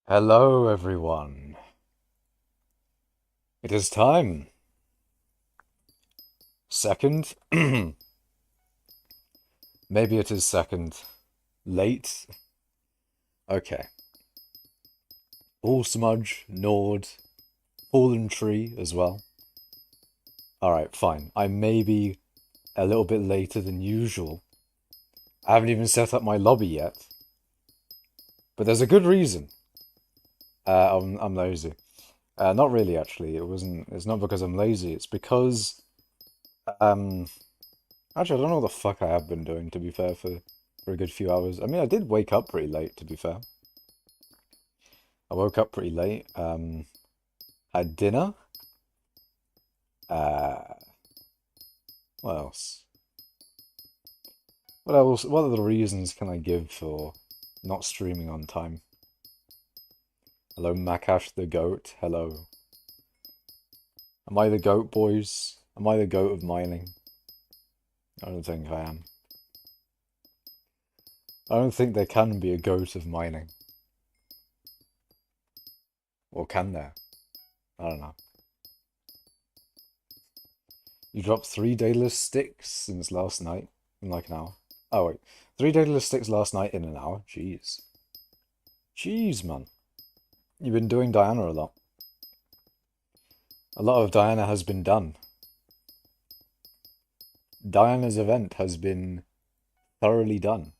Hello, everyone. It is time. Second? Maybe it is second. Late? Okay. All smudge, Nord, fallen tree as well. Alright, fine. I may be a little bit later than usual. I haven't even set up my lobby yet. But there's a good reason. I'm lazy. Not really, actually. It's not because I'm lazy. It's because, um, actually, I don't know what the fuck I have been doing, to be fair, for a good few hours. I mean, I did wake up pretty late, to be fair. I woke up pretty late, had dinner. Uh, what else? What else? What other reasons can I give for not streaming on time? Hello, Makash the goat. Hello. Am I the goat, boys? Am I the goat of mining? I don't think I am. I don't think there can be a goat of mining. Or can there? I don't know. You dropped 3 daedalus sticks since last night in like an hour. Oh wait, 3 daedalus sticks last night in an hour? Jeez. Jeez, man. You've been doing Diana a lot. A lot of Diana has been done. Diana's event has been thoroughly done.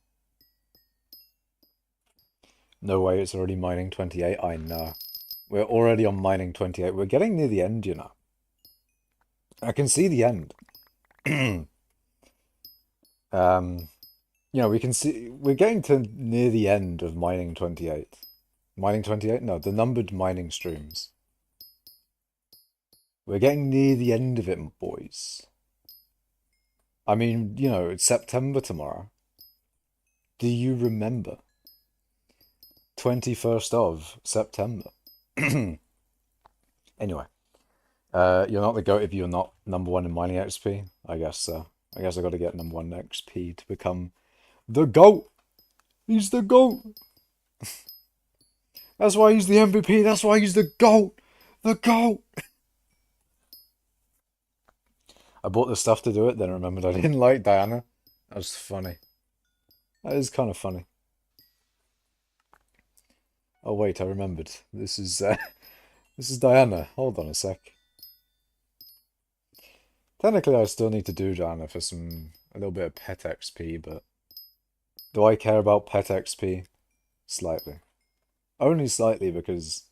No way, it's already mining 28. I know. We're already on mining 28. We're getting near the end, you know. I can see the end. You know, we can see we're getting to near the end of mining 28. Mining 28? No, the numbered mining streams. We're getting near the end of it, boys. I mean, you know, it's September tomorrow. Do you remember? 21st of September. Anyway, you're not the GOAT if you're not #1 in mining XP. I guess so. I guess I got to get #1 XP to become the GOAT. He's the GOAT. That's why he's the MVP. That's why he's the GOAT. The GOAT. I bought the stuff to do it, then remembered I didn't like Diana. That was funny. That is kind of funny. Oh wait, I remembered. This is this is Diana. Hold on a sec. Technically, I still need to do Diana for a little bit of pet XP, but do I care about pet XP? Slightly. Only slightly because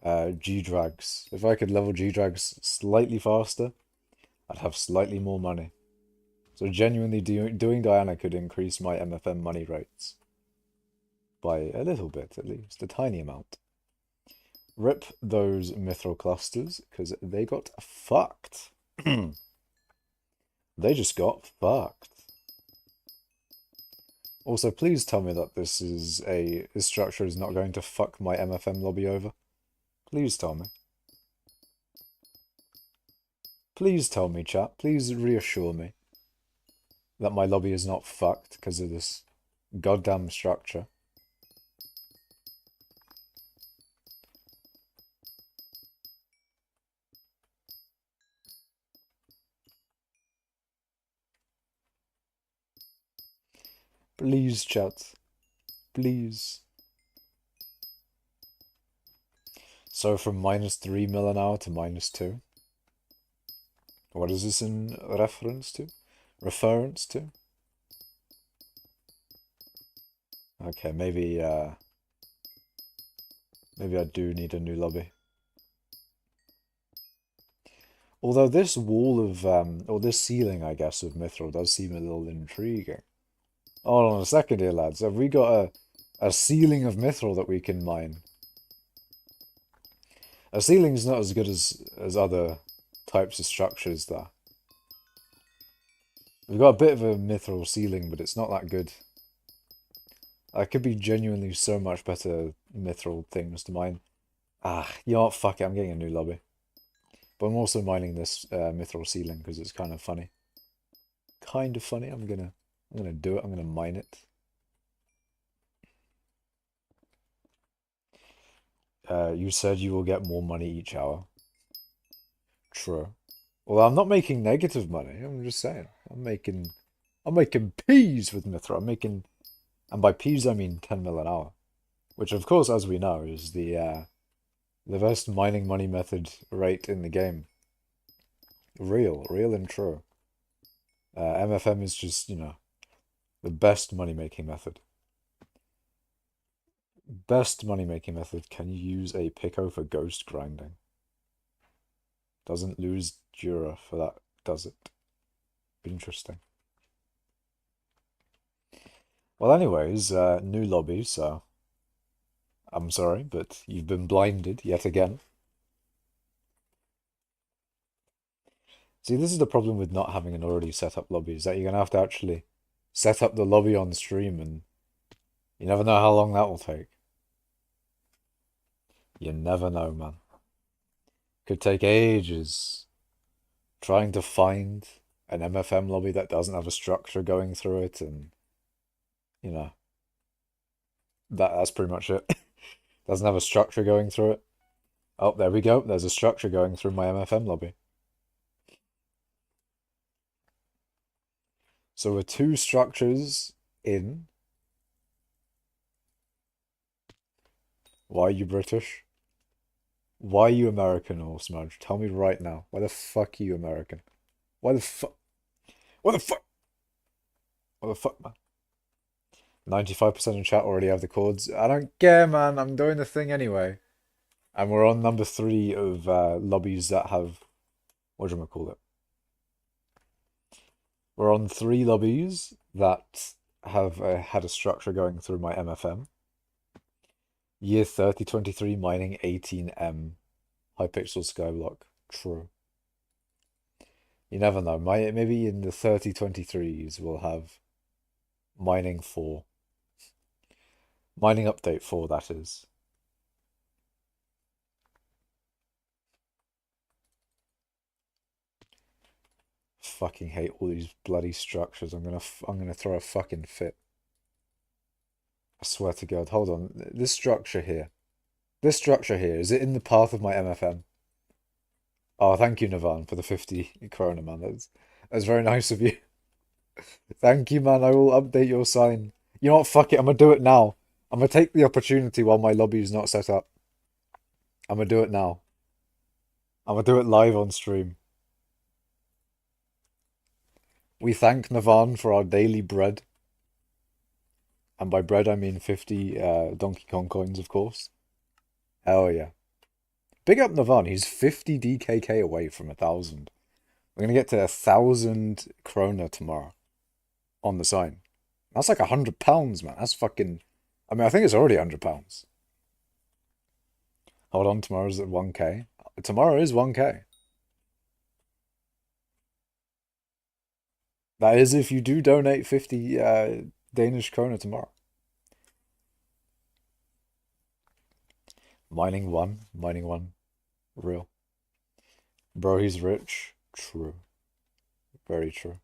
G-Drags. If I could level G-Drags slightly faster, I'd have slightly more money. So genuinely doing Diana could increase my MFM money rates. By a little bit, at least. A tiny amount. Rip those mithril clusters, because they got fucked. They just got fucked. Also, please tell me that this structure is not going to fuck my MFM lobby over. Please tell me. Please tell me, chat. Please reassure me that my lobby is not fucked because of this goddamn structure. Please, chat. Please. So from -3 mil an hour to -2. What is this in reference to? Reference to? Okay, maybe maybe I do need a new lobby. Although this wall of or this ceiling, I guess, of mithril does seem a little intriguing. Hold on a second here, lads. Have we got a ceiling of mithril that we can mine? A ceiling's not as good as other types of structures, though. We've got a bit of a mithril ceiling, but it's not that good. That could be genuinely so much better mithril things to mine. Ah, you know what? Fuck it. I'm getting a new lobby. But I'm also mining this mithril ceiling because it's kind of funny. Kind of funny. I'm gonna do it. I'm gonna mine it. You said you will get more money each hour. True. Well, I'm not making negative money. I'm just saying. I'm making peas with mithril. And by peas I mean 10 mil an hour, which of course, as we know, is the best mining money method rate in the game. Real and true. MFM is just, the best money making method. Best money making method. Can you use a pico for ghost grinding? Doesn't lose Jura for that, does it? Interesting. Well, anyways, new lobby, so I'm sorry, but you've been blinded yet again. See, this is the problem with not having an already set up lobby, is that you're gonna have to actually set up the lobby on stream, and you never know how long that will take. You never know, man. Could take ages trying to find an MFM lobby that doesn't have a structure going through it, and you know, that's pretty much it. Doesn't have a structure going through it. Oh, there we go. There's a structure going through my MFM lobby. So we're two structures in. Why are you British? Why are you American, or Smudge? Tell me right now. Why the fuck are you American? Why the fuck? What the fuck? What the fuck, man? 95% in chat already have the chords. I don't care, man. I'm doing the thing anyway. And we're on number 3 of lobbies that have... What do you call it? We're on 3 lobbies that have had a structure going through my MFM. Year 3023 mining 18M. Hypixel skyblock. True. You never know. Maybe in the 3023s we'll have mining 4. Mining update 4, that is. Fucking hate all these bloody structures. I'm gonna throw a fucking fit. I swear to God. Hold on. This structure here. This structure here, is it in the path of my MFM? Oh, thank you, Navan, for the 50 krona, man. That's very nice of you. Thank you, man. I will update your sign. You know what? Fuck it. I'm gonna do it now. I'm gonna take the opportunity while my lobby is not set up. I'm gonna do it now. I'm gonna do it live on stream. We thank Navan for our daily bread. And by bread, I mean 50 Donkey Kong coins, of course. Hell yeah. Big up Navan. He's 50 DKK away from 1,000. We're gonna get to 1,000 krona tomorrow on the sign. That's like £100, man. That's fucking... I mean, I think it's already £100. Hold on, tomorrow's at 1k. Tomorrow is 1k. That is if you do donate 50 Danish krona tomorrow. Mining 1. Real. Bro, he's rich. True. Very true.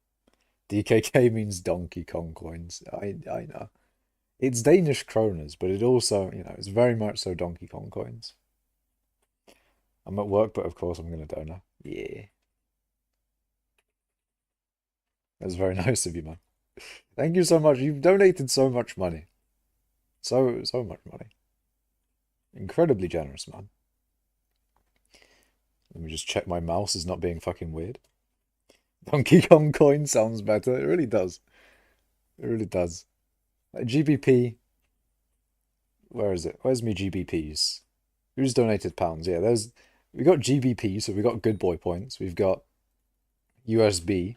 DKK means Donkey Kong coins. I know. It's Danish kronas, but it also, it's very much so Donkey Kong coins. I'm at work, but of course I'm going to donate. Yeah. That's very nice of you, man. Thank you so much. You've donated so much money. So much money. Incredibly generous, man. Let me just check my mouse is not being fucking weird. Donkey Kong coin sounds better. It really does. It really does. GBP. Where is it? Where's me GBPs? Who's donated pounds? Yeah, we got GBP, so we got good boy points. We've got USB.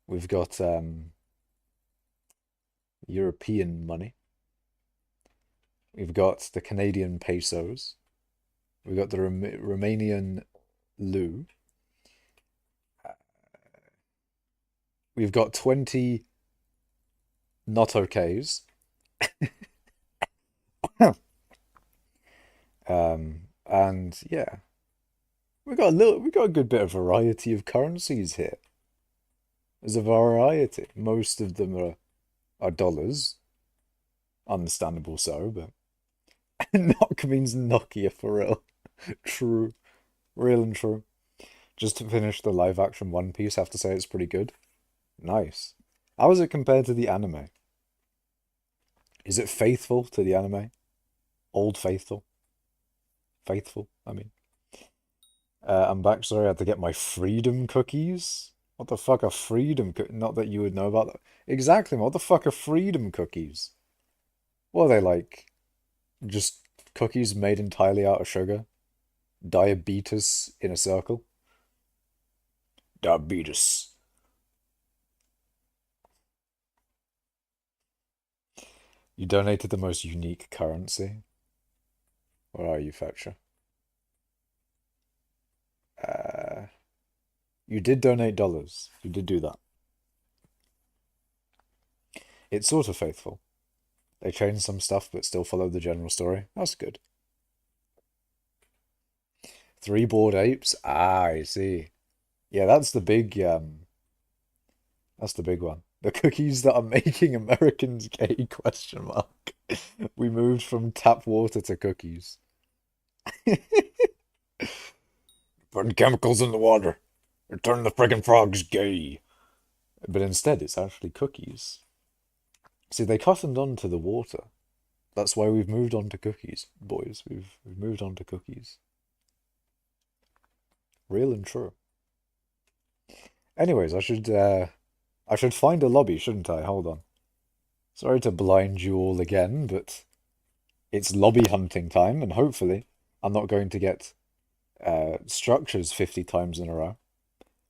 We've got European money. We've got the Canadian pesos. We got the Romanian Lou. We've got 20 not okays. And yeah, we got a good bit of variety of currencies here. There's a variety. Most of them are dollars. Understandable so, but knock means Nokia for real. True. Real and true. Just to finish the live action One Piece, I have to say it's pretty good. Nice. How is it compared to the anime? Is it faithful to the anime? Old faithful? Faithful, I mean. I'm back, sorry, I had to get my freedom cookies. What the fuck are freedom cookies? Not that you would know about that. Exactly, what the fuck are freedom cookies? What are they like? Just cookies made entirely out of sugar? Diabetes in a circle? Diabetes. You donated the most unique currency? Where are you, Fetcher? Uh, you did donate dollars. You did do that. It's sort of faithful. They changed some stuff, but still followed the general story. That's good. 3 bored apes? Ah, I see. Yeah, that's the big one. The cookies that are making Americans gay, question mark. We moved from tap water to cookies. Putting chemicals in the water. They're turning the friggin' frogs gay. But instead, it's actually cookies. See, they cottoned on to the water. That's why we've moved on to cookies, boys. We've moved on to cookies. Real and true. Anyways, I should find a lobby, shouldn't I? Hold on. Sorry to blind you all again, but it's lobby hunting time, and hopefully I'm not going to get structures 50 times in a row.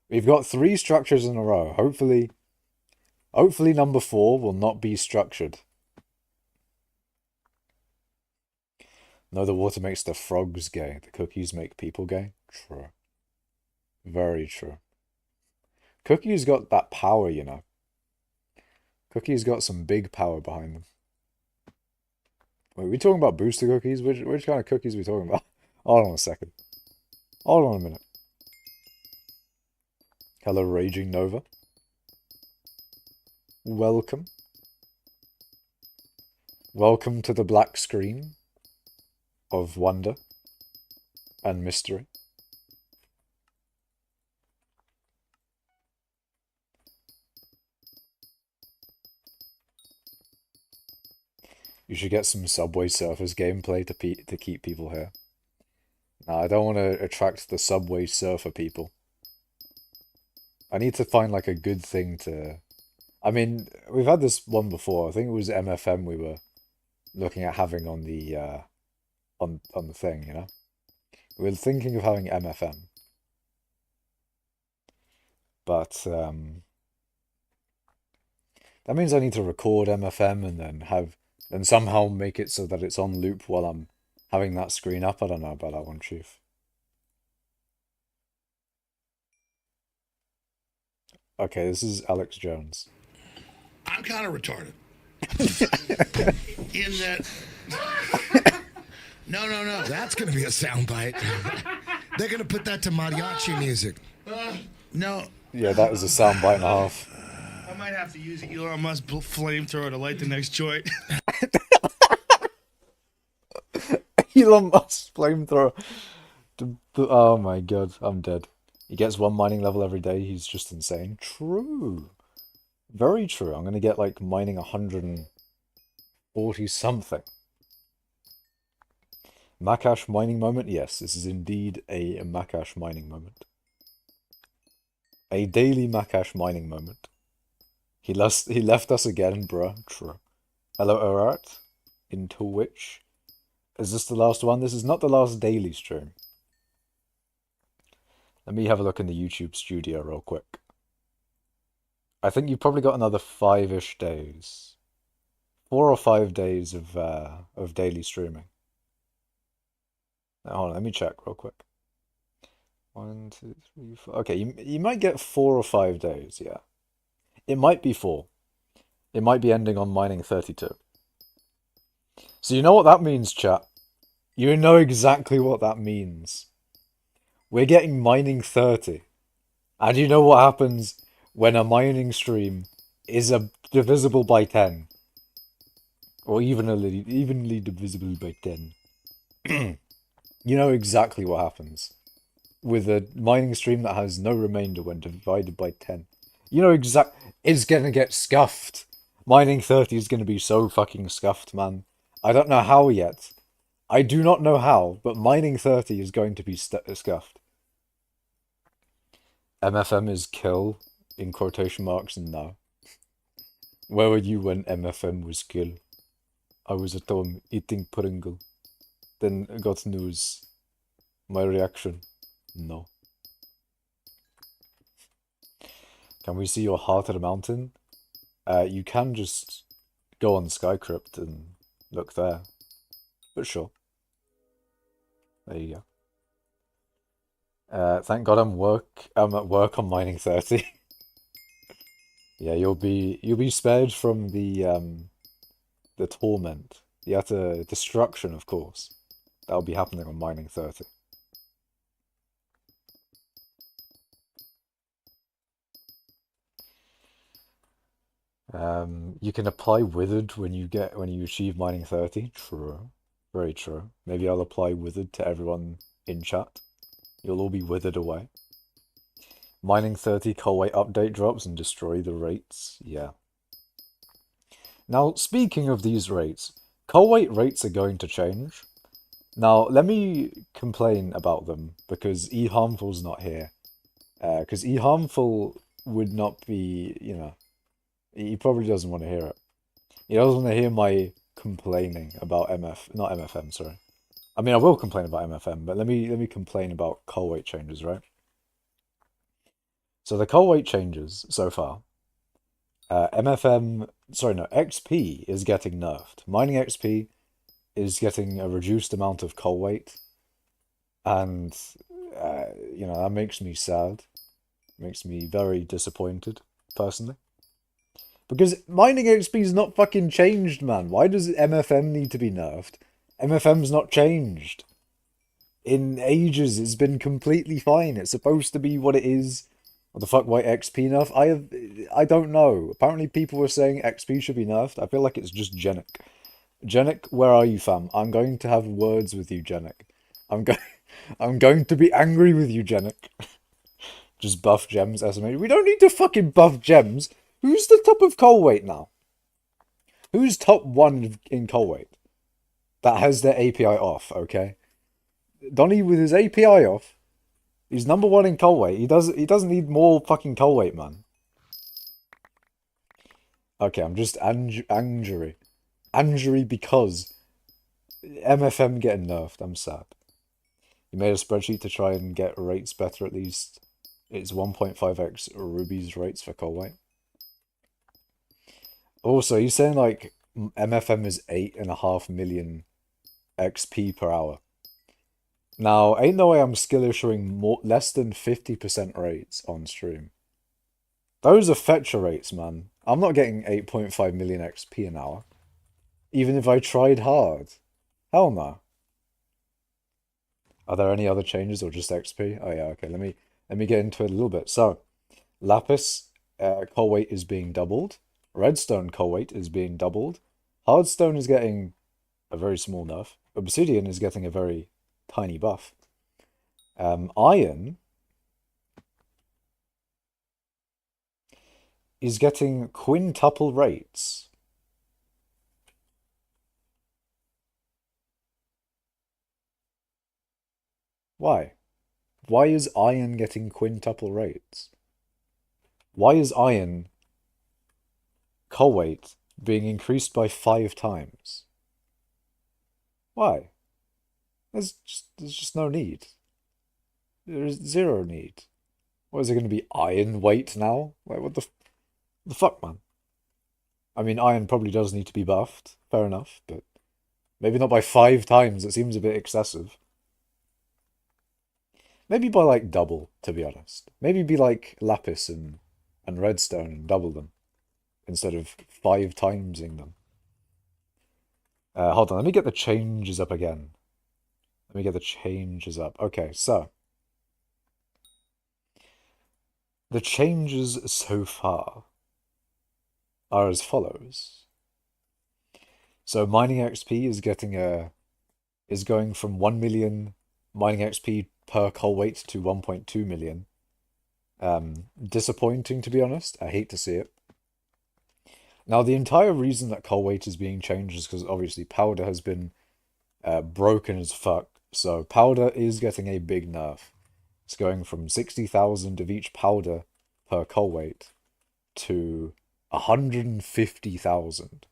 We've got 3 structures in a row. Hopefully number 4 will not be structured. No, the water makes the frogs gay. The cookies make people gay. True. Very true. Cookies got that power, you know. Cookies got some big power behind them. Wait, are we talking about booster cookies? Which kind of cookies are we talking about? Hold on a second. Hold on a minute. Hello, Raging Nova. Welcome. Welcome to the black screen of wonder and mystery. You should get some Subway Surfers gameplay to keep people here. Nah, I don't want to attract the Subway Surfer people. I need to find like a good thing to... I mean, we've had this one before. I think it was MFM we were looking at having on the on the thing, you know? We were thinking of having MFM. But that means I need to record MFM and then somehow make it so that it's on loop while I'm having that screen up. I don't know about that one, Chief. Okay, this is Alex Jones. I'm kind of retarded. In that... No. That's going to be a soundbite. They're going to put that to mariachi music. No. Yeah, that was a soundbite and a half. I might have to use an Elon Musk flamethrower to light the next joint. Elon Musk flamethrower. Oh my god, I'm dead. He gets 1 mining level every day. He's just insane. True. Very true. I'm going to get like mining 140 something. Makash mining moment? Yes, this is indeed a Makash mining moment. A daily Makash mining moment. He left us again, bruh. True. Hello, Orat. In Twitch. Is this the last one? This is not the last daily stream. Let me have a look in the YouTube studio real quick. I think you've probably got another 5-ish days. 4 or 5 days of daily streaming. Now, hold on, let me check real quick. 1, 2, 3, 4. Okay, you might get 4 or 5 days, yeah. It might be 4. It might be ending on mining 32. So you know what that means, chat? You know exactly what that means. We're getting mining 30. And you know what happens when a mining stream is divisible by 10? Or evenly divisible by 10. You know exactly what happens with a mining stream that has no remainder when divided by 10. You know it's gonna get scuffed. Mining 30 is gonna be so fucking scuffed, man. I don't know how yet. I do not know how, but mining 30 is going to be scuffed. MFM is kill, in quotation marks, no. Where were you when MFM was kill? I was at home eating Pringle. Then got news. My reaction, no. Can we see your heart at a mountain? You can just go on Skycrypt and look there. But sure. There you go. Thank God I'm at work on mining 30. Yeah, you'll be spared from the torment. The utter destruction, of course. That'll be happening on mining 30. You can apply withered when you achieve mining 30. True. Very true. Maybe I'll apply withered to everyone in chat. You'll all be withered away. Mining 30 coal weight update drops and destroy the rates. Yeah. Now, speaking of these rates, coal weight rates are going to change. Now, let me complain about them because eHarmful's not here. Because eHarmful would not be, he probably doesn't want to hear it. He doesn't want to hear my complaining about not MFM, sorry. I mean, I will complain about MFM, but let me complain about coal weight changes, right? So the coal weight changes so far. XP is getting nerfed. Mining XP is getting a reduced amount of coal weight, and that makes me sad. Makes me very disappointed, personally. Because mining XP is not fucking changed, man. Why does MFM need to be nerfed? MFM's not changed. In ages, it's been completely fine. It's supposed to be what it is. What the fuck, why XP nerf? I don't know. Apparently people were saying XP should be nerfed. I feel like it's just Genic. Genic, where are you, fam? I'm going to have words with you, Genic. I'm going to be angry with you, Genic. Just buff gems estimated. We don't need to fucking buff gems. Who's the top of coal weight now? Who's top 1 in coal weight? That has their API off, okay? Donnie with his API off. He's number 1 in coal weight. He doesn't need more fucking coal weight, man. Okay, I'm just angry. Angry because MFM getting nerfed. I'm sad. You made a spreadsheet to try and get rates better at least. It's 1.5x Ruby's rates for coal weight. Also, you're saying like MFM is 8.5 million XP per hour. Now, ain't no way I'm skill issuing less than 50% rates on stream. Those are fetcher rates, man. I'm not getting 8.5 million XP an hour. Even if I tried hard. Hell no. Are there any other changes or just XP? Oh yeah, okay, let me get into it a little bit. So, Lapis coal weight is being doubled. Redstone coal weight is being doubled. Hardstone is getting a very small nerf. Obsidian is getting a very tiny buff. Iron is getting quintuple rates. Why? Why is iron getting quintuple rates? Why is iron coal weight being increased by 5 times? Why? There's just no need. There's zero need. What is it going to be? Iron weight now? Like what the fuck, man? I mean, iron probably does need to be buffed. Fair enough, but maybe not by 5 times. It seems a bit excessive. Maybe by like double, to be honest. Maybe be like lapis and redstone and double them instead of 5 timesing them. Hold on, let me get the changes up again. Let me get the changes up. Okay, so the changes so far are as follows. So mining XP is going from 1 million mining XP per coal weight to 1.2 million. Disappointing, to be honest. I hate to see it. Now, the entire reason that coal weight is being changed is because obviously powder has been broken as fuck. So powder is getting a big nerf. It's going from 60,000 of each powder per coal weight to 150,000.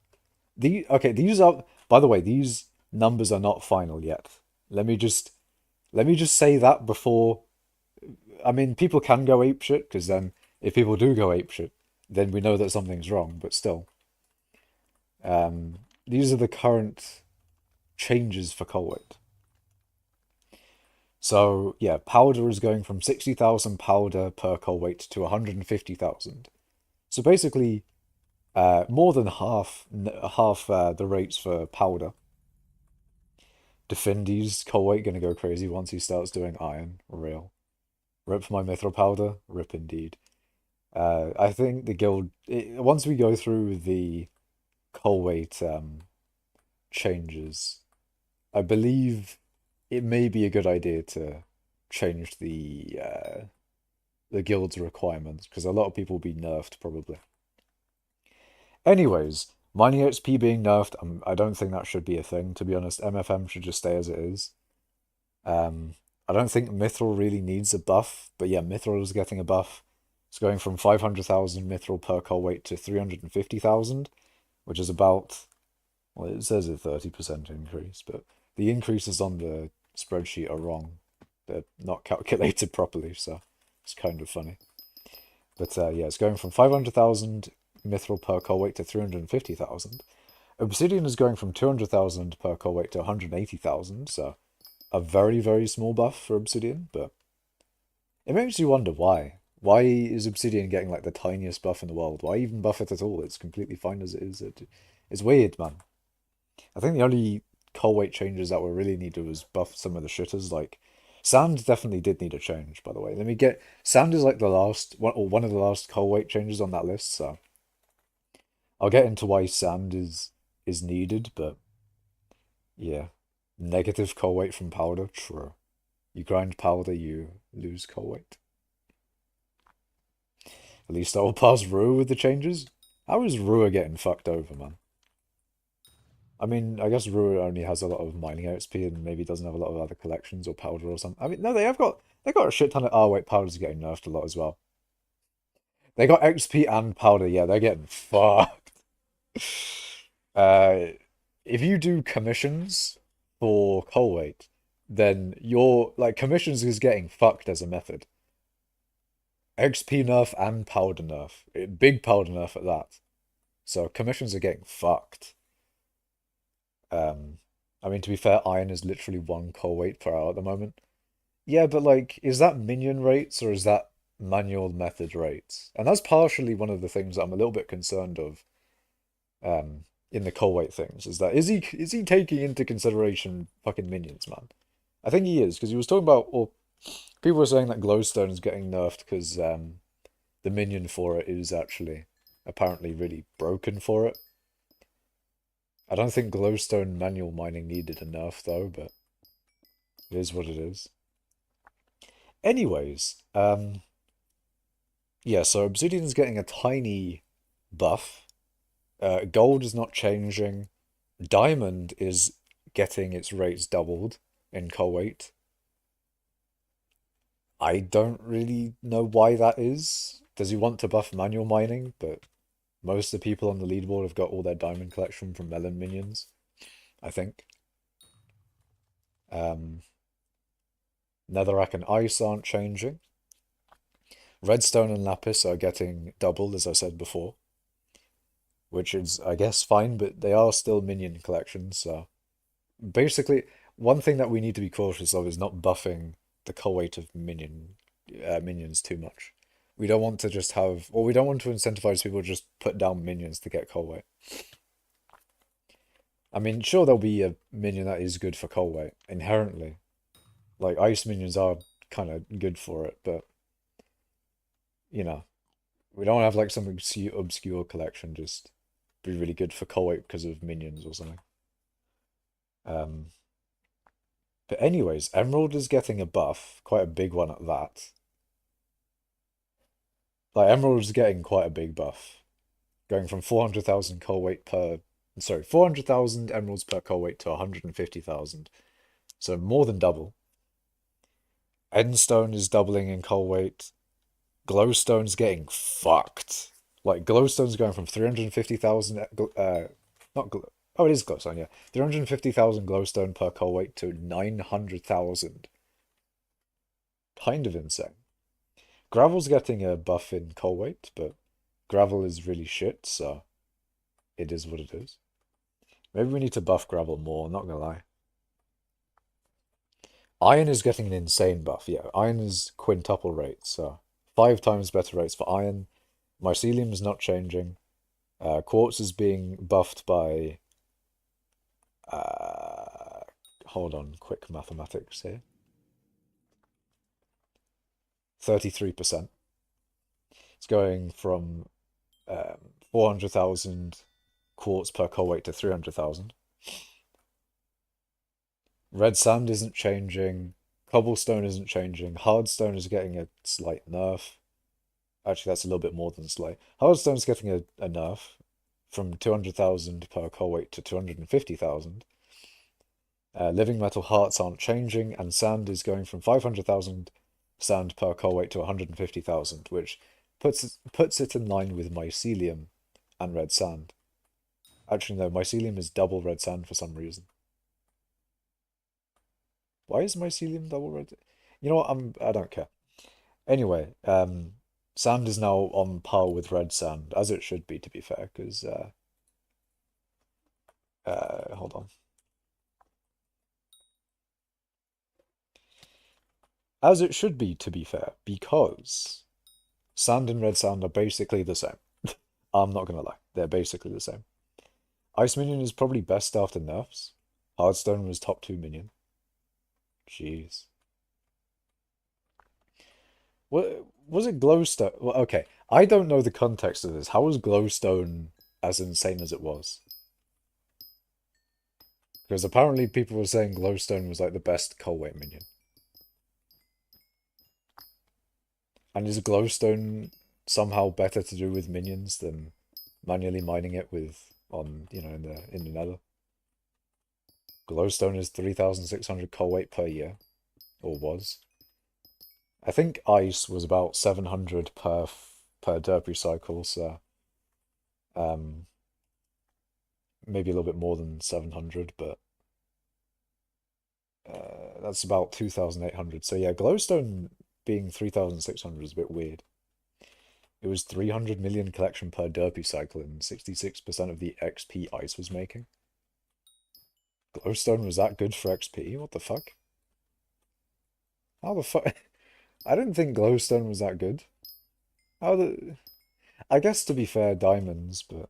These are, by the way, these numbers are not final yet. Let me just say that before. I mean, people can go apeshit because then if people do go apeshit, then we know that something's wrong. But still, these are the current changes for coal weight. So yeah, powder is going from 60,000 powder per coal weight to 150,000. So basically, more than half the rates for powder. Defendi's coal weight gonna go crazy once he starts doing iron. Real. Rip for my mithril powder. Rip indeed. I think the guild once we go through the coal weight changes, I believe it may be a good idea to change the guild's requirements because a lot of people will be nerfed probably. Anyways, mining XP being nerfed, I don't think that should be a thing, to be honest. MFM should just stay as it is. I don't think mithril really needs a buff, but yeah, mithril is getting a buff. It's going from 500,000 mithril per coal weight to 350,000, which is about, well, it says a 30% increase, but the increases on the spreadsheet are wrong. They're not calculated properly, so it's kind of funny. But yeah, it's going from 500,000 mithril per coal weight to 350,000. Obsidian is going from 200,000 per coal weight to 180,000, so a very, very small buff for Obsidian, but it makes you wonder why. Why is Obsidian getting like the tiniest buff in the world? Why even buff it at all? It's completely fine as it is. It's weird, man. I think the only coal weight changes that were really needed was buff some of the shitters. Like sand definitely did need a change, by the way. Sand is like the last one or one of the last coal weight changes on that list, so I'll get into why sand is needed, but yeah. Negative coal weight from powder, true. You grind powder, you lose coal weight. At least I will pass Rua with the changes. How is Rua getting fucked over, man? I mean, I guess Rua only has a lot of mining XP and maybe doesn't have a lot of other collections or powder or something. I mean, no, they got a shit ton of. Oh wait, powder's getting nerfed a lot as well. They got XP and powder. Yeah, they're getting fucked. Uh, if you do commissions for coal weight, then your like commissions is getting fucked as a method. XP nerf and powder nerf. Big powder nerf at that. So commissions are getting fucked. I mean, to be fair, iron is literally 1 coal weight per hour at the moment. Yeah, but like, is that minion rates or is that manual method rates? And that's partially one of the things that I'm a little bit concerned of in the coal weight things, is that is he taking into consideration fucking minions, man? I think he is, because he was talking about, or people were saying that glowstone is getting nerfed because the minion for it is actually apparently really broken for it. I don't think glowstone manual mining needed a nerf though, but it is what it is. Anyways, yeah, so Obsidian's getting a tiny buff. Gold is not changing. Diamond is getting its rates doubled in coal weight. I don't really know why that is. Does he want to buff manual mining? But most of the people on the leaderboard have got all their diamond collection from melon minions, I think. Netherrack and ice aren't changing. Redstone and lapis are getting doubled, as I said before. Which is, I guess, fine, but they are still minion collections, so... Basically, one thing that we need to be cautious of is not buffing the cull weight of minions too much. We don't want to just have, or we don't want to incentivize people to just put down minions to get cull weight. I mean, sure, there'll be a minion that is good for cull weight inherently. Like ice minions are kind of good for it, but you know, we don't have like some obscure collection just be really good for cull weight because of minions or something. Um, but anyways, Emerald is getting a buff, quite a big one at that. Like Emerald is getting quite a big buff, going from 400,000 cull weight per, sorry, 400,000 emeralds per cull weight to 150,000. So more than double. Endstone is doubling in cull weight. Glowstone's getting fucked. Like Glowstone's going from 350,000 not glow oh, it is Glowstone, yeah. 350,000 glowstone per cull weight to 900,000. Kind of insane. Gravel's getting a buff in cull weight, but gravel is really shit, so it is what it is. Maybe we need to buff gravel more, not gonna lie. Iron is getting an insane buff, yeah. Iron is quintuple rates, so 5 times better rates for iron. Mycelium is not changing. Quartz is being buffed by hold on, quick mathematics here. 33%. It's going from 400,000 quartz per cull weight to 300,000. Red sand isn't changing. Cobblestone isn't changing. Hardstone is getting a slight nerf. Actually, that's a little bit more than slight. Hardstone's getting a nerf from 200,000 per cull weight to 250,000. Living metal hearts aren't changing, and sand is going from 500,000 sand per cull weight to 150,000, which puts it in line with mycelium and red sand. Actually, no, mycelium is double red sand for some reason. Why is mycelium double red? You know what? I don't care. Anyway, sand is now on par with red sand, as it should be, to be fair, because hold on. As it should be, to be fair, because sand and red sand are basically the same. I'm not gonna lie, they're basically the same. Ice Minion is probably best after nerfs. Hardstone was top 2 minion. Jeez. What was it Glowstone? Well, okay, I don't know the context of this. How was Glowstone as insane as it was? Because apparently people were saying Glowstone was like the best cull weight minion. And is Glowstone somehow better to do with minions than manually mining it with in the nether? Glowstone is 3,600 cull weight per year, or was. I think ice was about 700 per derpy cycle, so maybe a little bit more than 700, but that's about 2,800. So yeah, Glowstone being 3,600 is a bit weird. It was 300 million collection per derpy cycle, and 66% of the XP ice was making. Glowstone was that good for XP? What the fuck? How the fuck? I didn't think Glowstone was that good. How the... I guess to be fair, diamonds, but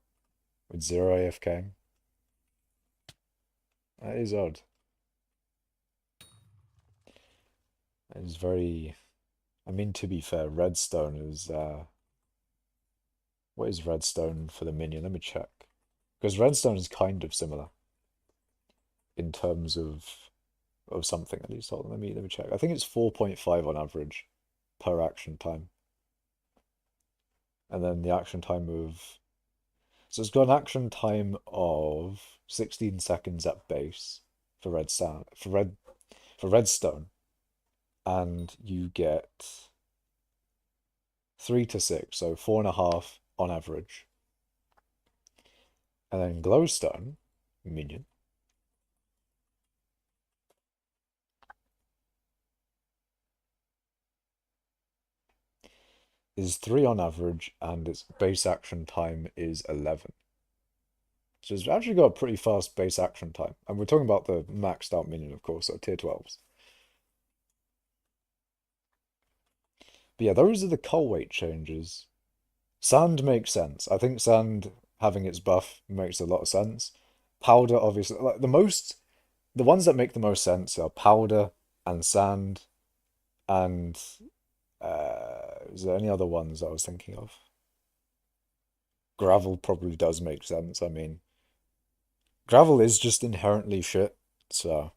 with 0 AFK. That is odd. It is very... I mean, to be fair, redstone is... What is redstone for the minion? Let me check. Because redstone is kind of similar. In terms of something at least. Hold on, let me check. I think it's 4.5 on average per action time. And then the action time of... So it's got an action time of 16 seconds at base for redstone, and you get 3 to 6, so 4.5 on average. And then glowstone minion is 3 on average, and its base action time is 11. So it's actually got a pretty fast base action time. And we're talking about the maxed out minion, of course, so tier 12s. But yeah, those are the coal weight changes. Sand makes sense. I think sand having its buff makes a lot of sense. Powder, obviously, like the ones that make the most sense are powder and sand and is there any other ones I was thinking of? Gravel probably does make sense. I mean, gravel is just inherently shit, so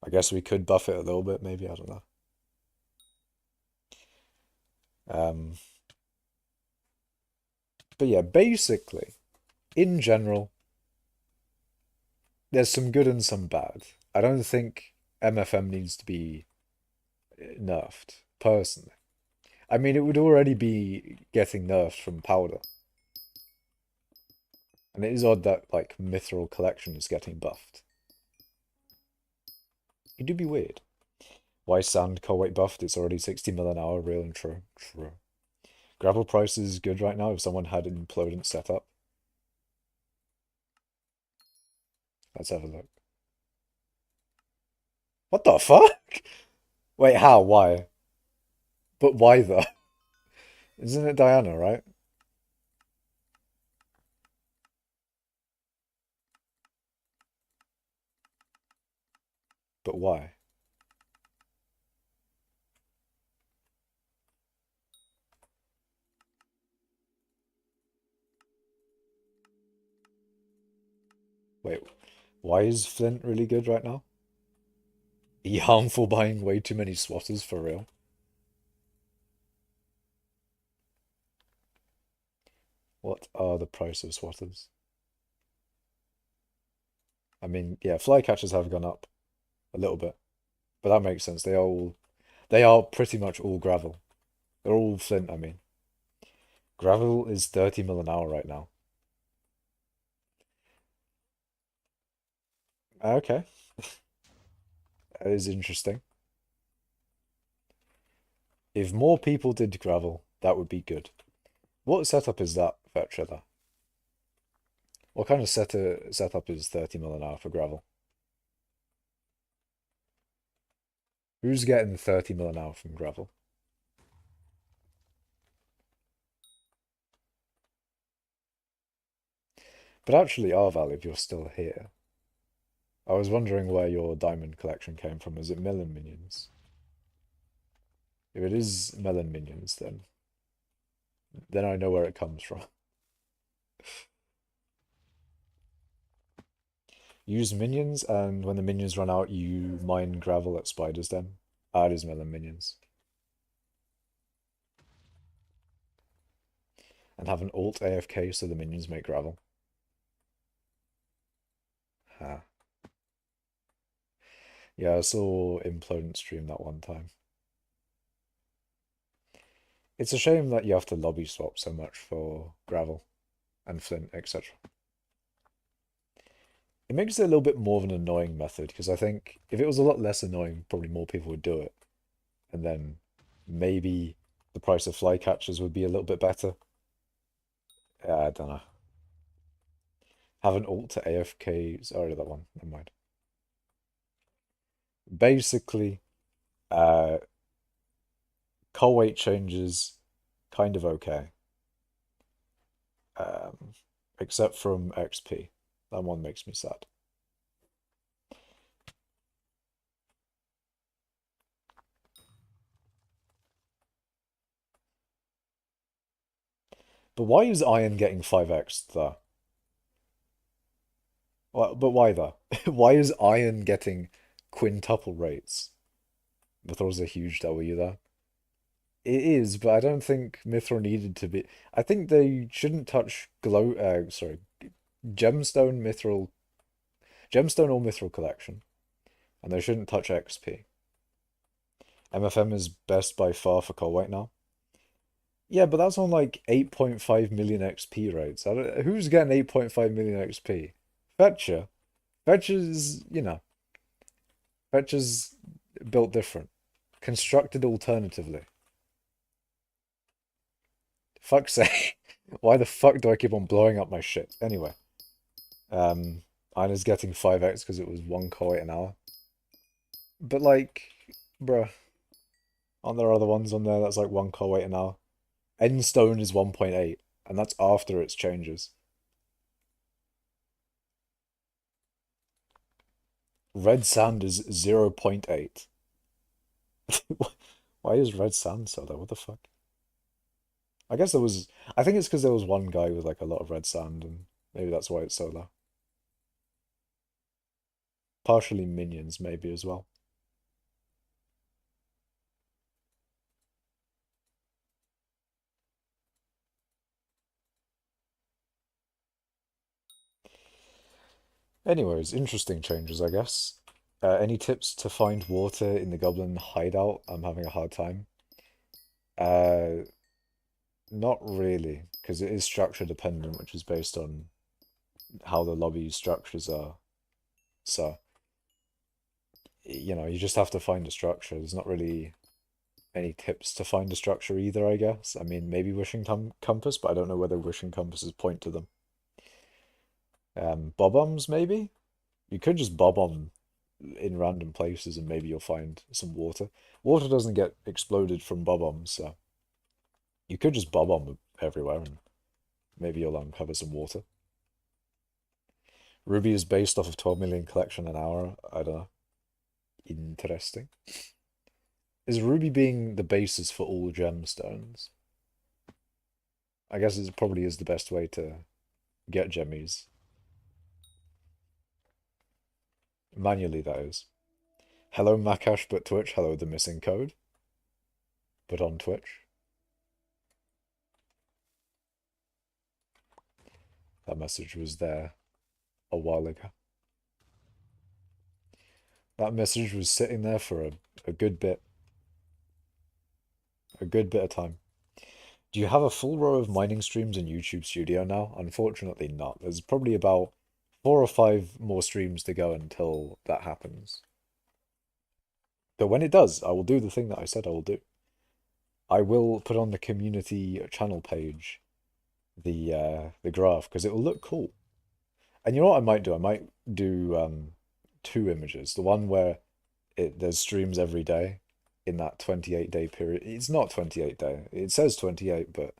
I guess we could buff it a little bit, maybe, I don't know. Um, but yeah, basically, in general, there's some good and some bad. I don't think MFM needs to be nerfed, personally. I mean, it would already be getting nerfed from powder. And it is odd that, like, mithril collection is getting buffed. It do be weird. Why is sand coal weight buffed? It's already 60 mil an hour, real and true. True. Gravel price is good right now if someone had an implodent setup. Let's have a look. What the fuck? Wait, how? Why? But why though? Isn't it Diana, right? But why? Wait, why is Flint really good right now? Are you harmful buying way too many swatters for real? What are the price of swatters? I mean, yeah, flycatchers have gone up a little bit, but that makes sense. They are pretty much all gravel. They're all Flint, I mean. Gravel is 30 mil an hour right now. Okay, that is interesting. If more people did gravel, that would be good. What setup is that, Vetcher? What kind of setup is 30 mil an hour for gravel? Who's getting 30 mil an hour from gravel? But actually, Arval, if you're still here, I was wondering where your diamond collection came from. Is it melon minions? If it is melon minions, then I know where it comes from. Use minions, and when the minions run out, you mine gravel at Spider's Den. Ah, it is melon minions. And have an alt AFK so the minions make gravel. Ah. Yeah, I saw Implodent stream that one time. It's a shame that you have to lobby swap so much for gravel and flint, etc. It makes it a little bit more of an annoying method because I think if it was a lot less annoying, probably more people would do it. And then maybe the price of flycatchers would be a little bit better. I don't know. Have an alt to AFKs. Oh, that one. Never mind. Basically, uh, coal weight changes, kind of okay. Except from XP. That one makes me sad. But why is iron getting 5x though? But why though? Why is iron getting quintuple rates? Mithril's a huge W there. It is, but I don't think Mithril needed to be. I think they shouldn't touch gemstone, Mithril, gemstone or Mithril collection, and they shouldn't touch XP. MFM is best by far for coal right now. Yeah, but that's on like 8.5 million XP rates. Who's getting 8.5 million XP? Fetcher. Fetcher's built different. Constructed alternatively. Fuck's sake. Why the fuck do I keep on blowing up my shit? Anyway. Ina's getting 5x because it was 1 coin an hour. But like, bruh, Aren't there other ones on there that's like 1 core weight an hour? Endstone is 1.8, and that's after its changes. Red sand is 0.8. Why is red sand so low? What the fuck? I guess there was. I think it's because there was one guy with like a lot of red sand, and maybe that's why it's so low. Partially minions, maybe as well. Anyways, interesting changes, I guess. Any tips to find water in the goblin hideout? I'm having a hard time. Uh, Not really, because it is structure dependent, which is based on how the lobby structures are. So, you just have to find a structure. There's not really any tips to find a structure either, I guess. I mean, maybe wishing compass, but I don't know whether wishing compasses point to them. Bob-ombs, maybe? You could just bob-omb in random places and maybe you'll find some water. Water doesn't get exploded from bob-ombs, so you could just bob-omb everywhere and maybe you'll uncover some water. Ruby is based off of 12 million collection an hour. I don't know. Interesting. Is Ruby being the basis for all gemstones? I guess it probably is the best way to get gemmies. Manually, that is. Hello, Makash, but Twitch. Hello, the missing code. But on Twitch. That message was there a while ago. That message was sitting there for a good bit. A good bit of time. Do you have a full row of mining streams in YouTube Studio now? Unfortunately not. There's probably about 4 or 5 more streams to go until that happens. But when it does, I will do the thing that I said I will do. I will put on the community channel page the graph because it will look cool. And you know what I might do? I might do 2 images. The one where there's streams every day in that 28-day period. It's not 28 day. It says 28, but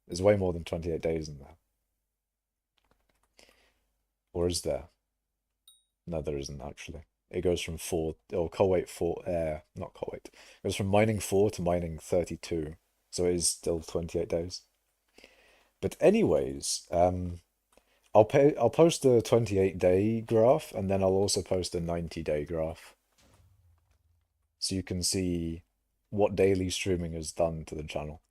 there's way more than 28 days in there. Or is there? No, there isn't actually. It goes from 4, or Colwait 4, not Colwait. It goes from mining 4 to mining 32. So it is still 28 days. But anyways, I'll post the 28-day graph and then I'll also post the 90-day graph. So you can see what daily streaming has done to the channel.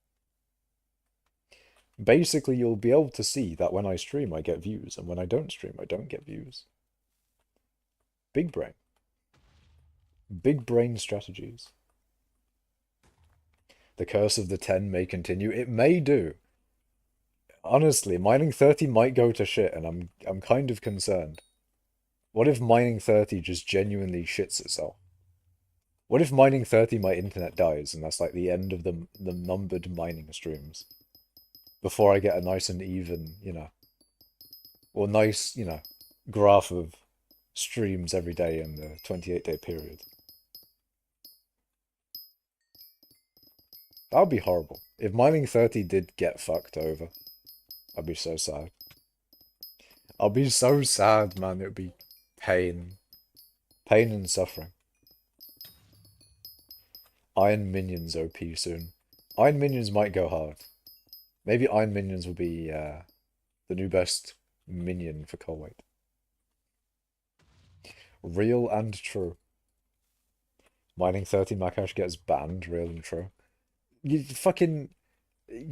Basically, you'll be able to see that when I stream, I get views, and when I don't stream, I don't get views. Big brain. Big brain strategies. The curse of the 10 may continue. It may do. Honestly, mining 30 might go to shit, and I'm kind of concerned. What if mining 30 just genuinely shits itself? What if mining 30 my internet dies and that's like the end of the numbered mining streams? Before I get a nice and even, or nice, graph of streams every day in the 28-day period. That would be horrible. If mining 30 did get fucked over, I'd be so sad. I'll be so sad, man. It would be pain. Pain and suffering. Iron Minions OP soon. Iron Minions might go hard. Maybe Iron Minions will be the new best minion for Colwait. Real and true. Mining 30 Makash gets banned, real and true. You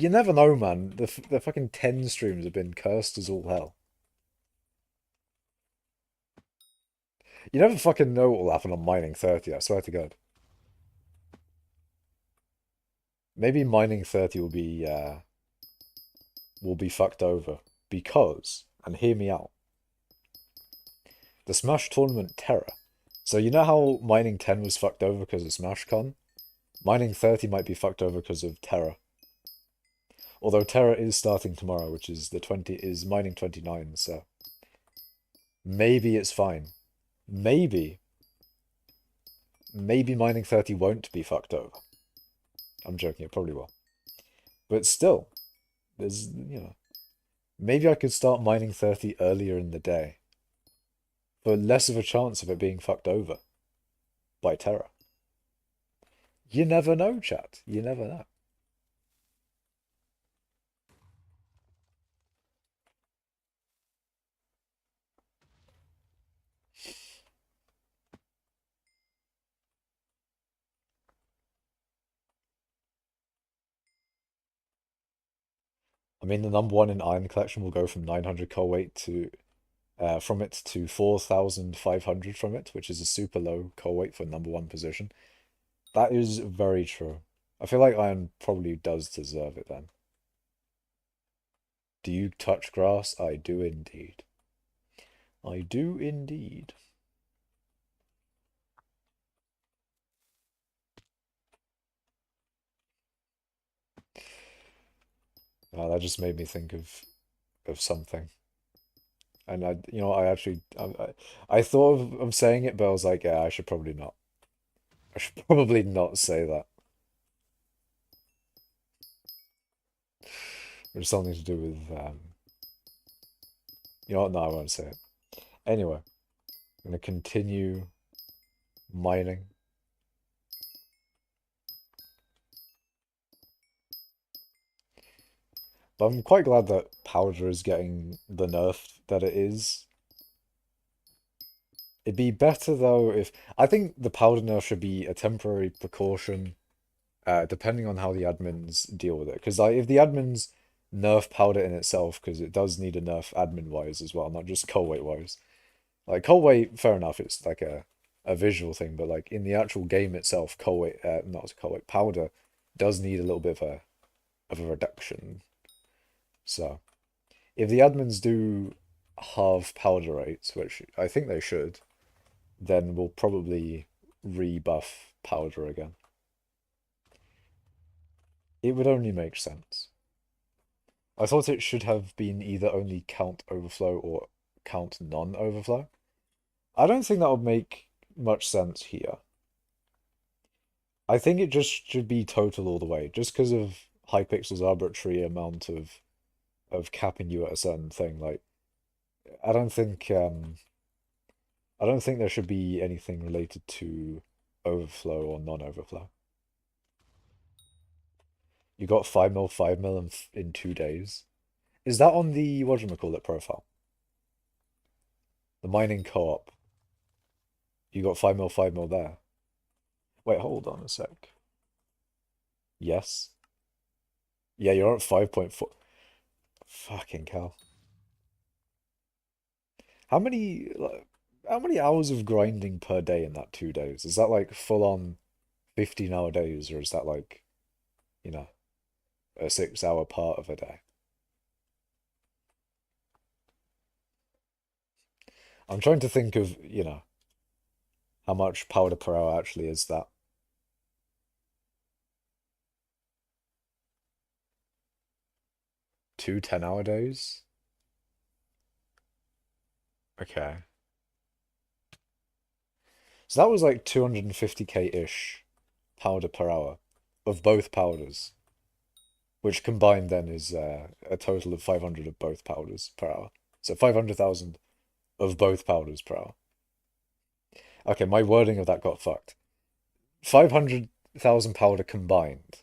never know, man. The fucking 10 streams have been cursed as all hell. You never fucking know what will happen on mining 30, I swear to God. Maybe mining 30 will be fucked over because, and hear me out, the Smash tournament Terra. So you know how mining 10 was fucked over because of SmashCon? Mining 30 might be fucked over because of Terra. Although Terra is starting tomorrow, which is is mining 29, so maybe it's fine. Maybe mining 30 won't be fucked over. I'm joking, it probably will. But still, there's, maybe I could start mining 30 earlier in the day for less of a chance of it being fucked over by Terra. You never know, chat. You never know. I mean, the number one in iron collection will go from 900 coal weight to from it to 4,500 from it, which is a super low coal weight for number one position. That is very true. I feel like iron probably does deserve it then. Do you touch grass? I do indeed. I do indeed. That just made me think of something. And I actually, I thought of saying it, but I was like, yeah, I should probably not. I should probably not say that. There's something to do with, you know what? No, I won't say it. Anyway, I'm gonna continue mining. But I'm quite glad that powder is getting the nerf that it is. It'd be better though if I think the powder nerf should be a temporary precaution, depending on how the admins deal with it. Because like, if the admins nerf powder in itself, because it does need a nerf admin wise as well, not just coal weight wise. Like coal weight, fair enough, it's like a visual thing, but like in the actual game itself, coal weight, not coal weight, powder does need a little bit of a reduction. So if the admins do halve powder rates, which I think they should, then we'll probably rebuff powder again. It would only make sense. I thought it should have been either only count overflow or count non-overflow. I don't think that would make much sense here. I think it just should be total all the way, just because of hypixel's arbitrary amount of capping you at a certain thing. Like, I don't think I don't think there should be anything related to overflow or non-overflow. You got 5 mil in 2 days. Is that on the whatchamacallit profile? The mining co-op. You got 5 mil there. Wait, hold on a sec. Yes. Yeah, you're at 5.4. Fucking hell. How many how many hours of grinding per day in that 2 days? Is that like full on 15-hour days, or is that like, you know, a 6 hour part of a day? I'm trying to think of, how much powder per hour actually is that. Two 10-hour days? Okay. So that was like 250k-ish powder per hour of both powders, which combined then is a total of 500 of both powders per hour. So 500,000 of both powders per hour. Okay, my wording of that got fucked. 500,000 powder combined.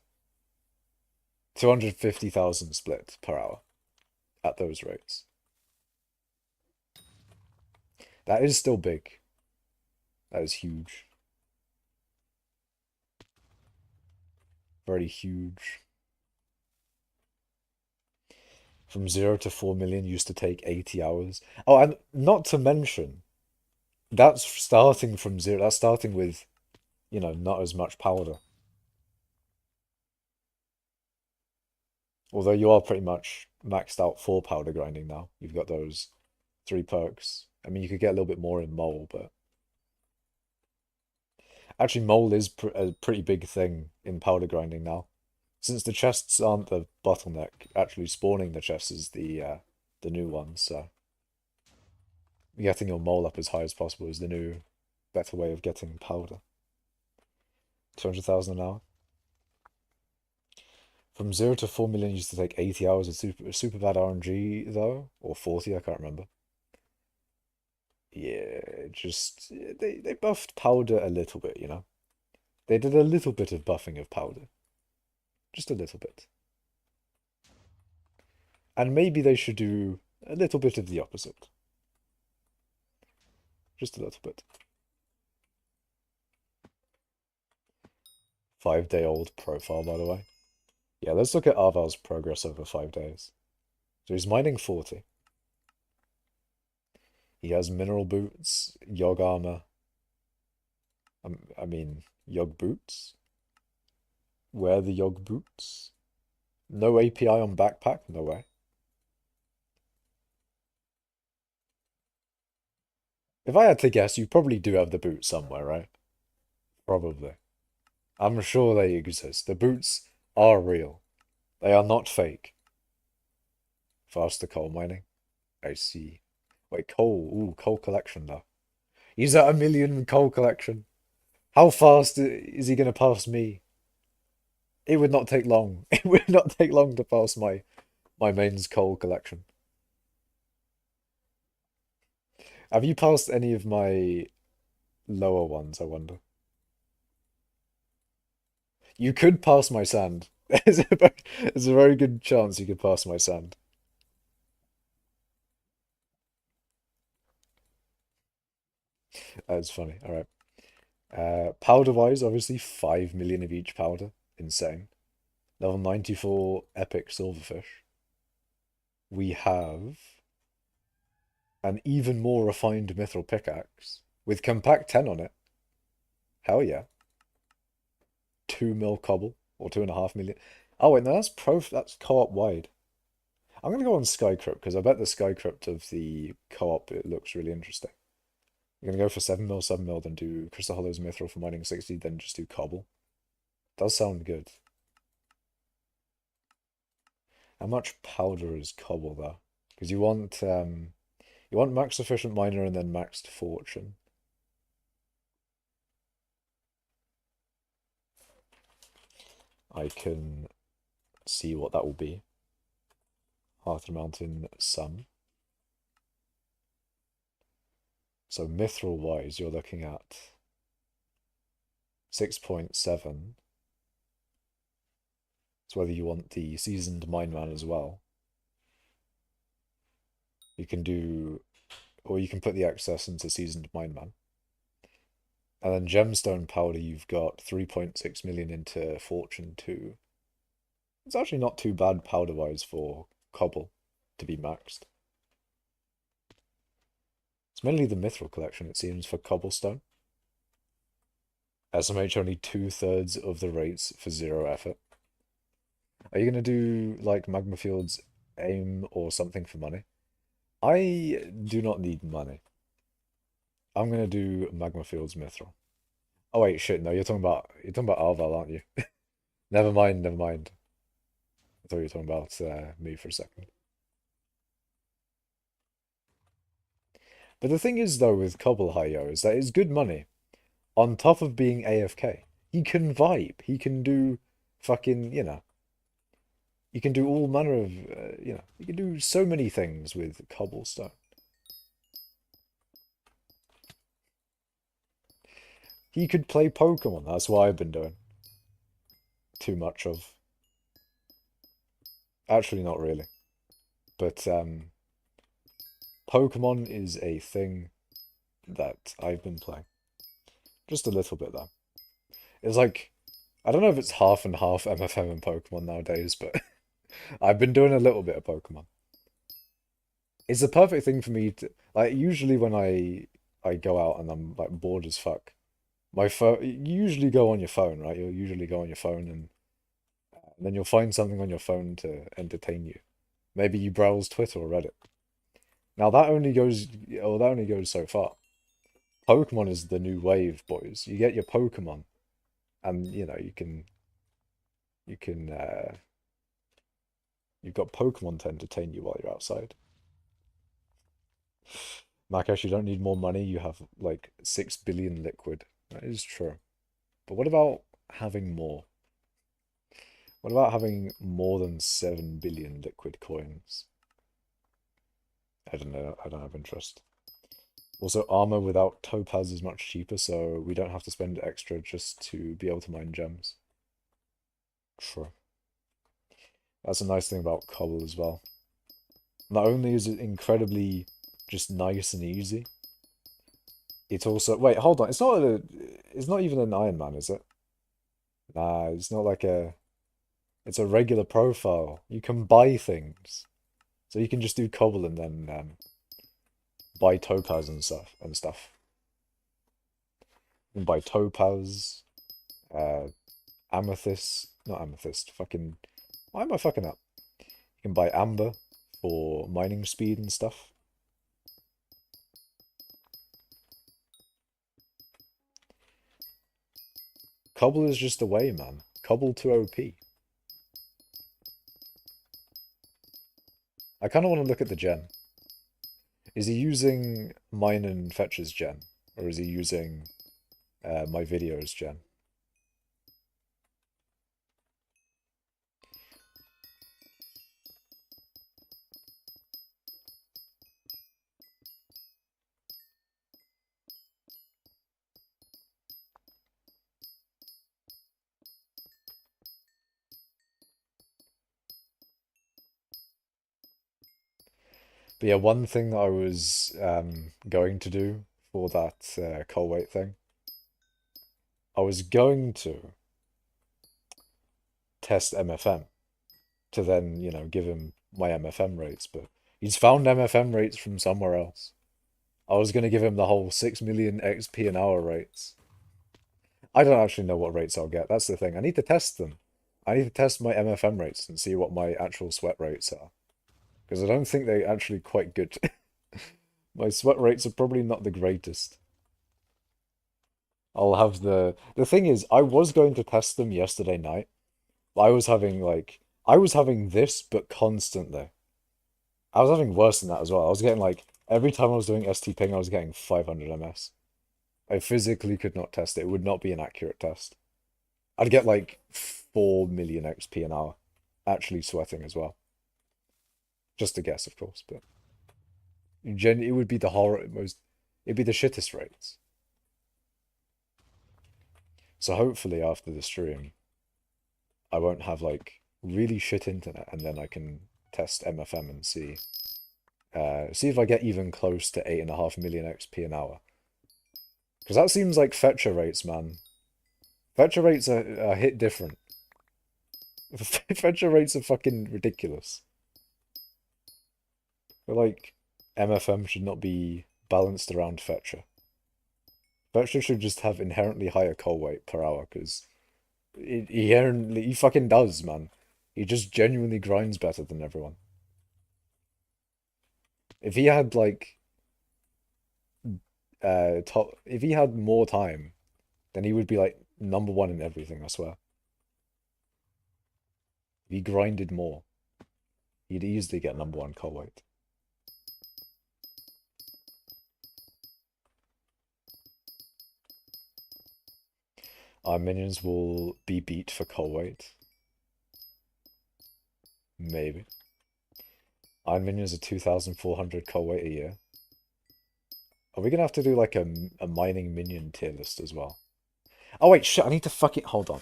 250,000 split per hour at those rates. That is still big. That is huge. Very huge. From 0 to 4 million used to take 80 hours. Oh, and not to mention, that's starting from 0. That's starting with, not as much powder. Although you are pretty much maxed out for powder grinding now. You've got those 3 perks. I mean, you could get a little bit more in mole, but actually mole is a pretty big thing in powder grinding now. Since the chests aren't the bottleneck, actually spawning the chests is the new one, so getting your mole up as high as possible is the new better way of getting powder. 200,000 an hour. From 0 to 4 million used to take 80 hours of super bad RNG though, or 40, I can't remember. Yeah, just they buffed powder a little bit, you know. They did a little bit of buffing of powder, just a little bit. And maybe they should do a little bit of the opposite, just a little bit. 5-day-old profile, by the way. Yeah, let's look at Arval's progress over 5 days. So he's mining 40. He has mineral boots, yog armor. I mean, yog boots. Wear the yog boots. No API on backpack? No way. If I had to guess, you probably do have the boots somewhere, right? Probably. I'm sure they exist. The boots are real. They are not fake. Faster coal mining. I see. Wait, coal. Ooh, coal collection though. He's at 1 million coal collection. How fast is he going to pass me? It would not take long. It would not take long to pass my mains coal collection. Have you passed any of my lower ones, I wonder? You could pass my sand. There's a very good chance you could pass my sand. That's funny. All right. Powder-wise, obviously, 5 million of each powder. Insane. Level 94 epic silverfish. We have an even more refined mithril pickaxe with compact 10 on it. Hell yeah. 2 mil cobble or 2.5 million. Oh wait, no, that's co-op wide. I'm gonna go on Skycrypt because I bet the Skycrypt of the co-op it looks really interesting. I'm gonna go for 7 mil, 7 mil, then do Crystal Hollow's mithril for mining 60, then just do cobble. Does sound good. How much powder is cobble though? Because you want max efficient miner and then maxed fortune. I can see what that will be. Arthur Mountain Sun. So mithril wise, you're looking at 6.7. It's whether you want the seasoned mineman as well. You can do, or you can put the excess into seasoned mineman. And then gemstone powder, you've got 3.6 million into fortune 2. It's actually not too bad powder-wise for cobble to be maxed. It's mainly the mithril collection, it seems, for cobblestone. SMH only 2/3 of the rates for 0 effort. Are you going to do, like, Magma Field's aim or something for money? I do not need money. I'm going to do Magma Field's mithril. Oh, wait, shit, no, you're talking about Arval, aren't you? Never mind, never mind. I thought you were talking about me for a second. But the thing is, though, with Cobble Hi-Yo is that it's good money. On top of being AFK. He can vibe. He can do fucking, you know. You can do all manner of, you know. You can do so many things with cobblestone. He could play Pokemon. That's what I've been doing. Too much of. Actually, not really. But, Pokemon is a thing that I've been playing. Just a little bit, though. It's like, I don't know if it's half and half MFM and Pokemon nowadays, but I've been doing a little bit of Pokemon. It's the perfect thing for me to, like, usually when I go out and I'm, like, bored as fuck, my phone, you usually go on your phone, right? You'll usually go on your phone and then you'll find something on your phone to entertain you. Maybe you browse Twitter or Reddit. Now that only goes, oh, that only goes so far. Pokemon is the new wave, boys. You get your Pokemon, and you know you've got Pokemon to entertain you while you're outside. Makash, you don't need more money. You have like 6 billion liquid. That is true. But what about having more? What about having more than 7 billion liquid coins? I don't know. I don't have interest. Also, armor without topaz is much cheaper, so we don't have to spend extra just to be able to mine gems. True. That's a nice thing about cobble as well. Not only is it incredibly just nice and easy, it's also... Wait, hold on. It's not even an Iron Man, is it? Nah, it's not like a... It's a regular profile. You can buy things. So you can just do cobble and then buy topaz and stuff. You can buy topaz, uh, amethyst, not amethyst, fucking... Why am I fucking up? You can buy amber for mining speed and stuff. Cobble is just the way, man. Cobble to OP. I kind of want to look at the gen. Is he using mine and fetches gen? Or is he using my videos gen? But yeah, one thing that I was going to do for that coal weight thing, I was going to test MFM to then, you know, give him my MFM rates, but he's found MFM rates from somewhere else. I was going to give him the whole 6 million XP an hour rates. I don't actually know what rates I'll get. That's the thing. I need to test them. I need to test my MFM rates and see what my actual sweat rates are. Because I don't think they're actually quite good. My sweat rates are probably not the greatest. I'll have the thing is, I was going to test them yesterday night. I was having I was having this, but constantly. I was having worse than that as well. I was getting like every time I was doing ST ping, I was getting 500 ms. I physically could not test it. It would not be an accurate test. I'd get like 4 million XP an hour, actually sweating as well. Just a guess, of course, but it would be the horror most. It'd be the shittest rates. So hopefully after the stream, I won't have like really shit internet, and then I can test MFM and see if I get even close to 8.5 million XP an hour. Because that seems like fetcher rates, man. Fetcher rates are hit different. Fetcher rates are fucking ridiculous. But like, MFM should not be balanced around fetcher. Fetcher should just have inherently higher coal weight per hour, because he fucking does, man. He just genuinely grinds better than everyone. If he had like if he had more time, then he would be like #1 in everything, I swear. If he grinded more, he'd easily get #1 coal weight. Our minions will be beat for coal weight. Maybe. Iron minions are 2,400 coal weight a year. Are we gonna have to do like a mining minion tier list as well? Oh wait, shit, I need to fucking... Hold on.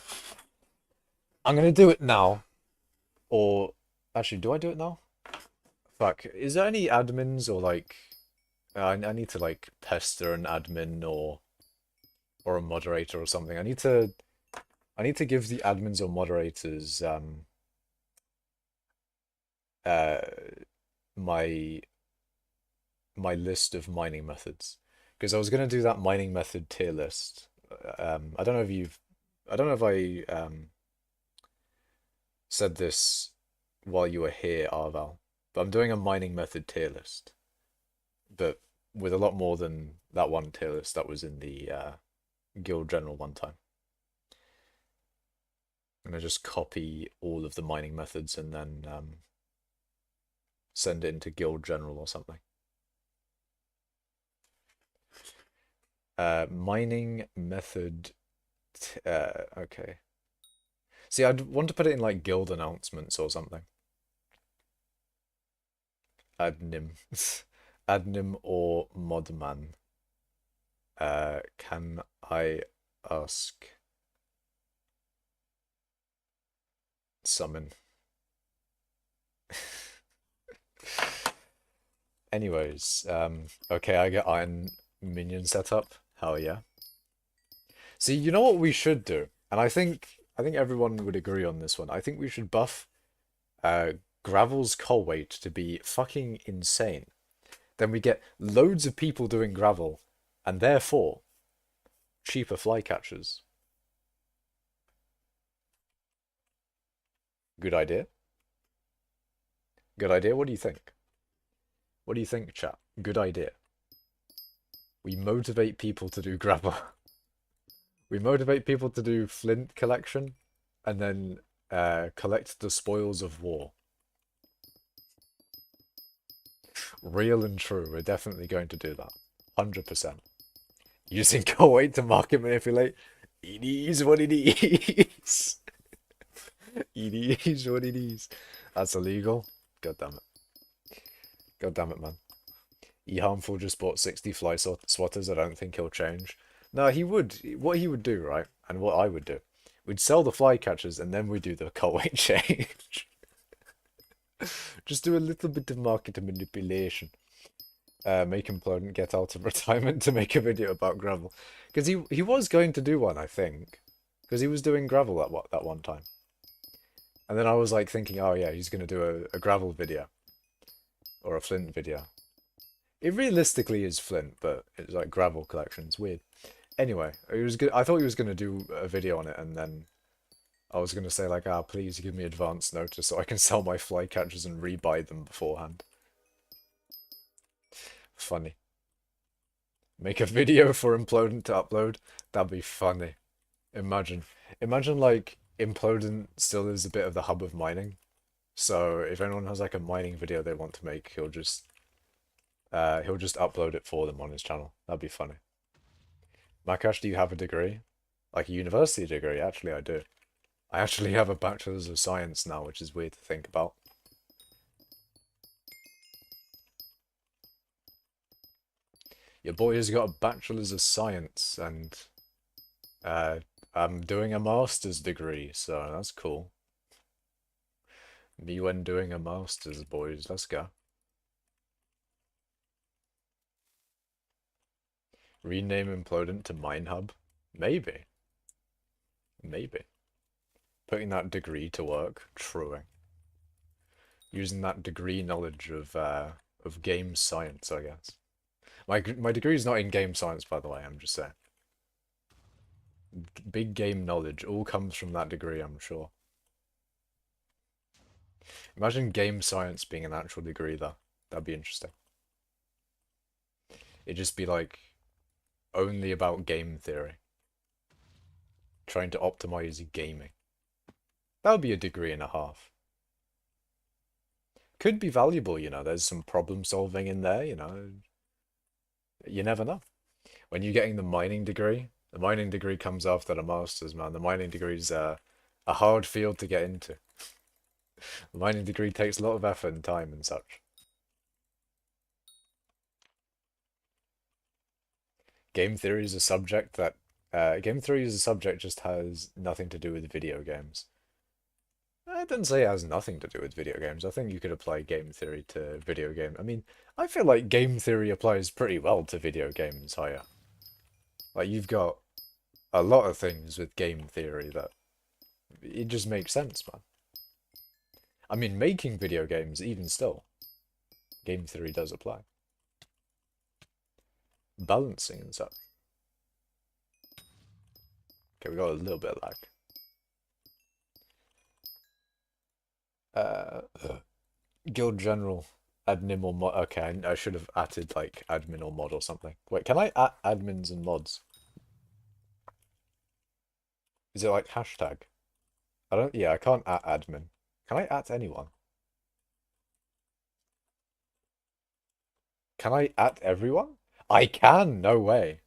I'm gonna do it now. Or... Actually, do I do it now? Fuck, is there any admins or like... I need to like pester an admin or a moderator or something. I need to give the admins or moderators uh my list of mining methods, because I was gonna do that mining method tier list. I don't know if you've I don't know if I said this while you were here, Arval, but I'm doing a mining method tier list, but with a lot more than that one tier list that was in the Guild General one time. I'm gonna just copy all of the mining methods and then send it into Guild General or something. Mining method. Okay. See, I'd want to put it in like guild announcements or something. Admin. Admin or modman. Can I ask summon? Anyways, okay, I get iron minion setup. Hell yeah. See, you know what we should do? And I think everyone would agree on this one. I think we should buff uh Gravel's cull weight to be fucking insane. Then we get loads of people doing gravel, and therefore cheaper flycatchers. Good idea. Good idea. What do you think? What do you think, chat? Good idea. We motivate people to do gravel. We motivate people to do flint collection, and then collect the spoils of war. Real and true. We're definitely going to do that. 100%. Using Kuwait to market manipulate. It is what it is. It is what it is. That's illegal. God damn it. God damn it, man. Harmful just bought 60 fly swatters. I don't think he'll change. No, he would. What he would do, right? And what I would do. We'd sell the flycatchers and then we do the Kuwait change. Just do a little bit of market manipulation. Make Implodent get out of retirement to make a video about gravel. Because he was going to do one, I think. Because he was doing gravel that one time. And then I was like thinking, oh yeah, he's going to do a gravel video. Or a flint video. It realistically is flint, but it's like gravel collection. It's weird. Anyway, it was good. I thought he was going to do a video on it, and then I was going to say like, please give me advance notice so I can sell my flycatchers and rebuy them beforehand. Funny. Make a video for Implodent to upload. That'd be funny. Imagine like Implodent still is a bit of the hub of mining. So if anyone has like a mining video they want to make, he'll just upload it for them on his channel. That'd be funny. Makash, do you have a degree? Like a university degree? Actually, I do. I actually have a Bachelor's of Science now, which is weird to think about. Your boy has got a Bachelor's of Science, and I'm doing a Master's degree, so that's cool. Me when doing a Master's, boys. Let's go. Rename Implodent to Mine Hub? Maybe. Maybe. Putting that degree to work. Truing. Using that degree knowledge of game science, I guess. My degree is not in game science, by the way, I'm just saying. Big game knowledge all comes from that degree, I'm sure. Imagine game science being an actual degree, though. That'd be interesting. It'd just be like only about game theory. Trying to optimize gaming. That would be a degree and a half. Could be valuable, you know, there's some problem solving in there, you know. You never know. When you're getting the mining degree comes after the master's, man. The mining degree is a hard field to get into. The mining degree takes a lot of effort and time and such. Game theory is a subject that game theory is a subject just has nothing to do with video games. I didn't say it has nothing to do with video games. I think you could apply game theory to video game. I mean, I feel like game theory applies pretty well to video games, higher. Like, you've got a lot of things with game theory that it just makes sense, man. I mean, making video games, even still, game theory does apply. Balancing and such. Okay, we got a little bit of lag. Guild General, admin or mod. Okay, I should have added like admin or mod or something. Wait, can I add admins and mods? Is it like hashtag? I don't. Yeah, I can't add admin. Can I add anyone? Can I add everyone? I can. No way.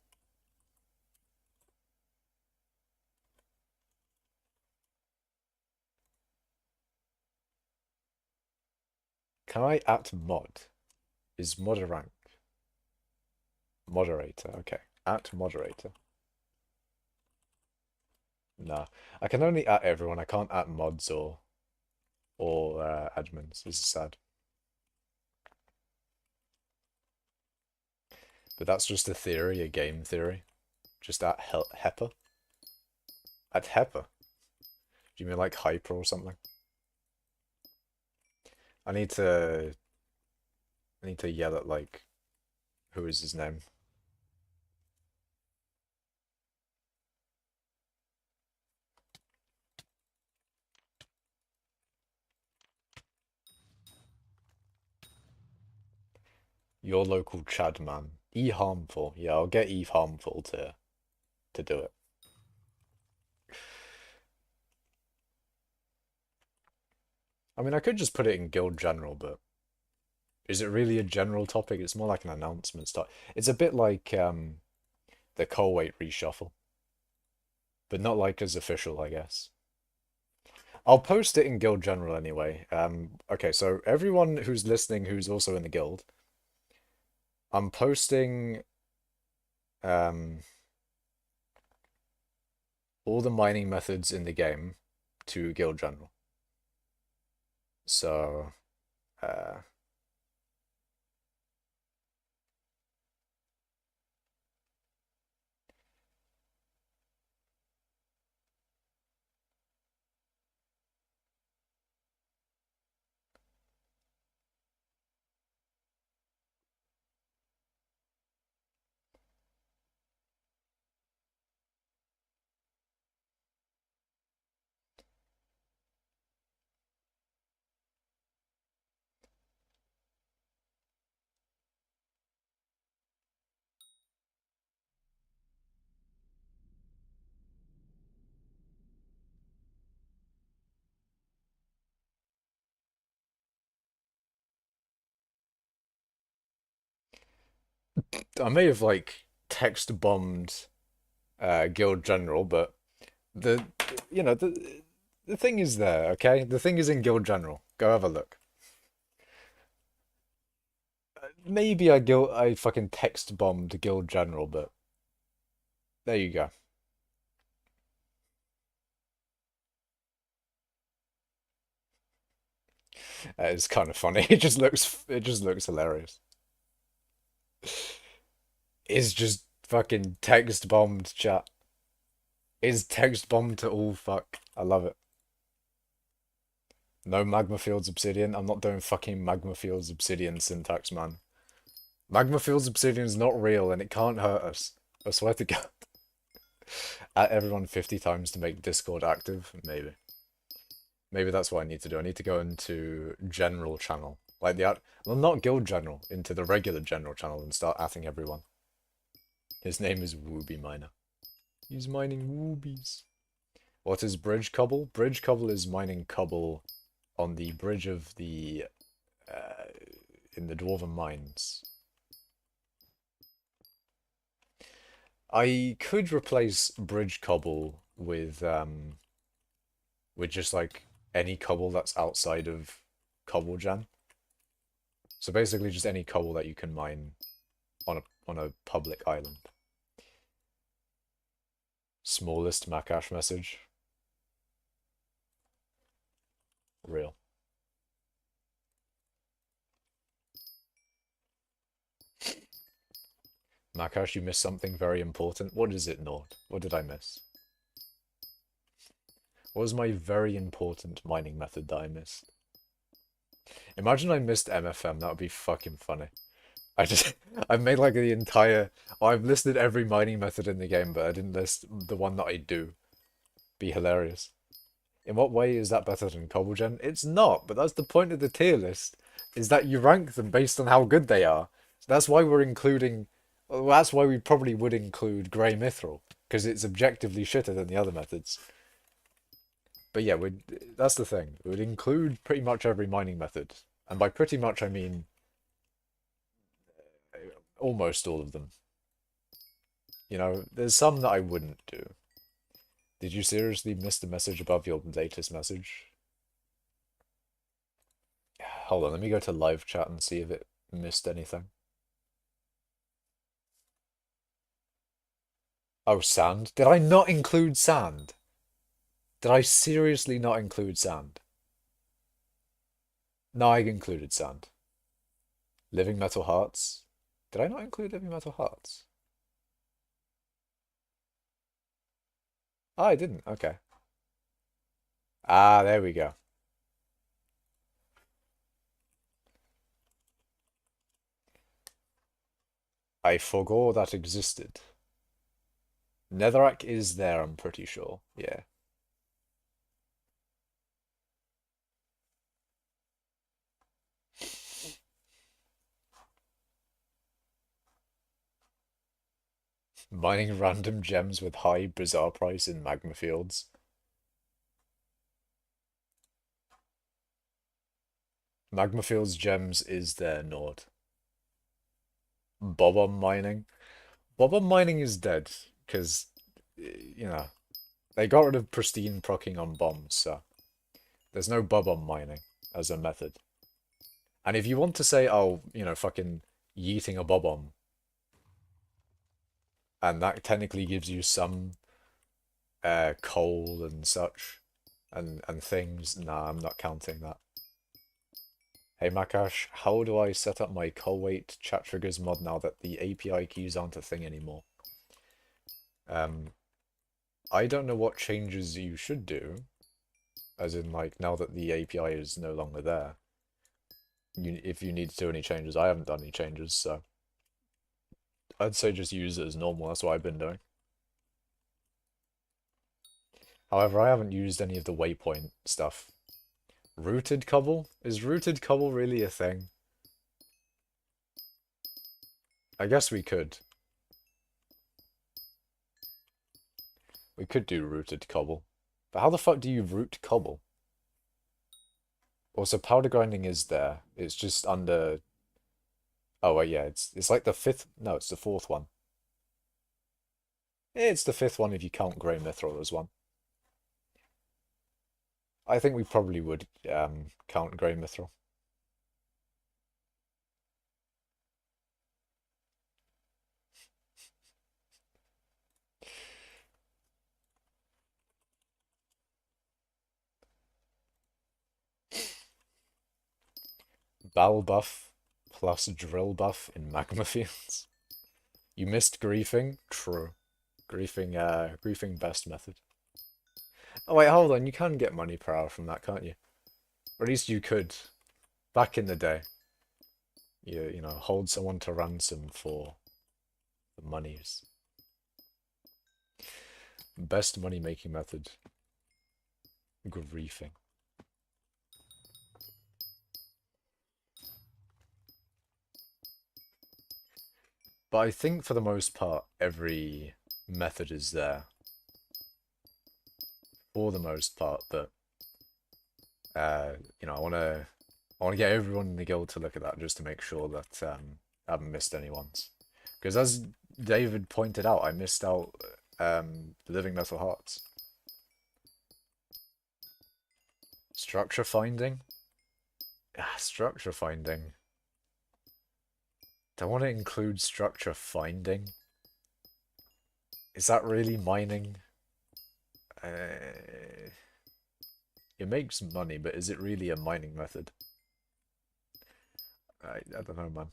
Can I at mod? Is mod a rank? Moderator, okay. At moderator. Nah. I can only at everyone. I can't at mods or admins. This is sad. But that's just a theory, a game theory. Just at Hepper. At Hepper? Do you mean like hyper or something? I need to yell at like who is his name? Your local Chad man. E harmful. Yeah, I'll get Eve harmful to do it. I mean, I could just put it in guild general, but is it really a general topic? It's more like an announcement stuff. It's a bit like the Colweight reshuffle, but not like as official, I guess. I'll post it in guild general anyway. Okay, so everyone who's listening who's also in the guild, I'm posting all the mining methods in the game to guild general. So, I may have like text bombed guild general, but the you know the thing is there, okay? The thing is in guild general. Go have a look. Maybe I fucking text bombed guild general, but there you go. It's kind of funny. It just looks hilarious. It's just fucking text bombed chat. It's text bombed to all fuck. I love it. No magma fields obsidian. I'm not doing fucking magma fields obsidian syntax, man. Magma fields obsidian is not real and it can't hurt us. I swear to God. At everyone 50 times to make Discord active, maybe. Maybe that's what I need to do. I need to go into general channel. Like well, not guild general, into the regular general channel and start atting everyone. His name is Wooby Miner. He's mining woobies. What is bridge cobble? Bridge cobble is mining cobble on the bridge of the in the dwarven mines. I could replace bridge cobble with just like any cobble that's outside of cobble gen. So basically just any cobble that you can mine on a public island. Smallest Makash message. Real. Makash, you missed something very important. What is it, Nord? What did I miss? What was my very important mining method that I missed? Imagine I missed MFM, that would be fucking funny. I've made like the entire, I've listed every mining method in the game, but I didn't list the one that I do. Be hilarious. In what way is that better than Cobblegen? It's not, but that's the point of the tier list, is that you rank them based on how good they are. So that's why we're including, well, that's why we probably would include Grey Mithril, because it's objectively shitter than the other methods. But yeah, that's the thing. It would include pretty much every mining method. And by pretty much, I mean almost all of them. You know, there's some that I wouldn't do. Did you seriously miss the message above your latest message? Hold on, let me go to live chat and see if it missed anything. Oh, sand? Did I not include sand? Did I seriously not include sand? No, I included sand. Living metal hearts? Did I not include living metal hearts? Oh, I didn't. Okay. Ah, there we go. I forgot that existed. Netherrack is there, I'm pretty sure. Yeah. Mining random gems with high bizarre price in magma fields. Magma fields gems is there, Nord. Bob-omb mining. Bob-omb mining is dead, because, you know, they got rid of pristine proccing on bombs, so there's no bob-omb mining as a method. And if you want to say, oh, you know, fucking yeeting a bob-omb, and that technically gives you some coal and such, and things, nah, I'm not counting that. Hey Makash, how do I set up my coal weight chat triggers mod now that the API keys aren't a thing anymore? I don't know what changes you should do, as in like now that the API is no longer there. If you need to do any changes, I haven't done any changes, so I'd say just use it as normal. That's what I've been doing. However, I haven't used any of the waypoint stuff. Rooted cobble? Is rooted cobble really a thing? I guess we could. We could do rooted cobble. But how the fuck do you root cobble? Also, powder grinding is there. It's just under... Oh, wait, yeah, it's like the fifth... No, it's the fourth one. It's the fifth one if you count grey mithril as one. I think we probably would count grey mithril. Bowel buff plus drill buff in magma fields. You missed griefing? True. Griefing best method. Oh wait, hold on, you can get money per hour from that, can't you? Or at least you could. Back in the day. You know, hold someone to ransom for the monies. Best money making method. Griefing. But I think for the most part, every method is there. For the most part, but you know, I wanna get everyone in the guild to look at that just to make sure that I haven't missed anyone's. Because as David pointed out, I missed out Living Metal Hearts. Structure finding? Ah, structure finding. Do I want to include structure finding? Is that really mining? It makes money, but is it really a mining method? I don't know, man.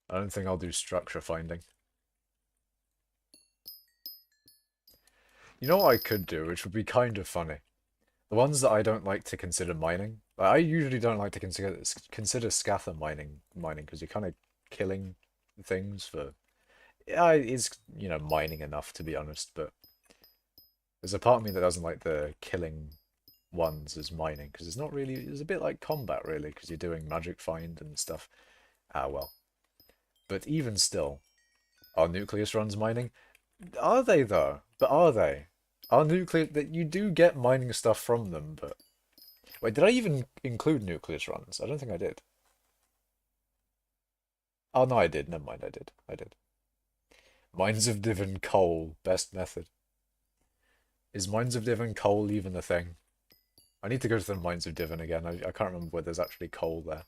I don't think I'll do structure finding. You know what I could do, which would be kind of funny? The ones that I don't like to consider mining. I usually don't like to consider scatha mining because you're kind of killing things for... Yeah, it's, you know, mining enough to be honest, but there's a part of me that doesn't like the killing ones as mining because it's not really... It's a bit like combat really because you're doing magic find and stuff. Ah, well. But even still, are nucleus runs mining? Are they though? But are they? Are nucleus... that you do get mining stuff from them, but... Wait, did I even include nucleus runs? I don't think I did. Oh, no, I did. Never mind, I did. I did. Mines of Divin coal. Best method. Is Mines of Divin coal even a thing? I need to go to the Mines of Divin again. I can't remember where there's actually coal there.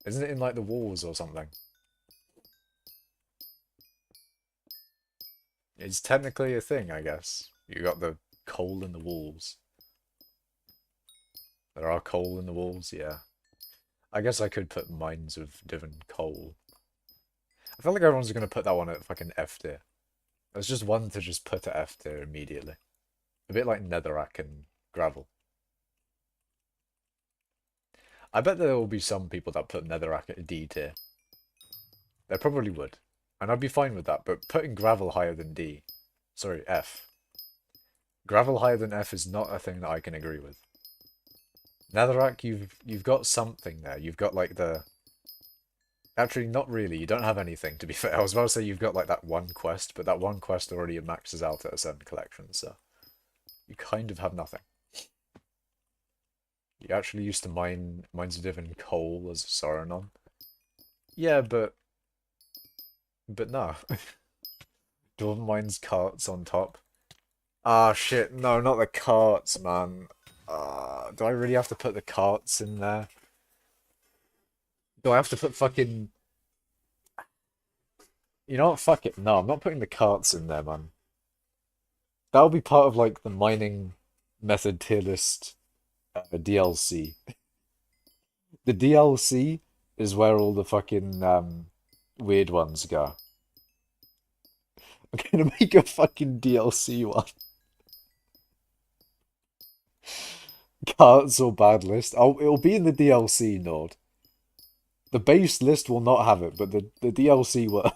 Isn't it in like the walls or something? It's technically a thing, I guess. You got the coal in the walls. There are coal in the walls, yeah. I guess I could put Mines of Divin coal. I feel like everyone's gonna put that one at fucking F tier. There's just one to just put at F tier immediately. A bit like netherrack and gravel. I bet there will be some people that put netherrack at D tier. They probably would. And I'd be fine with that, but putting gravel higher than D... Sorry, F. Gravel higher than F is not a thing that I can agree with. Netherrack, you've got something there. You've got like the... Actually, not really. You don't have anything, to be fair. I was about to say you've got like that one quest, but that one quest already maxes out at a certain collection, so... You kind of have nothing. You actually used to mine Mines of Divin coal as a Sauronon. Yeah, but no. Dwarven mines carts on top. Ah, shit. No, not the carts, man. Do I really have to put the carts in there? Do I have to put fucking... You know what? Fuck it. No, I'm not putting the carts in there, man. That'll be part of, like, the mining method tier list DLC. The DLC is where all the fucking weird ones go. I'm gonna make a fucking DLC one. Carts or bad list. Oh, it'll be in the DLC, Nord. The base list will not have it, but the DLC will.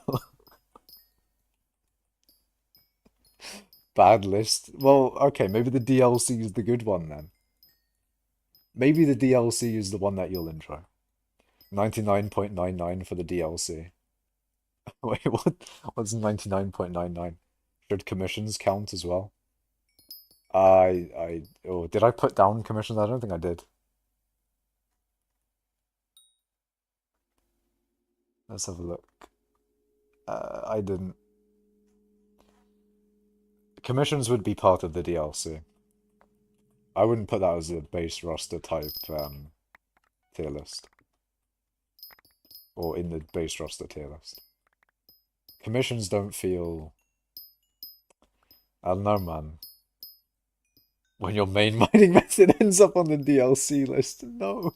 Bad list. Well, okay, maybe the DLC is the good one then. Maybe the DLC is the one that you'll enjoy. 99.99 for the DLC. Wait, what? What's 99.99? Should commissions count as well? Oh, did I put down commissions? I don't think I did. Let's have a look. I didn't. Commissions would be part of the DLC. I wouldn't put that as a base roster type tier list. Or in the base roster tier list. Commissions don't feel... I don't know, man. When your main mining method ends up on the DLC list. No.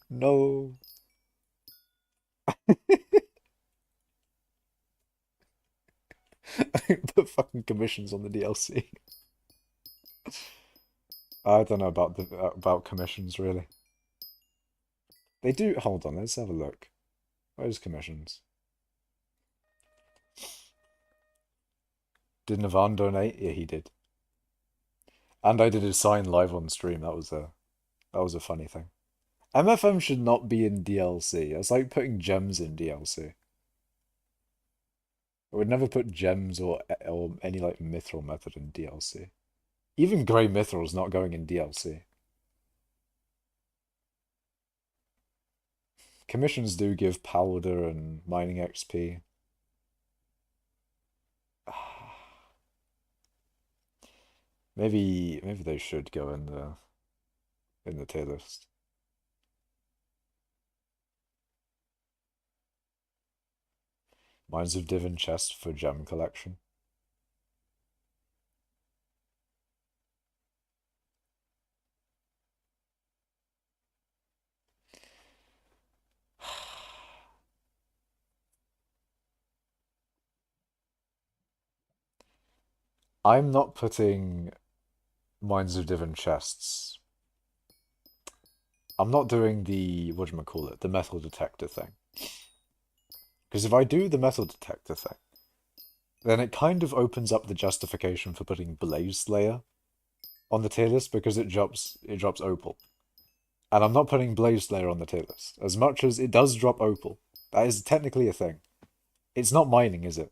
No. I put fucking commissions on the DLC. I don't know about about commissions, really. They do... Hold on, let's have a look. Where's commissions? Did Navan donate? Yeah, he did. And I did a sign live on stream. That was a funny thing. MFM should not be in DLC. It's like putting gems in DLC. I would never put gems or any like mithril method in DLC. Even grey mithril is not going in DLC. Commissions do give powder and mining XP. Maybe they should go in the tier list. Mines of Divin chest for gem collection. I'm not putting Mines of Divin chests. I'm not doing the, whatchamacallit, the metal detector thing. Because if I do the metal detector thing, then it kind of opens up the justification for putting Blaze Slayer on the tier list because it drops opal. And I'm not putting Blaze Slayer on the tier list. As much as it does drop opal. That is technically a thing. It's not mining, is it?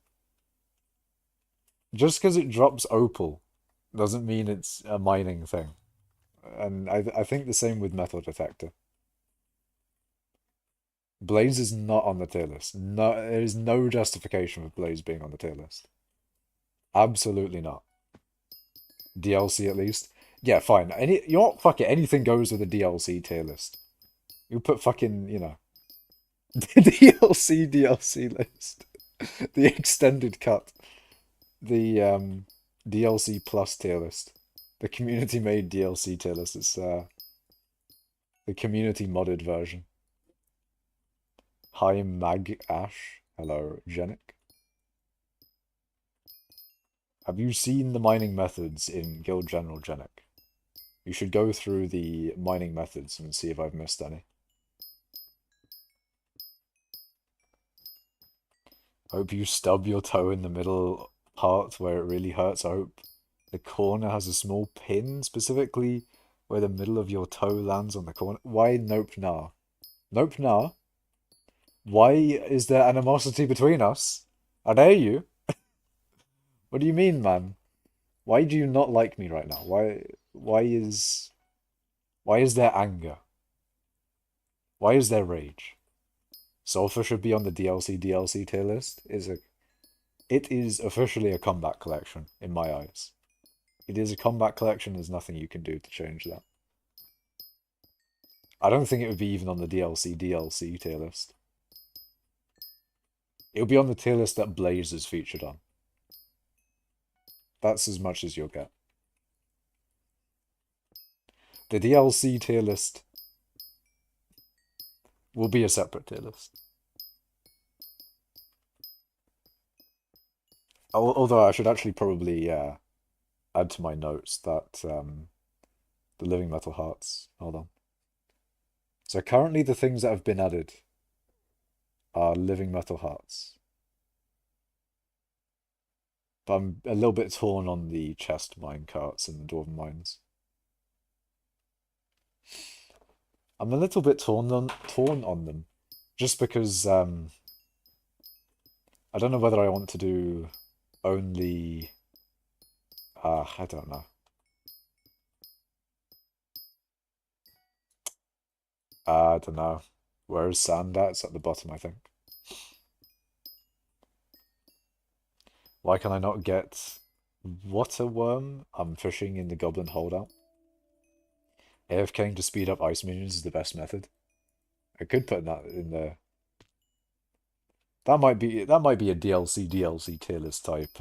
Just because it drops opal doesn't mean it's a mining thing. And I think the same with metal detector. Blaze is not on the tier list. No, there is no justification for Blaze being on the tier list. Absolutely not. DLC at least. Yeah, fine. You know what? Fuck it. Anything goes with a DLC tier list. You put fucking, you know, DLC list, the extended cut, the DLC plus tier list, the community made DLC tier list. It's the community modded version. Hi Mag Ash. Hello, Genic. Have you seen the mining methods in Guild General, Genic? You should go through the mining methods and see if I've missed any. I hope you stub your toe in the middle part where it really hurts. I hope the corner has a small pin, specifically where the middle of your toe lands on the corner. Why nope nah? Nope nah? Why is there animosity between us? I dare you. What do you mean, man? Why do you not like me right now? Why is there anger? Why is there rage? Sulfur should be on the DLC tier list. It is officially a combat collection in my eyes. It is a combat collection. There's nothing you can do to change that. I don't think it would be even on the DLC tier list. It would be on the tier list that Blaze is featured on. That's as much as you'll get. The DLC tier list will be a separate tier list. Although I should actually probably add to my notes that the Living Metal Hearts. Hold on. So currently the things that have been added are Living Metal Hearts. But I'm a little bit torn on the chest mine carts and the dwarven mines. I'm a little bit torn on them, just because I don't know whether I want to do only. I don't know. I don't know. Where is sand at? It's at the bottom, I think. Why can I not get water worm? I'm fishing in the goblin holdout. AFKing to speed up ice minions is the best method. I could put that in there. That might be a DLC tier list type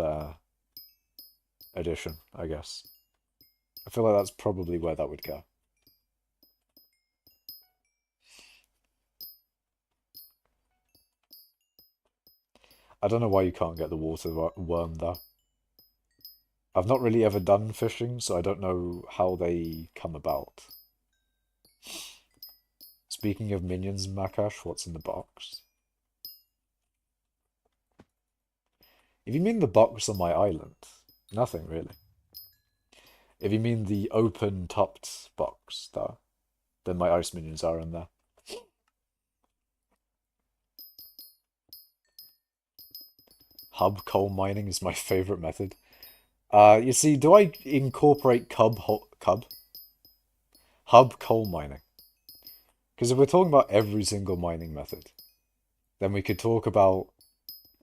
addition, I guess. I feel like that's probably where that would go. I don't know why you can't get the water worm though. I've not really ever done fishing, so I don't know how they come about. Speaking of minions, Makash, what's in the box? If you mean the box on my island, nothing really. If you mean the open topped box, though, then my ice minions are in there. Hub coal mining is my favorite method. You see, do I incorporate hub coal mining? Because if we're talking about every single mining method, then we could talk about,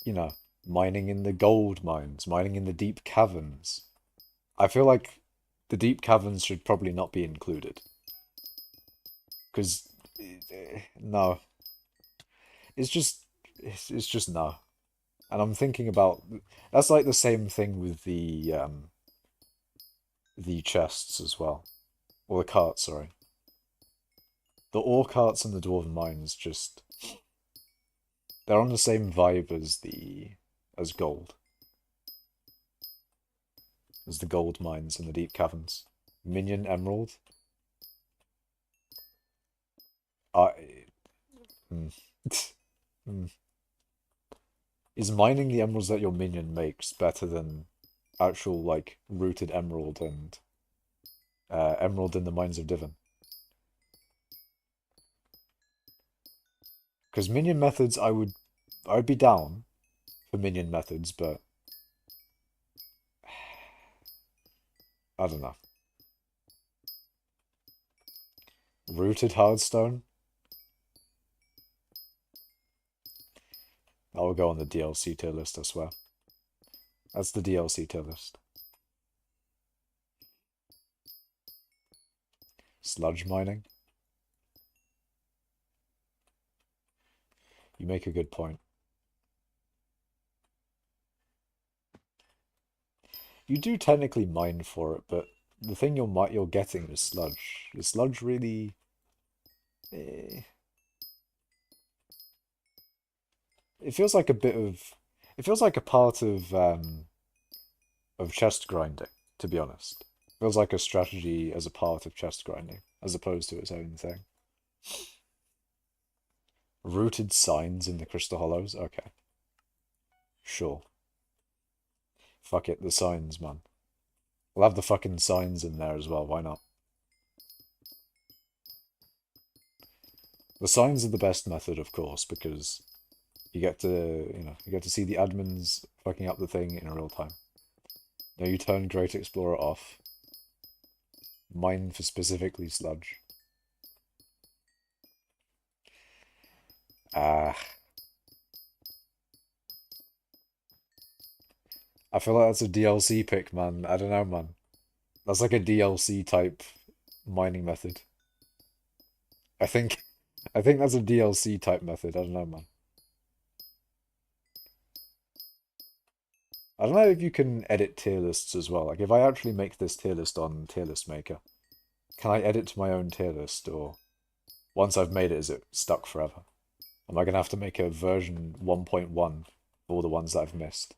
you know, mining in the gold mines, mining in the deep caverns. I feel like the deep caverns should probably not be included. Because, no. It's just no. And I'm thinking about, that's like the same thing with the chests as well. Or the carts, sorry. The ore carts and the dwarven mines just, they're on the same vibe as gold. As the gold mines and the deep caverns. Minion emerald. Is mining the emeralds that your minion makes better than actual, like, rooted emerald and emerald in the mines of Divin? Because minion methods, I'd be down for minion methods, but I don't know. Rooted hardstone? That will go on the DLC tier list, I swear. That's the DLC tier list. Sludge mining. You make a good point. You do technically mine for it, but the thing you're getting is sludge. Is sludge really? Eh. It feels like a bit of. It feels like a part of chest grinding, to be honest. Feels like a strategy as a part of chest grinding, as opposed to its own thing. Rooted signs in the crystal hollows? Okay. Sure. Fuck it, the signs, man. We'll have the fucking signs in there as well, why not? The signs are the best method, of course, because you get to see the admins fucking up the thing in real time. Now you turn Great Explorer off. Mine for specifically sludge. I feel like that's a DLC pick, man. I don't know, man. That's like a DLC type mining method. I think that's a DLC type method. I don't know, man. I don't know if you can edit tier lists as well. Like if I actually make this tier list on Tier List Maker, can I edit to my own tier list, or once I've made it, is it stuck forever? Am I gonna have to make a version 1.1 for all the ones that I've missed?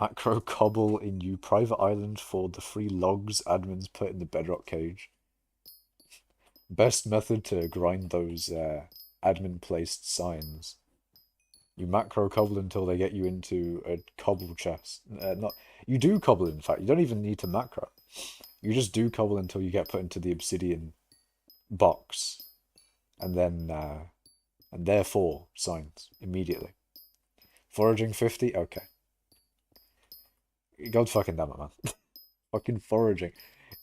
Macro cobble in you private island for the free logs admins put in the bedrock cage. Best method to grind those admin placed signs. You macro cobble until they get you into a cobble chest. You do cobble, in fact. You don't even need to macro. You just do cobble until you get put into the obsidian box. And then, and therefore, signs immediately. Foraging 50? Okay. God fucking damn it, man. Fucking foraging.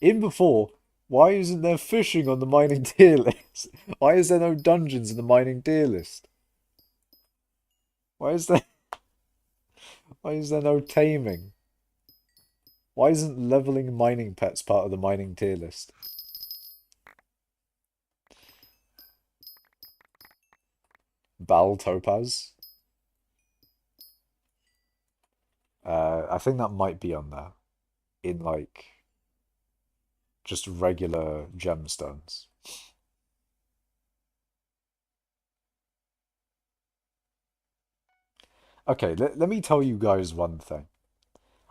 In before, why isn't there fishing on the mining tier list? Why is there no dungeons in the mining tier list? Why is there no taming? Why isn't leveling mining pets part of the mining tier list? Bal Topaz? I think that might be on there. In like just regular gemstones. Okay, let me tell you guys one thing.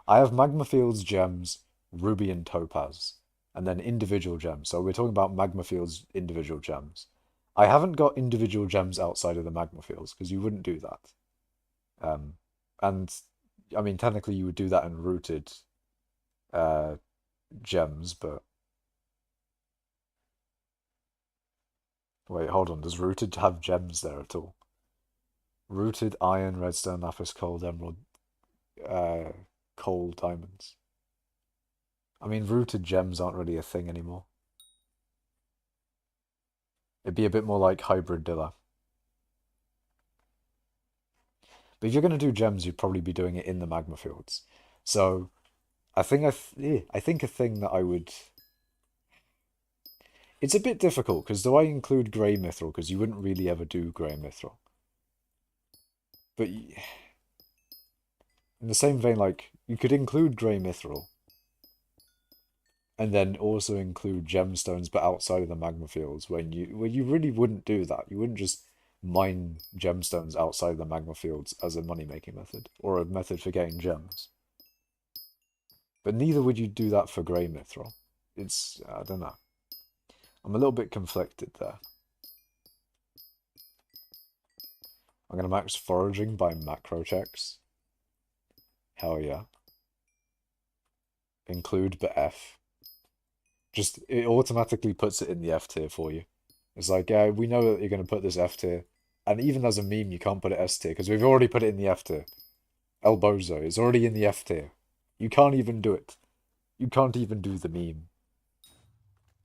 I have Magma Fields gems, Ruby and Topaz, and then individual gems. So we're talking about Magma Fields individual gems. I haven't got individual gems outside of the Magma Fields, because you wouldn't do that. And, I mean, technically you would do that in rooted gems, but... Wait, hold on. Does rooted have gems there at all? Rooted iron, redstone, lapis, coal, emerald, coal, diamonds. I mean, rooted gems aren't really a thing anymore. It'd be a bit more like hybrid Dilla. But if you're going to do gems, you'd probably be doing it in the magma fields. So, I think I think a thing that I would... It's a bit difficult, because do I include grey mithril? Because you wouldn't really ever do grey mithril. But in the same vein, like, you could include grey mithril. And then also include gemstones, but outside of the magma fields, where you really wouldn't do that. You wouldn't just mine gemstones outside of the magma fields as a money-making method, or a method for getting gems. But neither would you do that for grey mithril. It's, I don't know. I'm a little bit conflicted there. I'm going to max foraging by macro checks. Hell yeah. Include but F. Just, it automatically puts it in the F tier for you. It's like, yeah, we know that you're going to put this F tier. And even as a meme, you can't put it S tier, because we've already put it in the F tier. El Bozo is already in the F tier. You can't even do it. You can't even do the meme.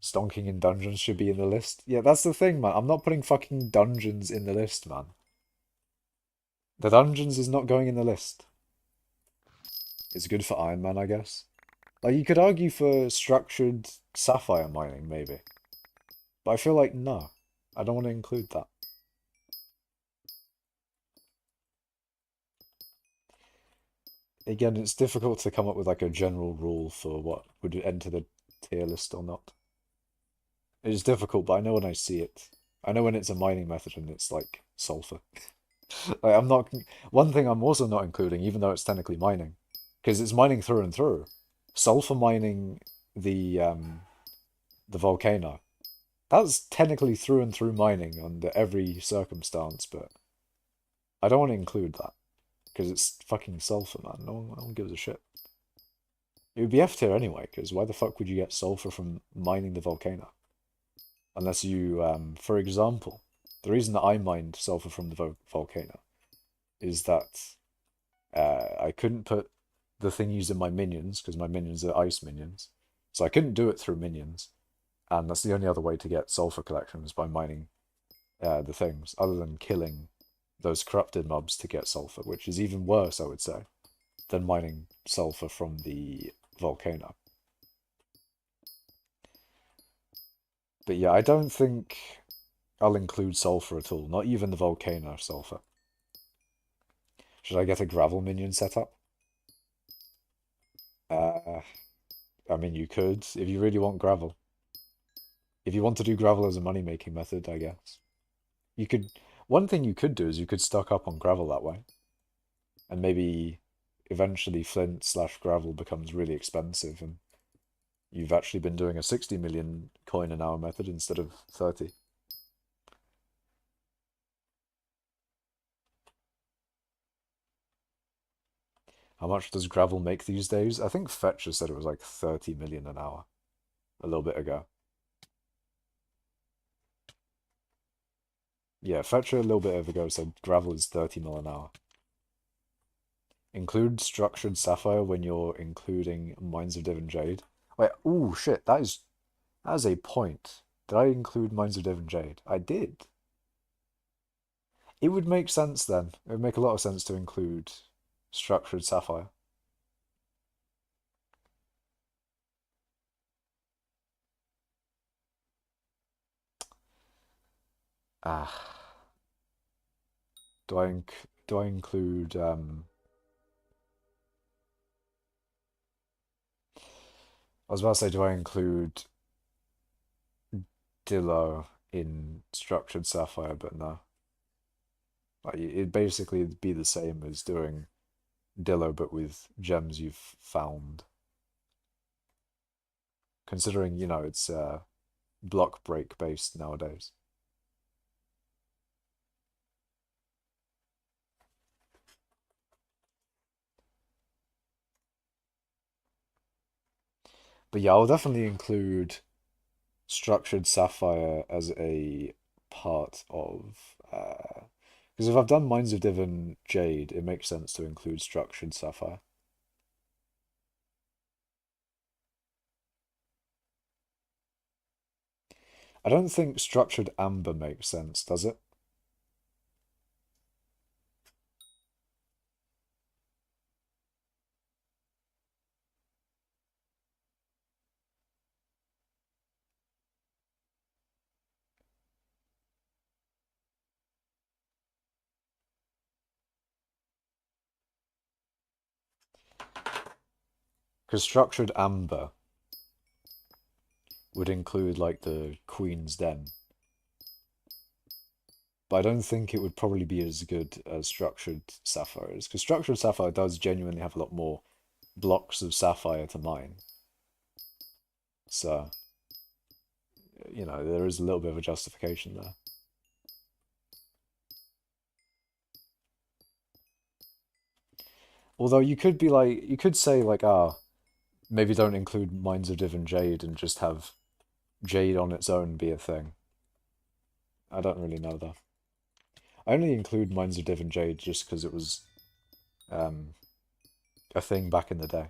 Stonking in dungeons should be in the list. Yeah, that's the thing, man. I'm not putting fucking dungeons in the list, man. The dungeons is not going in the list. It's good for Iron Man, I guess. Like, you could argue for structured sapphire mining, maybe. But I feel like, no. I don't want to include that. Again, it's difficult to come up with like a general rule for what would enter the tier list or not. It is difficult, but I know when I see it. I know when it's a mining method and it's like sulfur. Like, I'm not. One thing I'm also not including, even though it's technically mining, because it's mining through and through. Sulfur mining the volcano. That's technically through and through mining under every circumstance, but I don't want to include that because it's fucking sulfur, man. No one gives a shit. It would be F tier anyway, because why the fuck would you get sulfur from mining the volcano? Unless you, for example, the reason that I mined sulfur from the volcano is that I couldn't put the thing used in my minions, because my minions are ice minions. So I couldn't do it through minions. And that's the only other way to get sulfur collections by mining the things, other than killing those corrupted mobs to get sulfur, which is even worse, I would say, than mining sulfur from the volcano. But yeah, I don't think I'll include sulfur at all, not even the volcano sulfur. Should I get a gravel minion set up? Uh, I mean, you could, if you really want gravel. If you want to do gravel as a money-making method, I guess. You could, one thing you could do is you could stock up on gravel that way. And maybe eventually flint slash gravel becomes really expensive and you've actually been doing a 60 million coin an hour method instead of 30. How much does gravel make these days? I think Fetcher said it was like 30 million an hour a little bit ago. Yeah, Fetcher a little bit ago said gravel is 30 mil an hour. Include structured sapphire when you're including Mines of Div and Jade. Wait, ooh, shit, that is a point. Did I include Mines of Div and Jade? I did. It would make sense then. It would make a lot of sense to include structured sapphire. Ah, do I include I was about to say, do I include Dillo in structured sapphire, but no. Like, it'd basically be the same as doing Dillo but with gems you've found. Considering, it's block break based nowadays. But yeah, I'll definitely include structured sapphire as a part of because if I've done Mines of Div and Jade, it makes sense to include structured sapphire. I don't think structured amber makes sense, does it? Because structured amber would include like the Queen's Den. But I don't think it would probably be as good as structured sapphire is. Because structured sapphire does genuinely have a lot more blocks of sapphire to mine. So, there is a little bit of a justification there. Although you could say like, maybe don't include Mines of Div and Jade and just have Jade on its own be a thing. I don't really know though. I only include Mines of Div and Jade just because it was um, a thing back in the day.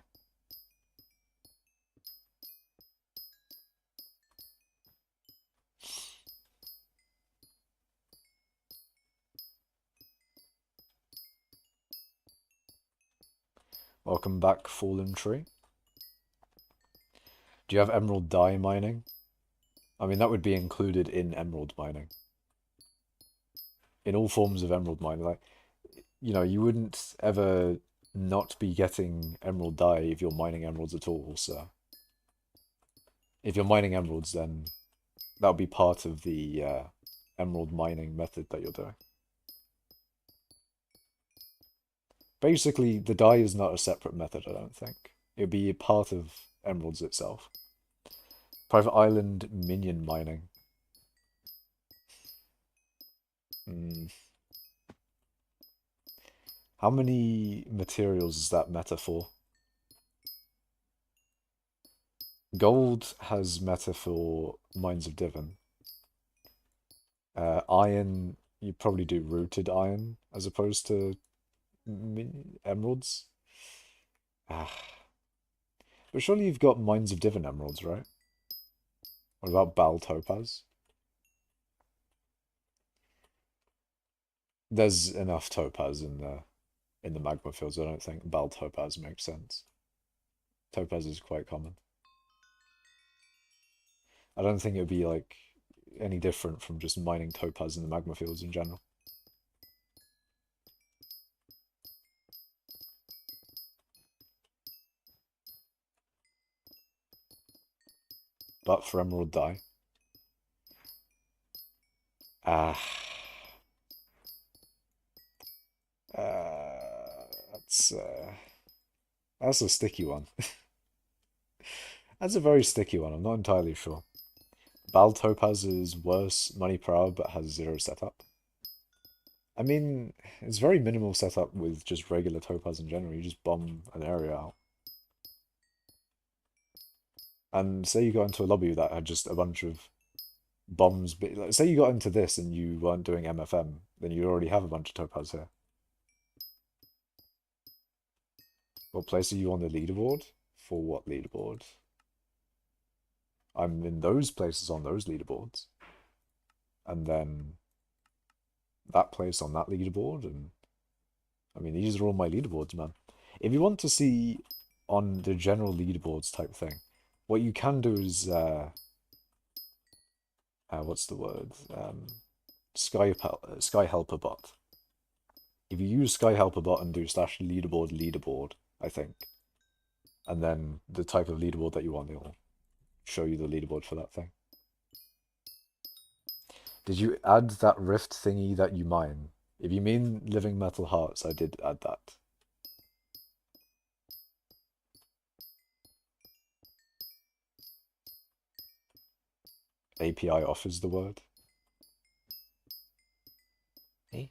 Welcome back, Fallen Tree. Do you have emerald dye mining? I mean, that would be included in emerald mining. In all forms of emerald mining, like, you wouldn't ever not be getting emerald dye if you're mining emeralds at all, so if you're mining emeralds, then that would be part of the emerald mining method that you're doing. Basically, the dye is not a separate method, I don't think. It would be a part of emeralds itself. Private island minion mining. How many materials is that meta for? Gold has meta for Mines of Divin. Iron, you probably do rooted iron as opposed to emeralds. Ah. But surely you've got Mines of Divin emeralds, right? What about Bal Topaz? There's enough topaz in the magma fields. I don't think Bal Topaz makes sense. Topaz is quite common. I don't think it would be like any different from just mining topaz in the magma fields in general. But for emerald dye. Ah. That's that's a sticky one. That's a very sticky one. I'm not entirely sure. Bal Topaz is worse money per hour, but has 0 setup. I mean, it's very minimal setup with just regular Topaz in general. You just bomb an area out. And say you got into a lobby that had just a bunch of bombs. Like, say you got into this and you weren't doing MFM, then you already have a bunch of Topaz here. What place are you on the leaderboard? For what leaderboard? I'm in those places on those leaderboards. And then that place on that leaderboard. And I mean, these are all my leaderboards, man. If you want to see on the general leaderboards type thing, what you can do is, what's the word? Sky Helper bot. If you use Sky Helper bot and do /leaderboard, I think, and then the type of leaderboard that you want, it'll show you the leaderboard for that thing. Did you add that rift thingy that you mine? If you mean living metal hearts, I did add that. API offers the word. Hey.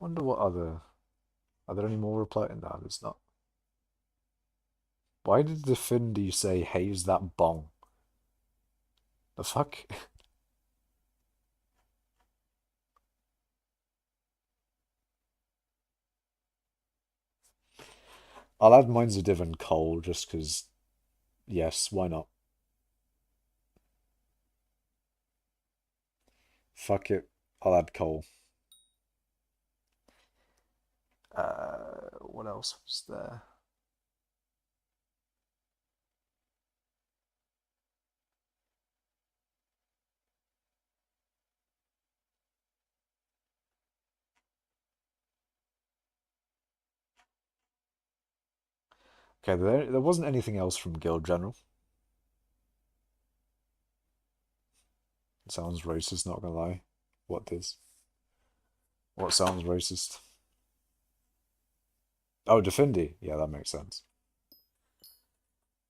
Wonder what other... Are there any more reply? No, there's not. Why did the Findy say, hey, is that bong? The fuck? I'll add Mines of Div and coal just because, yes, why not? Fuck it, I'll add coal. What else was there? Okay, there wasn't anything else from Guild General. It sounds racist, not gonna lie. What does? What sounds racist? Oh, Defindi. Yeah, that makes sense.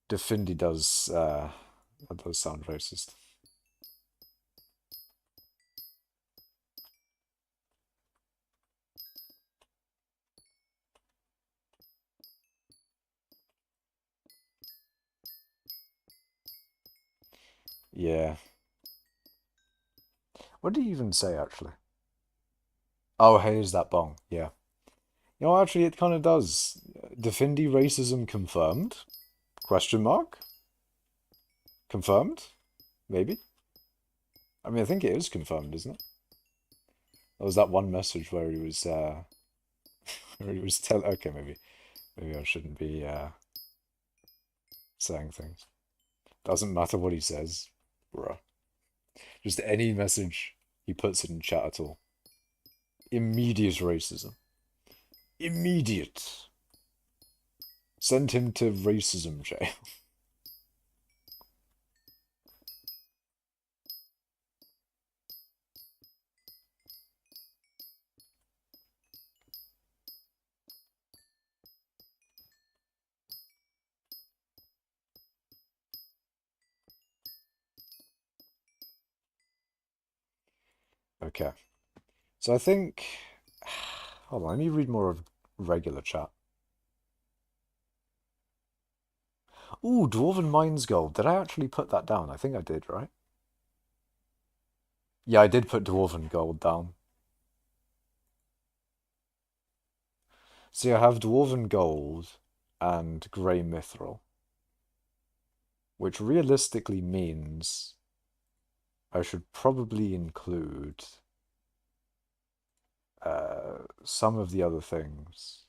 Defindi does, that does sound racist. Yeah. What did he even say, actually? Oh, hey, is that bong? Yeah. You know, actually, it kind of does. Defindi racism confirmed? Question mark? Confirmed? Maybe? I mean, I think it is confirmed, isn't it? There was that one message where he was It was tell. Okay, maybe I shouldn't be saying things. Doesn't matter what he says, bruh. Just any message he puts in chat at all. Immediate racism. Immediate. Send him to racism jail. Okay. So I think... Hold on, let me read more of regular chat. Ooh, Dwarven Mines Gold. Did I actually put that down? I think I did, right? Yeah, I did put Dwarven Gold down. See, I have Dwarven Gold and Grey Mithril, which realistically means I should probably include some of the other things.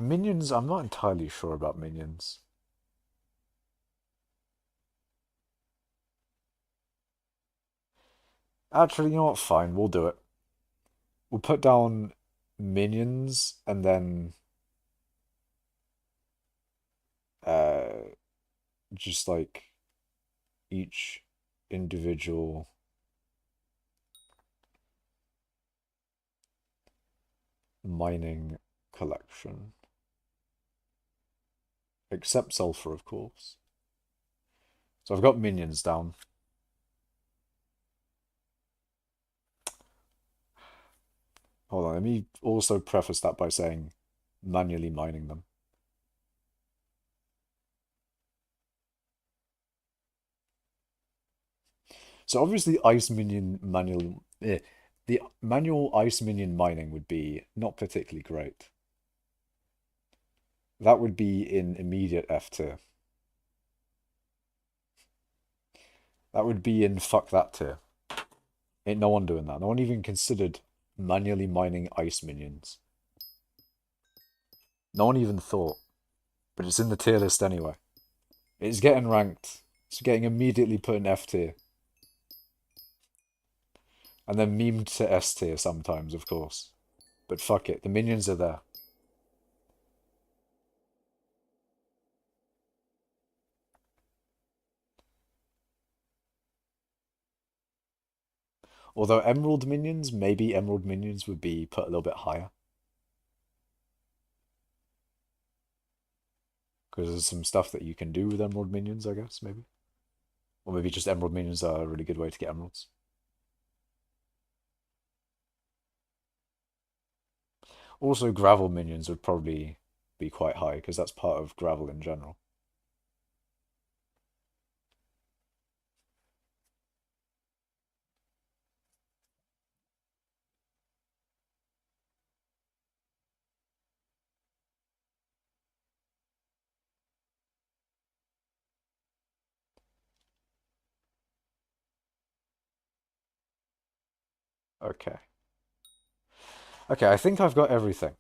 Minions, I'm not entirely sure about minions. Actually, you know what? Fine, we'll do it. We'll put down minions and then just like each individual mining collection. Except sulfur, of course. So I've got minions down. Hold on, let me also preface that by saying manually mining them. So obviously ice minion manual the manual ice minion mining would be not particularly great. That would be in immediate F tier. That would be in fuck that tier. Ain't no one doing that. No one even considered manually mining ice minions. No one even thought. But it's in the tier list anyway. It's getting ranked. It's getting immediately put in F tier. And then memed to S tier sometimes, of course. But fuck it, the minions are there. Although emerald minions, maybe emerald minions would be put a little bit higher. Because there's some stuff that you can do with emerald minions, I guess, maybe. Or maybe just emerald minions are a really good way to get emeralds. Also, gravel minions would probably be quite high, because that's part of gravel in general. Okay. Okay, I think I've got everything.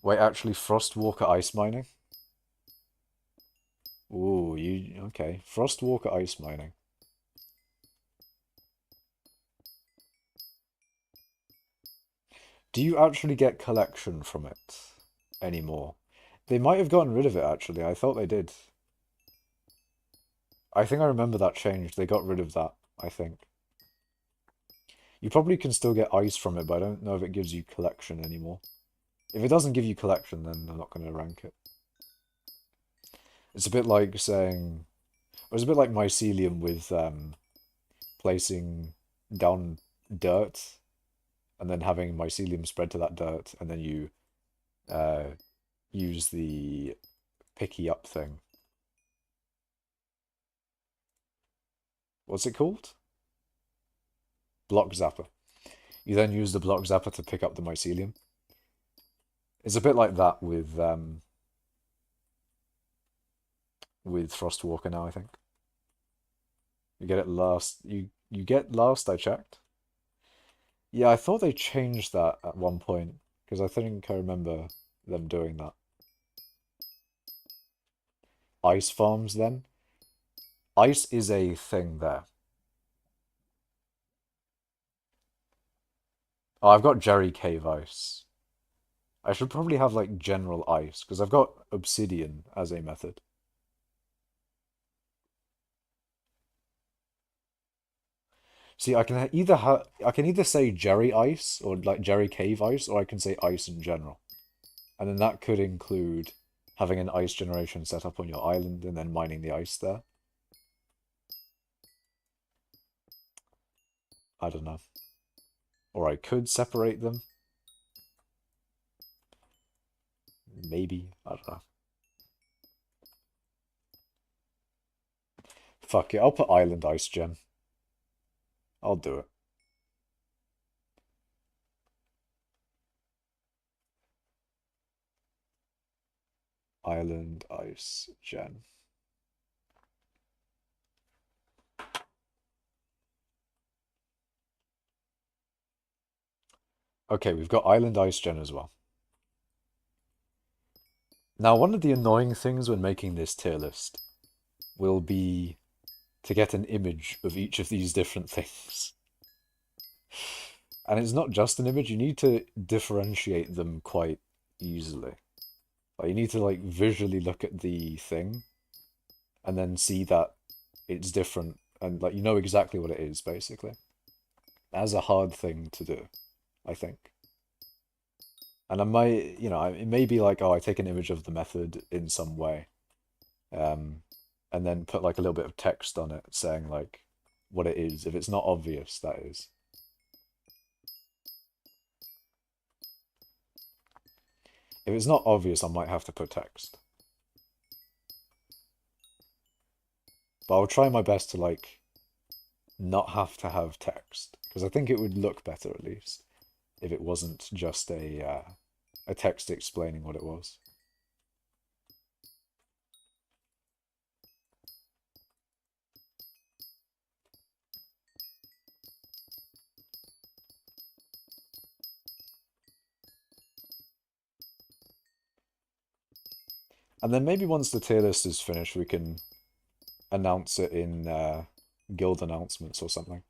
Wait, actually, Frostwalker ice mining? Ooh, okay. Frostwalker ice mining. Do you actually get collection from it anymore? They might have gotten rid of it, actually. I thought they did. I think I remember that changed. They got rid of that, I think. You probably can still get ice from it, but I don't know if it gives you collection anymore. If it doesn't give you collection, then I'm not going to rank it. It's a bit like saying... It was a bit like mycelium with placing down dirt and then having mycelium spread to that dirt, and then you use the picky up thing. What's it called? Block zapper. You then use the block zapper to pick up the mycelium. It's a bit like that with Frostwalker now, I think. You get it last. You You get last I checked. Yeah, I thought they changed that at one point, because I think I remember them doing that. Ice farms then? Ice is a thing there. Oh, I've got Jerry Cave Ice. I should probably have like general ice, because I've got obsidian as a method. See, I can either say Jerry Ice or like Jerry Cave Ice, or I can say ice in general. And then that could include having an ice generation set up on your island and then mining the ice there. I don't know. Or I could separate them. Maybe. I don't know. Fuck it, I'll put island ice gen. I'll do it. Island ice gen. Okay, we've got island ice gen as well. Now, one of the annoying things when making this tier list will be to get an image of each of these different things. And it's not just an image, you need to differentiate them quite easily. Like, you need to like visually look at the thing and then see that it's different and like you know exactly what it is, basically. That's a hard thing to do, I think. And I might, it may be like, oh, I take an image of the method in some way, and then put like a little bit of text on it saying like what it is, if it's not obvious, that is. If it's not obvious, I might have to put text. But I'll try my best to like not have to have text, because I think it would look better at least if it wasn't just a text explaining what it was. And then maybe once the tier list is finished, we can announce it in guild announcements or something.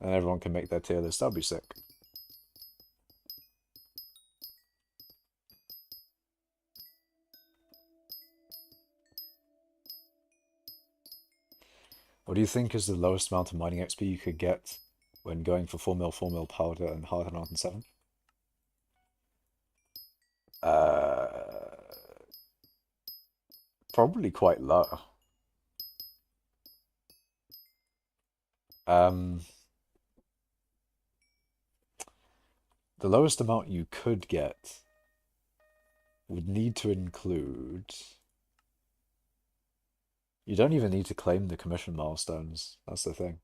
And everyone can make their tier list. That'd be sick. What do you think is the lowest amount of mining XP you could get when going for 4 mil powder and Heart and Mountain 7? Probably quite low. The lowest amount you could get would need to include... You don't even need to claim the commission milestones. That's the thing.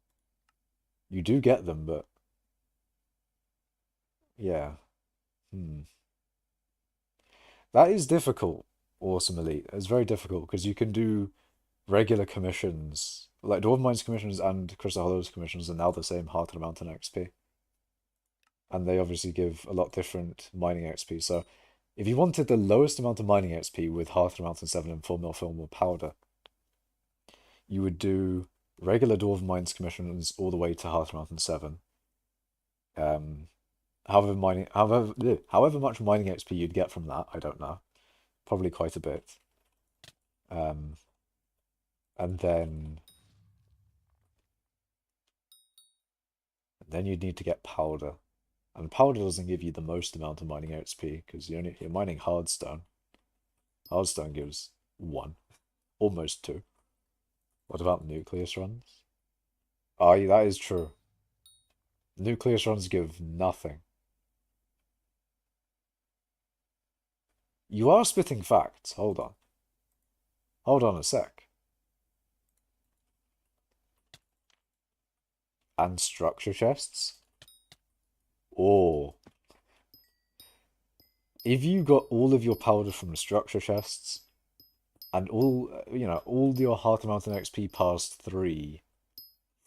You do get them, but... Yeah. That is difficult, Awesome Elite. It's very difficult, because you can do regular commissions, like Dwarven Mines commissions and Crystal Hollows commissions are now the same Heart of the Mountain XP. And they obviously give a lot different mining XP. So if you wanted the lowest amount of mining XP with Heart of the Mountain 7 and 4 mil film or powder, you would do regular Dwarven Mines commissions all the way to Heart of the Mountain 7. However much mining XP you'd get from that, I don't know. Probably quite a bit. And then you'd need to get powder. And powder doesn't give you the most amount of mining XP, because you're mining hardstone. Hardstone gives 1. Almost 2. What about nucleus runs? Oh, yeah, that is true. Nucleus runs give nothing. You are spitting facts. Hold on. Hold on a sec. And structure chests? Or if you got all of your powder from the structure chests and all your Heart of Mountain XP past 3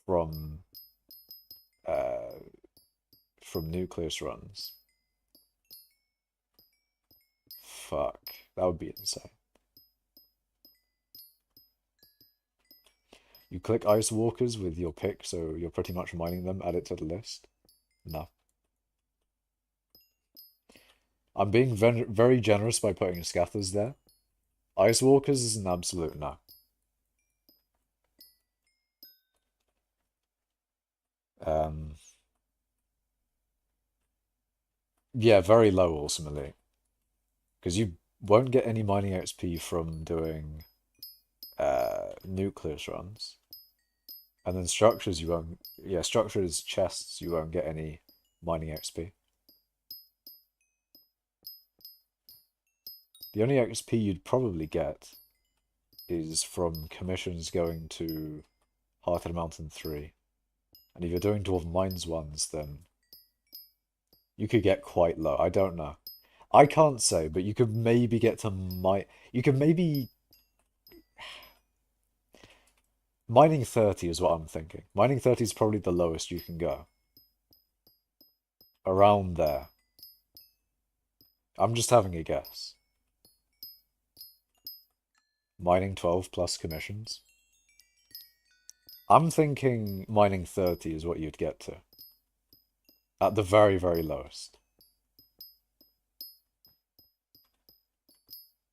from uh, nucleus runs. Fuck, that would be insane. You click ice walkers with your pick, so you're pretty much mining them, add it to the list. No. I'm being very generous by putting scatters there. Ice walkers is an absolute no. Yeah, very low ultimately. Because you won't get any mining XP from doing nucleus runs. And then structures you won't, yeah, structures, chests, you won't get any mining XP. The only XP you'd probably get is from commissions going to Heart of the Mountain 3. And if you're doing Dwarven Mines ones, then you could get quite low. I don't know. I can't say, but you could maybe get to you could maybe... Mining 30 is what I'm thinking. Mining 30 is probably the lowest you can go. Around there. I'm just having a guess. Mining 12 plus commissions. I'm thinking mining 30 is what you'd get to. At the very, very lowest.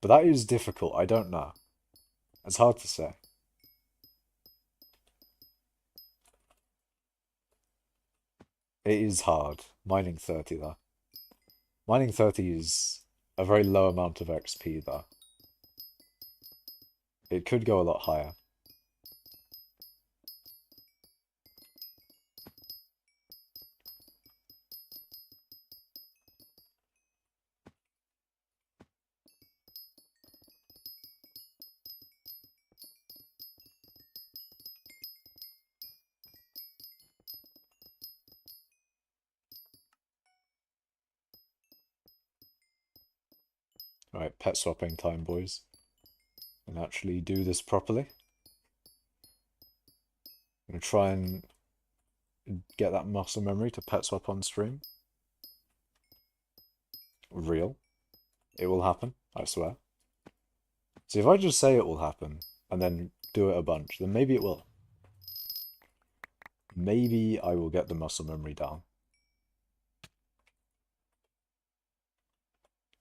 But that is difficult, I don't know. It's hard to say. It is hard. Mining 30 though. Mining 30 is a very low amount of XP though. It could go a lot higher. Right, pet swapping time, boys. And actually do this properly. I'm going to try and get that muscle memory to pet swap on stream. Real. It will happen, I swear. See, if I just say it will happen, and then do it a bunch, then maybe it will. Maybe I will get the muscle memory down.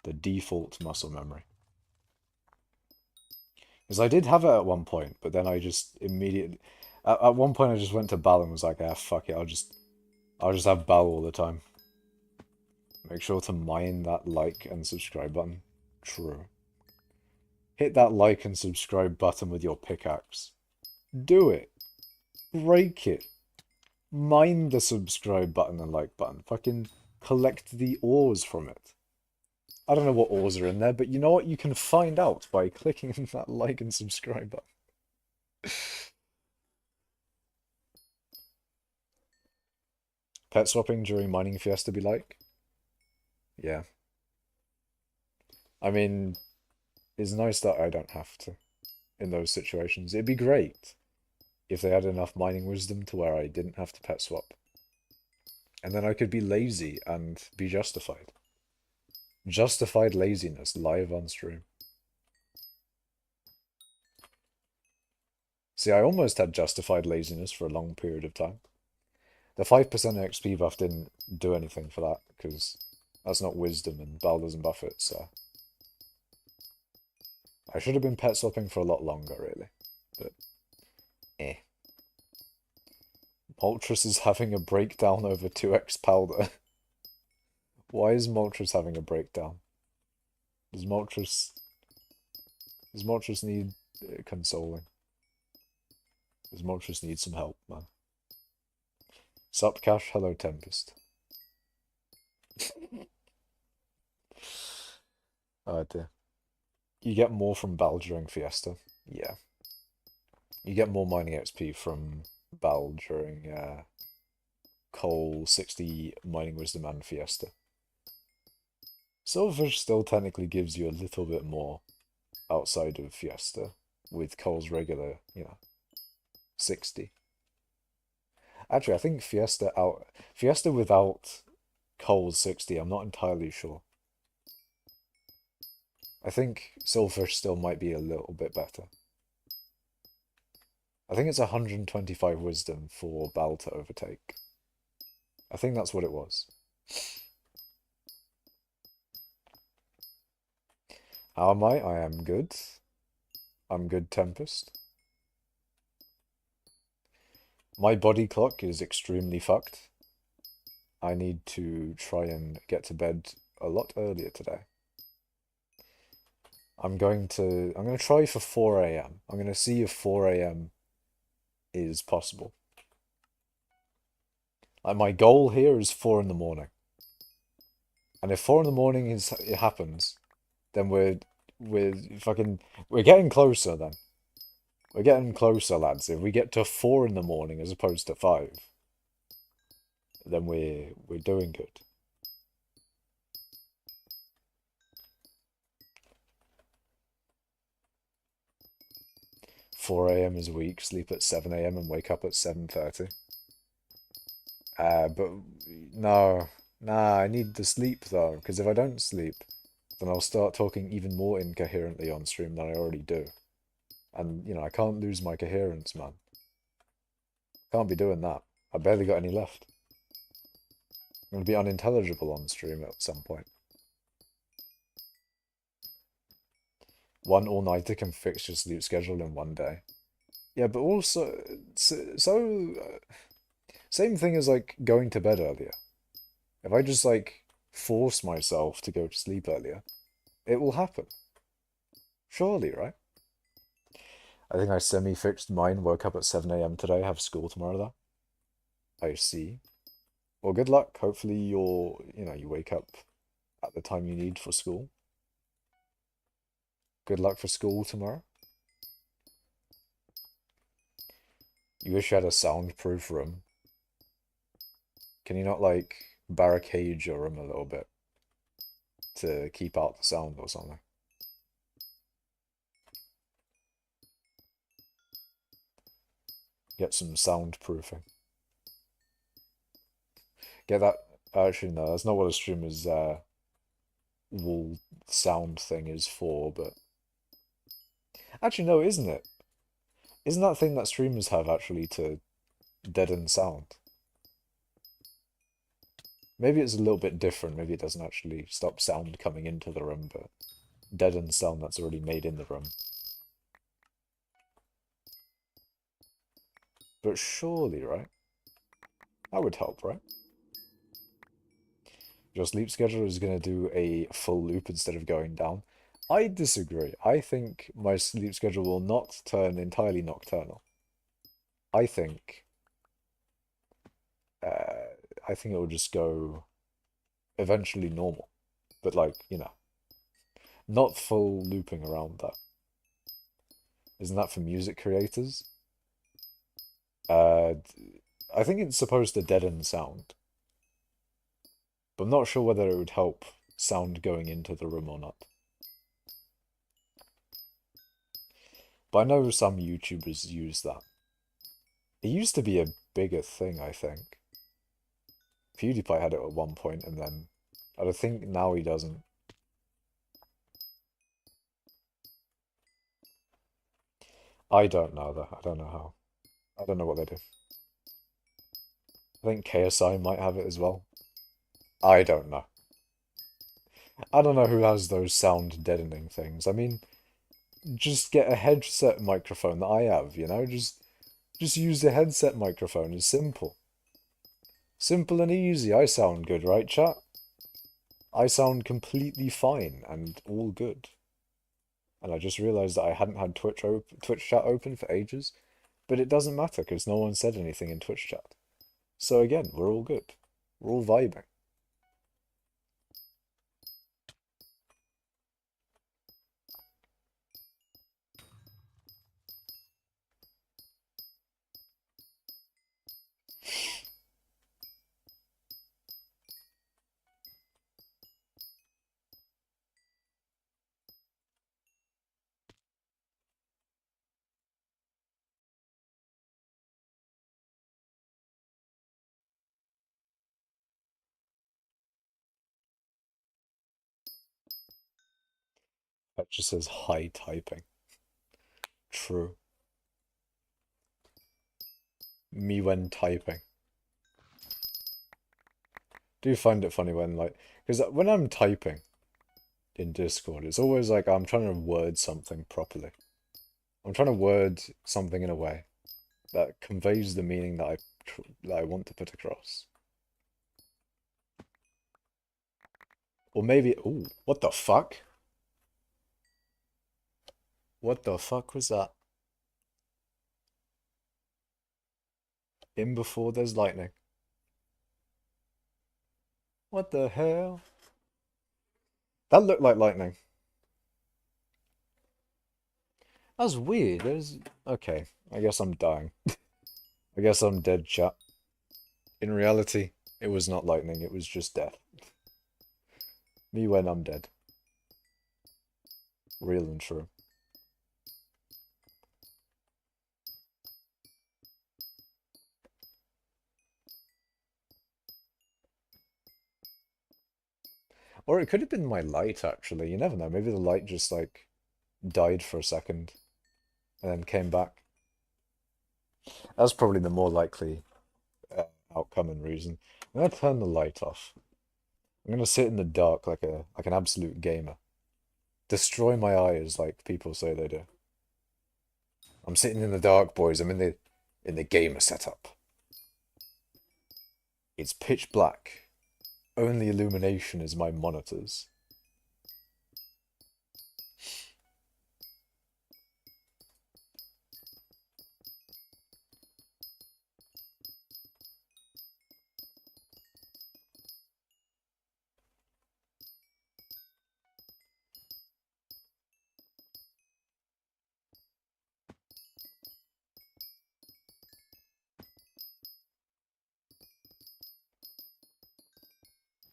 The default muscle memory. Because I did have it at one point, but then I just immediately... At one point I just went to Bal and was like, ah, fuck it, I'll just have Bal all the time. Make sure to mine that like and subscribe button. True. Hit that like and subscribe button with your pickaxe. Do it. Break it. Mine the subscribe button and like button. Fucking collect the ores from it. I don't know what ores are in there, but you know what? You can find out by clicking that like and subscribe button. Pet swapping during mining fiesta be like? Yeah. I mean, it's nice that I don't have to in those situations. It'd be great if they had enough mining wisdom to where I didn't have to pet swap. And then I could be lazy and be justified. Justified laziness live on stream. See, I almost had justified laziness for a long period of time. The 5% XP buff didn't do anything for that, because that's not wisdom and Bal doesn't buff it, so... I should have been pet swapping for a lot longer, really. But, eh. Moltres is having a breakdown over 2x powder. Why is Moltres having a breakdown? Does Moltres need consoling? Does Moltres need some help, man? Sup, Cash? Hello, Tempest. Oh dear. You get more from Bal during Fiesta. Yeah. You get more mining XP from Bal during Coal, 60 mining wisdom and Fiesta. Silverfish still technically gives you a little bit more outside of Fiesta with Coal's regular, 60. Actually, I think Fiesta without coal's 60. I'm not entirely sure. I think Silverfish still might be a little bit better. I think it's 125 wisdom for Bell to overtake. I think that's what it was. How am I? I am good. I'm good, Tempest. My body clock is extremely fucked. I need to try and get to bed a lot earlier today. I'm going to try for 4 a.m. I'm going to see if 4 a.m. is possible. Like my goal here is 4 in the morning. And if 4 in the morning it happens, then we're getting closer then. We're getting closer, lads. If we get to 4 in the morning as opposed to 5, then we're doing good. Four a.m. is weak. Sleep at 7 a.m. and wake up at 7:30. But no, nah. I need to sleep though, because if I don't sleep, then I'll start talking even more incoherently on stream than I already do. And you know, I can't lose my coherence, man. Can't be doing that. I barely got any left. I'm gonna be unintelligible on stream at some point. One all-nighter can fix your sleep schedule in 1 day. Yeah, but also, same thing as like going to bed earlier. If I just like force myself to go to sleep earlier, it will happen. Surely, right? I think I semi-fixed mine, woke up at 7 a.m. today, have school tomorrow though. I see. Well, good luck. Hopefully you wake up at the time you need for school. Good luck for school tomorrow. You wish you had a soundproof room. Can you not, like, barricade your room a little bit to keep out the sound or something? Get some soundproofing. Get that. Actually, no, that's not what a streamer's wall sound thing is for, but. Actually, no, isn't it? Isn't that thing that streamers have actually to deaden sound? Maybe it's a little bit different. Maybe it doesn't actually stop sound coming into the room, but deaden sound that's already made in the room. But surely, right? That would help, right? Your sleep schedule is going to do a full loop instead of going down. I disagree. I think my sleep schedule will not turn entirely nocturnal. I think, I think it will just go eventually normal, but like, not full looping around that. Isn't that for music creators? I think it's supposed to deaden sound, but I'm not sure whether it would help sound going into the room or not. But I know some YouTubers use that. It used to be a bigger thing, I think. PewDiePie had it at one point, and then I think now he doesn't. I don't know though. I don't know how. I don't know what they do. I think KSI might have it as well. I don't know. I don't know who has those sound deadening things. I mean, just get a headset microphone that I have, Just use the headset microphone. It's simple. Simple and easy. I sound good, right, chat? I sound completely fine and all good. And I just realized that I hadn't had Twitch chat open for ages, but it doesn't matter because no one said anything in Twitch chat. So again, we're all good. We're all vibing. That just says high typing. True. Me when typing. Do find it funny when like, because when I'm typing in Discord, it's always like I'm trying to word something properly. I'm trying to word something in a way that conveys the meaning that I want to put across. Or maybe, ooh, what the fuck? What the fuck was that? In before there's lightning. What the hell? That looked like lightning. That was weird. There's okay. I guess I'm dying. I guess I'm dead, chat. In reality, it was not lightning, it was just death. Me when I'm dead. Real and true. Or it could have been my light, actually. You never know. Maybe the light just, like, died for a second and then came back. That's probably the more likely outcome and reason. I'm gonna turn the light off. I'm gonna sit in the dark like an absolute gamer. Destroy my eyes like people say they do. I'm sitting in the dark, boys. I'm in the gamer setup. It's pitch black. Only illumination is my monitors.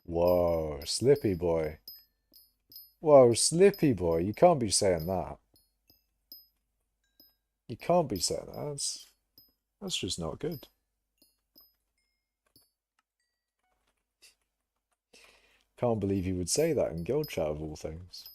Whoa, Slippy boy. Whoa, Slippy boy. You can't be saying that. You can't be saying that. That's just not good. Can't believe you would say that in guild chat of all things.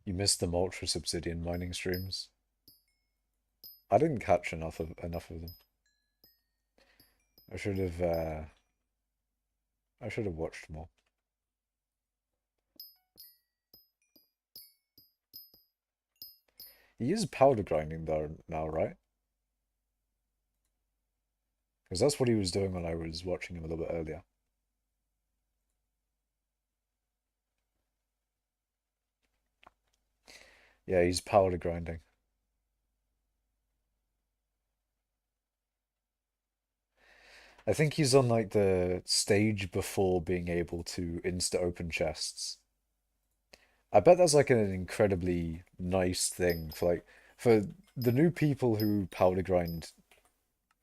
You missed the Moltres Obsidian mining streams. I didn't catch enough of them. I should have watched more. He is powder grinding though now, right? Because that's what he was doing when I was watching him a little bit earlier. Yeah, he's powder grinding. I think he's on like the stage before being able to insta open chests. I bet that's like an incredibly nice thing for the new people who powder grind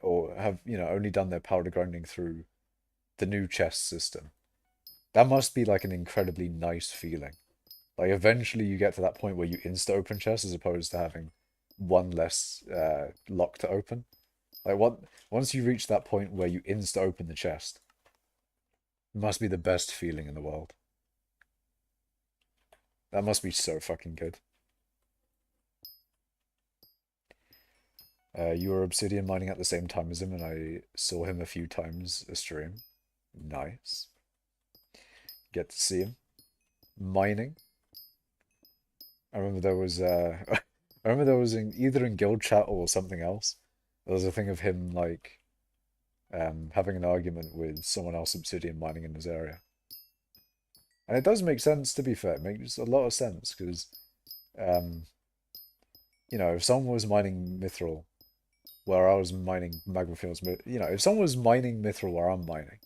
or have, only done their powder grinding through the new chest system. That must be like an incredibly nice feeling. Like eventually you get to that point where you insta open chests as opposed to having one less lock to open. Like once you reach that point where you insta open the chest, it must be the best feeling in the world. That must be so fucking good. You were obsidian mining at the same time as him, and I saw him a few times a stream. Nice. Get to see him mining. I remember there was I remember there was either in guild chat or something else. There was a thing of him like having an argument with someone else obsidian mining in his area. And it does make sense, to be fair. It makes a lot of sense because if someone was mining mithril where I was mining magma fields, if someone was mining mithril where I'm mining,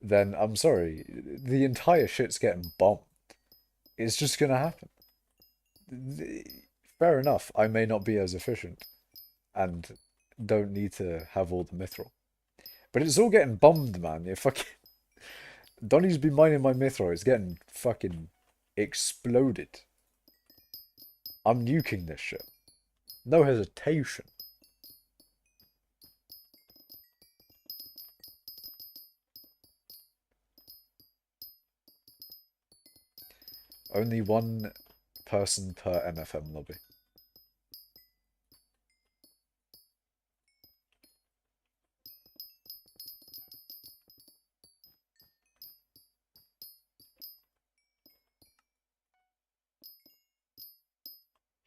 then I'm sorry, the entire shit's getting bombed. It's just gonna happen. Fair enough, I may not be as efficient and don't need to have all the mithril. But it's all getting bombed, man. You fucking Donnie's been mining my mithril. It's getting fucking exploded. I'm nuking this shit. No hesitation. Only one person per MFM lobby.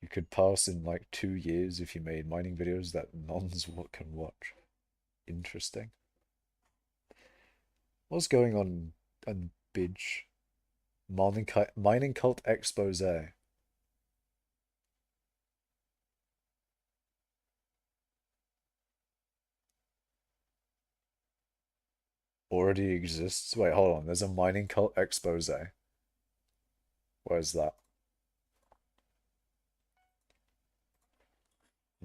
You could pass in like 2 years if you made mining videos that nons can watch. Interesting. What's going on Bidge? Mining cult expose. Already exists. Wait, hold on. There's a mining cult expose. Where's that?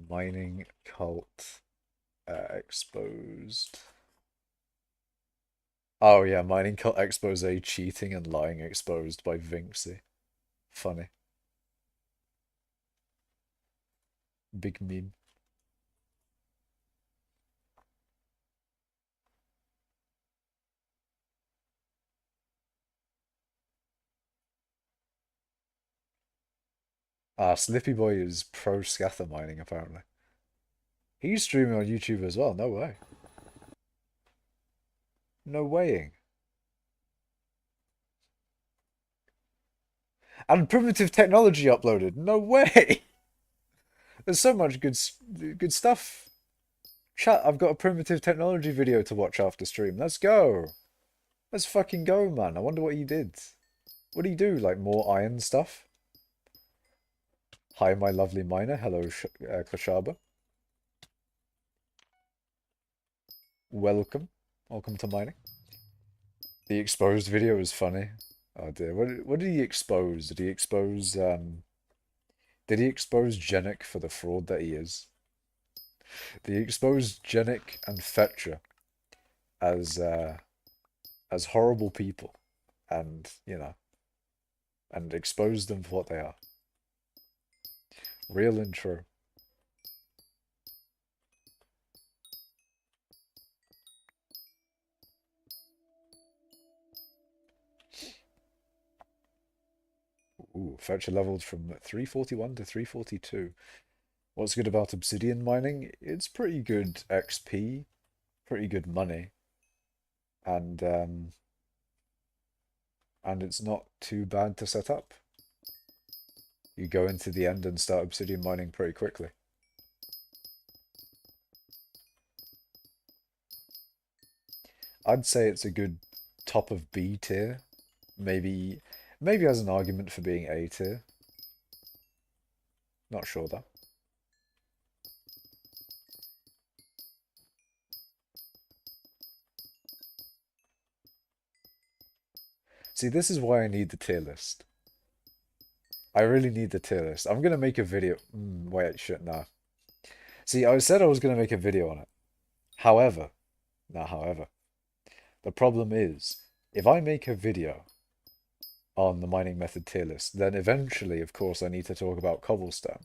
Mining cult exposed. Oh yeah, mining cult expose cheating and lying exposed by Vinxie. Funny. Big meme. Ah, Slippy Boy is pro scather mining apparently. He's streaming on YouTube as well. No way. No weighing. And primitive technology uploaded. No way. There's so much good stuff. Chat, I've got a primitive technology video to watch after stream. Let's go. Let's fucking go, man. I wonder what he did. What do you do? Like more iron stuff? Hi, my lovely miner. Hello, Klashaba. Welcome. Welcome to mining. The exposed video was funny. Oh dear. What did he expose? Did he expose Genic for the fraud that he is? Did he expose Genic and Fetcher as horrible people and, you know, and expose them for what they are? Real and true. Ooh, Fetcher leveled from 341 to 342. What's good about obsidian mining? It's pretty good XP, pretty good money, and it's not too bad to set up. You go into the end and start obsidian mining pretty quickly. I'd say it's a good top of B tier. Maybe has an argument for being A tier. Not sure though. See, this is why I need the tier list. I really need the tier list. I'm gonna make a video. Wait, shit, no. See, I said I was gonna make a video on it. However, the problem is, if I make a video on the mining method tier list, then eventually, of course, I need to talk about cobblestone.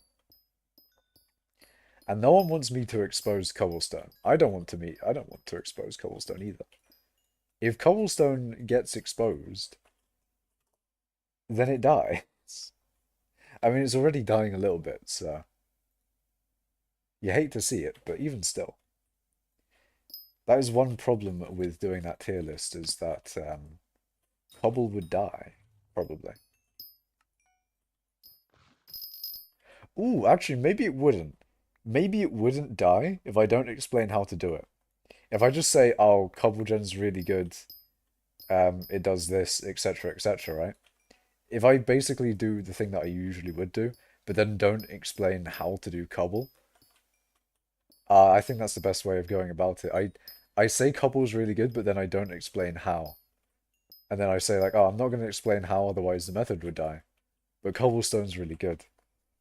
And no one wants me to expose cobblestone. I don't want to expose cobblestone either. If cobblestone gets exposed, then it dies. I mean, it's already dying a little bit, so you hate to see it, but even still. That is one problem with doing that tier list, is that cobble would die, probably. Ooh, actually, maybe it wouldn't. Maybe it wouldn't die if I don't explain how to do it. If I just say, oh, cobblegen's really good, it does this, etc., etc., right? If I basically do the thing that I usually would do, but then don't explain how to do cobble, I think that's the best way of going about it. I I say cobble's really good, but then I don't explain how. And then I say like, oh, I'm not going to explain how, otherwise the method would die. But cobblestone's really good.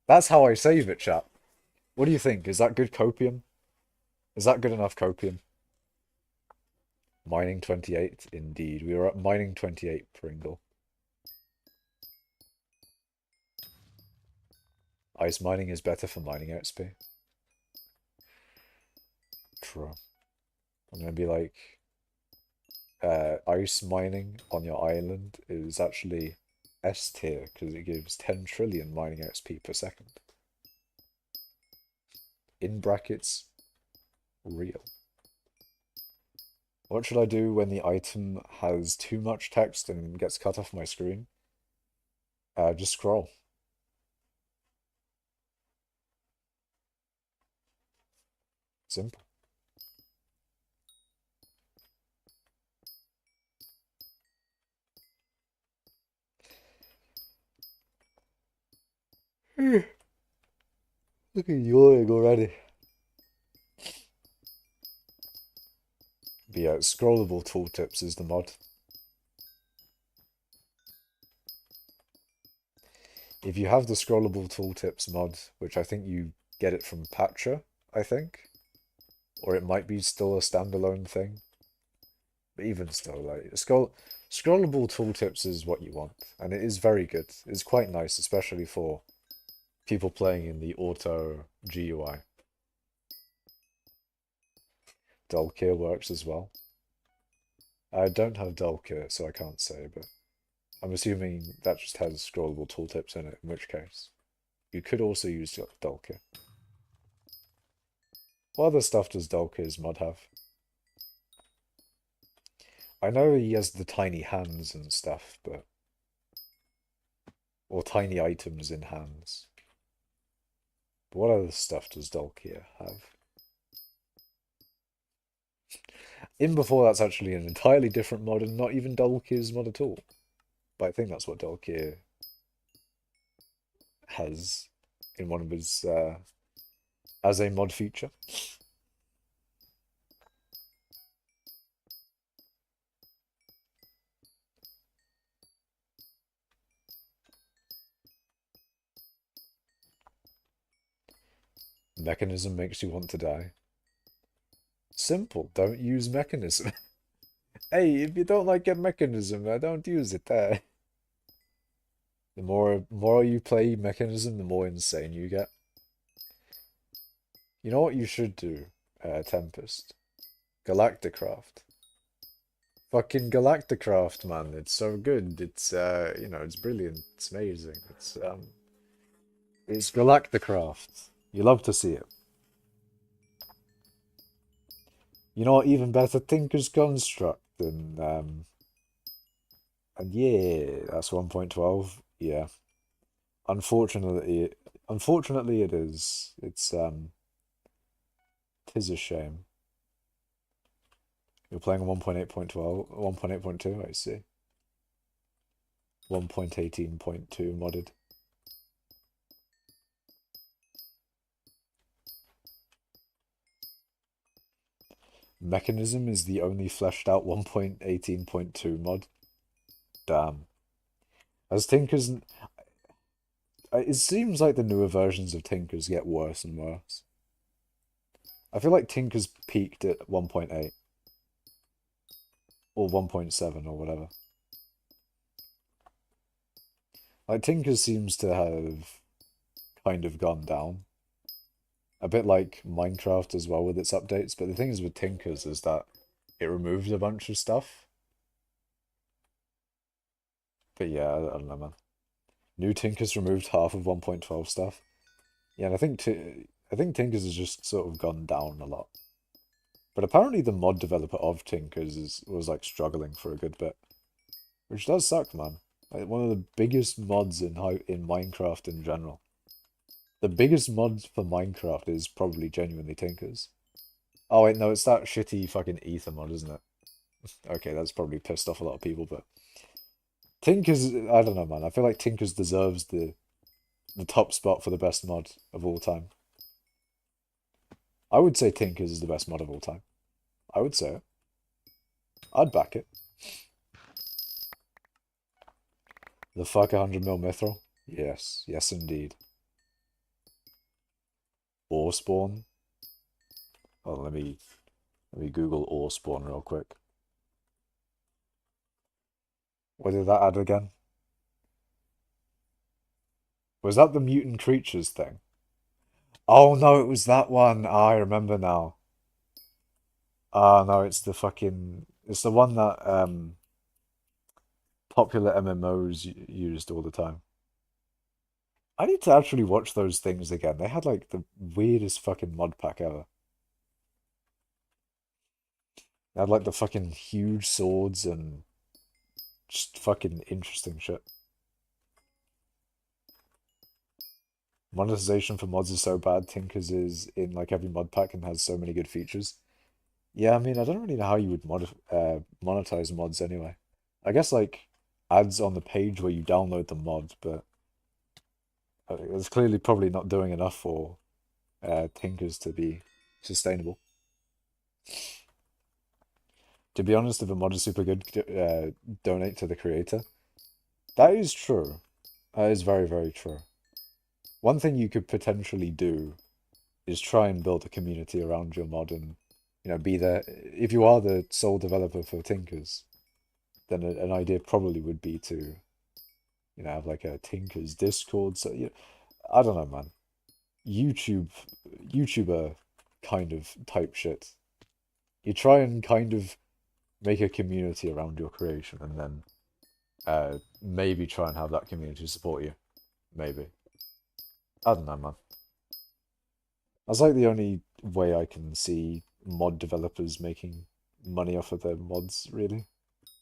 That's how I save it, chap. What do you think? Is that good copium? Is that good enough copium? Mining 28, indeed. We were at mining 28, Pringle. Ice mining is better for mining XP. True. I'm gonna be like, ice mining on your island is actually S tier because it gives 10 trillion mining XP per second. In brackets, real. What should I do when the item has too much text and gets cut off my screen? Just scroll. Simple. Look at yawning already. But yeah, scrollable tooltips is the mod. If you have the scrollable tooltips mod, which I think you get it from Patcha, I think, or it might be still a standalone thing. But even still, like scrollable tooltips is what you want, and it is very good. It's quite nice, especially for people playing in the auto GUI. Dulkir works as well. I don't have Dulkir, so I can't say, but I'm assuming that just has scrollable tooltips in it, in which case you could also use Dulkir. What other stuff does Dulkir's mod have? I know he has the tiny hands and stuff, but... or tiny items in hands. But what other stuff does Dulkir have? In before, that's actually an entirely different mod and not even Dulkir's mod at all. But I think that's what Dulkir has in one of his, as a mod feature. Mechanism makes you want to die. Simple, don't use mechanism. Hey, if you don't like a mechanism, don't use it there. The more you play mechanism, the more insane you get. You know what you should do, Tempest? Galacticraft. Fucking Galacticraft, man. It's so good. It's, you know, it's brilliant. It's amazing. It's Galacticraft. You love to see it. You know what, even better, Tinker's Construct, and yeah, that's 1.12, yeah. Unfortunately, it is. Tis a shame. You're playing 1.8.12, 1.8.2, I see. 1.18.2 modded. Mechanism is the only fleshed out 1.18.2 mod. Damn. As Tinker's... It seems like the newer versions of Tinker's get worse and worse. I feel like Tinker's peaked at 1.8. Or 1.7 or whatever. Like, Tinker's seems to have kind of gone down. A bit like Minecraft as well with its updates, but the thing is with Tinker's is that it removed a bunch of stuff. But yeah, I don't know, man. New Tinker's removed half of 1.12 stuff. Yeah, and I think Tinker's has just sort of gone down a lot. But apparently the mod developer of Tinker's was like struggling for a good bit. Which does suck, man. Like, one of the biggest mods in Minecraft in general. The biggest mod for Minecraft is probably genuinely Tinker's. Oh wait, no, it's that shitty fucking Ether mod, isn't it? Okay, that's probably pissed off a lot of people, but... Tinker's, I don't know, man. I feel like Tinker's deserves the top spot for the best mod of all time. I would say Tinker's is the best mod of all time. I would say it. I'd back it. The fuck 100 mil mithril? Yes, yes indeed. Ore spawn? Oh, let me Google ore spawn real quick. What did that add again? Was that the mutant creatures thing? Oh no, it was that one. Ah, I remember now. Ah no, it's the fucking it's the one that popular MMOs used all the time. I need to actually watch those things again. They had like the weirdest fucking mod pack ever. They had like the fucking huge swords and just fucking interesting shit. Monetization for mods is so bad. Tinkers is in like every mod pack and has so many good features. Yeah, I mean, I don't really know how you would monetize mods anyway. I guess like ads on the page where you download the mod, but it's clearly probably not doing enough for Tinkers to be sustainable. To be honest, if a mod is super good, donate to the creator. That is true. That is very, very true. One thing you could potentially do is try and build a community around your mod and, be there. If you are the sole developer for Tinkers, then an idea probably would be to, have like a Tinkers Discord. So, I don't know, man. YouTuber kind of type shit. You try and kind of make a community around your creation and then maybe try and have that community support you. Maybe. I don't know, man. That's like the only way I can see mod developers making money off of their mods, really,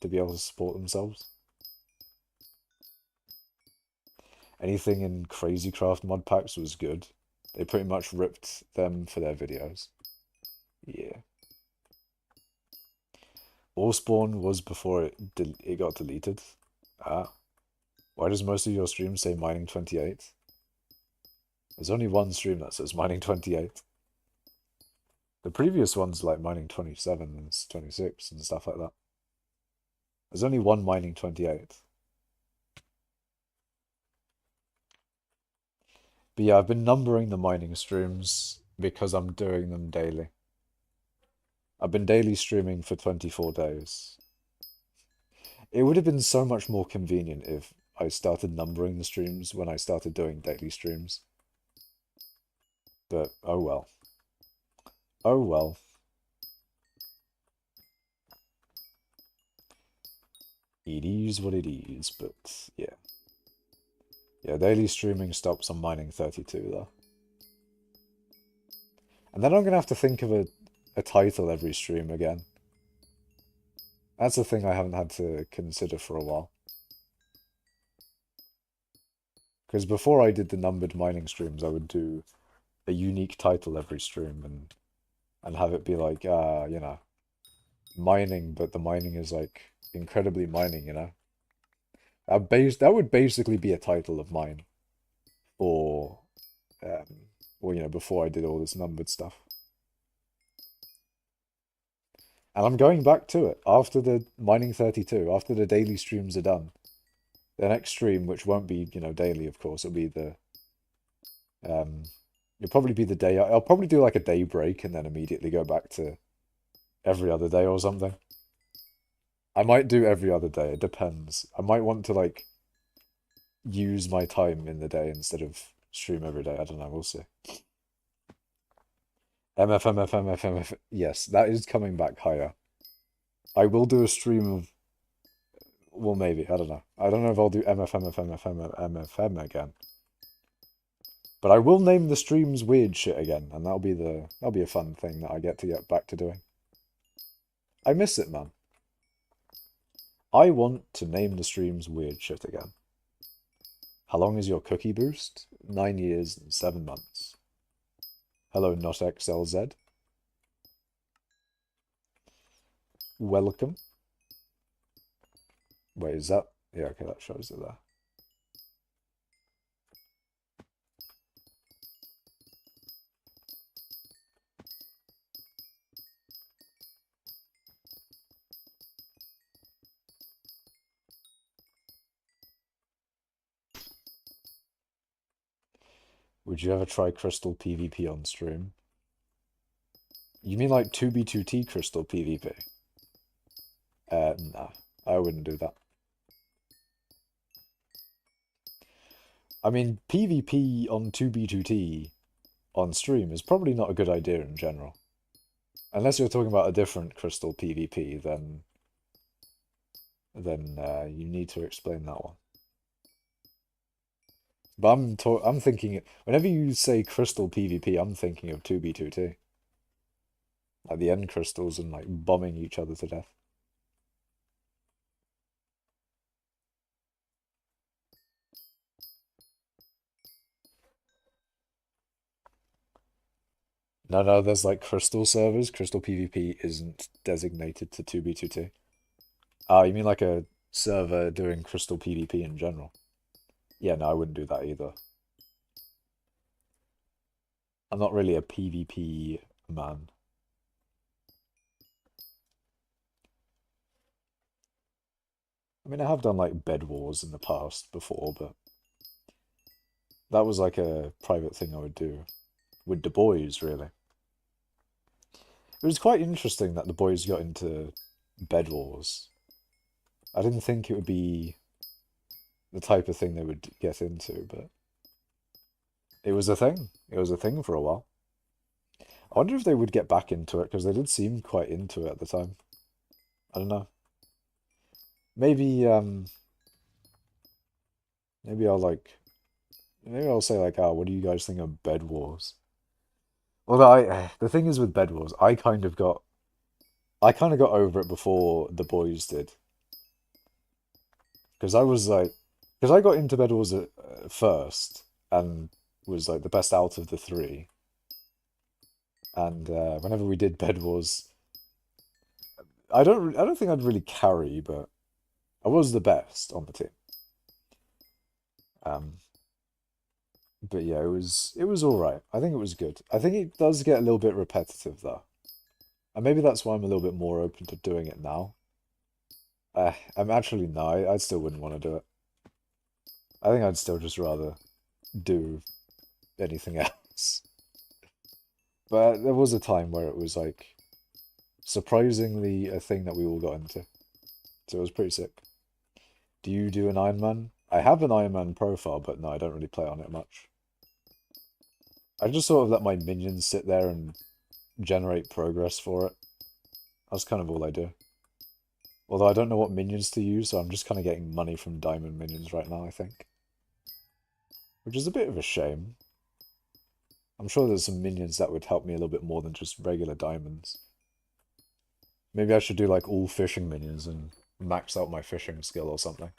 to be able to support themselves. Anything in Crazy Craft mod packs was good. They pretty much ripped them for their videos. Yeah. Spawn was before it got deleted. Ah. Why does most of your streams say mining 28? There's only one stream that says mining 28. The previous one's like mining 27 and 26 and stuff like that. There's only one mining 28. But yeah, I've been numbering the mining streams because I'm doing them daily. I've been daily streaming for 24 days. It would have been so much more convenient if I started numbering the streams when I started doing daily streams. But oh well. Oh well. It is what it is, but yeah. Yeah, daily streaming stops on mining 32 though. And then I'm gonna have to think of a title every stream again. That's a thing I haven't had to consider for a while. Because before I did the numbered mining streams, I would do a unique title every stream and have it be like, mining, but the mining is like incredibly mining, That would basically be a title of mine for, before I did all this numbered stuff. And I'm going back to it after the mining 32, after the daily streams are done. The next stream, which won't be, daily, of course, it'll be it'll probably be the day. I'll probably do like a day break and then immediately go back to every other day or something. I might do every other day. It depends. I might want to like use my time in the day instead of stream every day. I don't know. We'll see. MF. Yes, that is coming back higher. I will do a stream of. Well, maybe. I don't know. I don't know if I'll do MFM again. But I will name the streams weird shit again, and that'll be a fun thing that I get back to doing. I miss it, man. I want to name the streams weird shit again. How long is your cookie boost? 9 years and 7 months. Hello, not XLZ. Welcome. Wait, is that? Yeah, okay, that shows it there. Would you ever try crystal PvP on stream? You mean like 2b2t crystal PvP? Nah, I wouldn't do that. I mean, PvP on 2b2t on stream is probably not a good idea in general. Unless you're talking about a different crystal PvP, then you need to explain that one. But I'm thinking, whenever you say crystal PvP, I'm thinking of 2b2t. Like the end crystals and like bombing each other to death. No, there's like crystal servers. Crystal PvP isn't designated to 2b2t. Oh, you mean like a server doing crystal PvP in general? Yeah, no, I wouldn't do that either. I'm not really a PvP man. I mean, I have done like bed wars in the past before, but that was like a private thing I would do with the boys, really. It was quite interesting that the boys got into bed wars. I didn't think it would be the type of thing they would get into, but it was a thing. It was a thing for a while. I wonder if they would get back into it, because they did seem quite into it at the time. I don't know. Maybe, maybe I'll say like, oh, what do you guys think of Bed Wars? Although the thing is with Bed Wars, I kind of got over it before the boys did. Because I got into Bed Wars at first, and was like the best out of the three. And whenever we did Bed Wars, I don't think I'd really carry, but I was the best on the team. But yeah, it was all right. I think it was good. I think it does get a little bit repetitive though, and maybe that's why I'm a little bit more open to doing it now. I'm actually no, I still wouldn't want to do it. I think I'd still just rather do anything else. But there was a time where it was like surprisingly a thing that we all got into, so it was pretty sick. Do you do an Iron Man? I have an Iron Man profile, but no, I don't really play on it much. I just sort of let my minions sit there and generate progress for it. That's kind of all I do. Although I don't know what minions to use, so I'm just kind of getting money from diamond minions right now, I think. Which is a bit of a shame. I'm sure there's some minions that would help me a little bit more than just regular diamonds. Maybe I should do like all fishing minions and max out my fishing skill or something.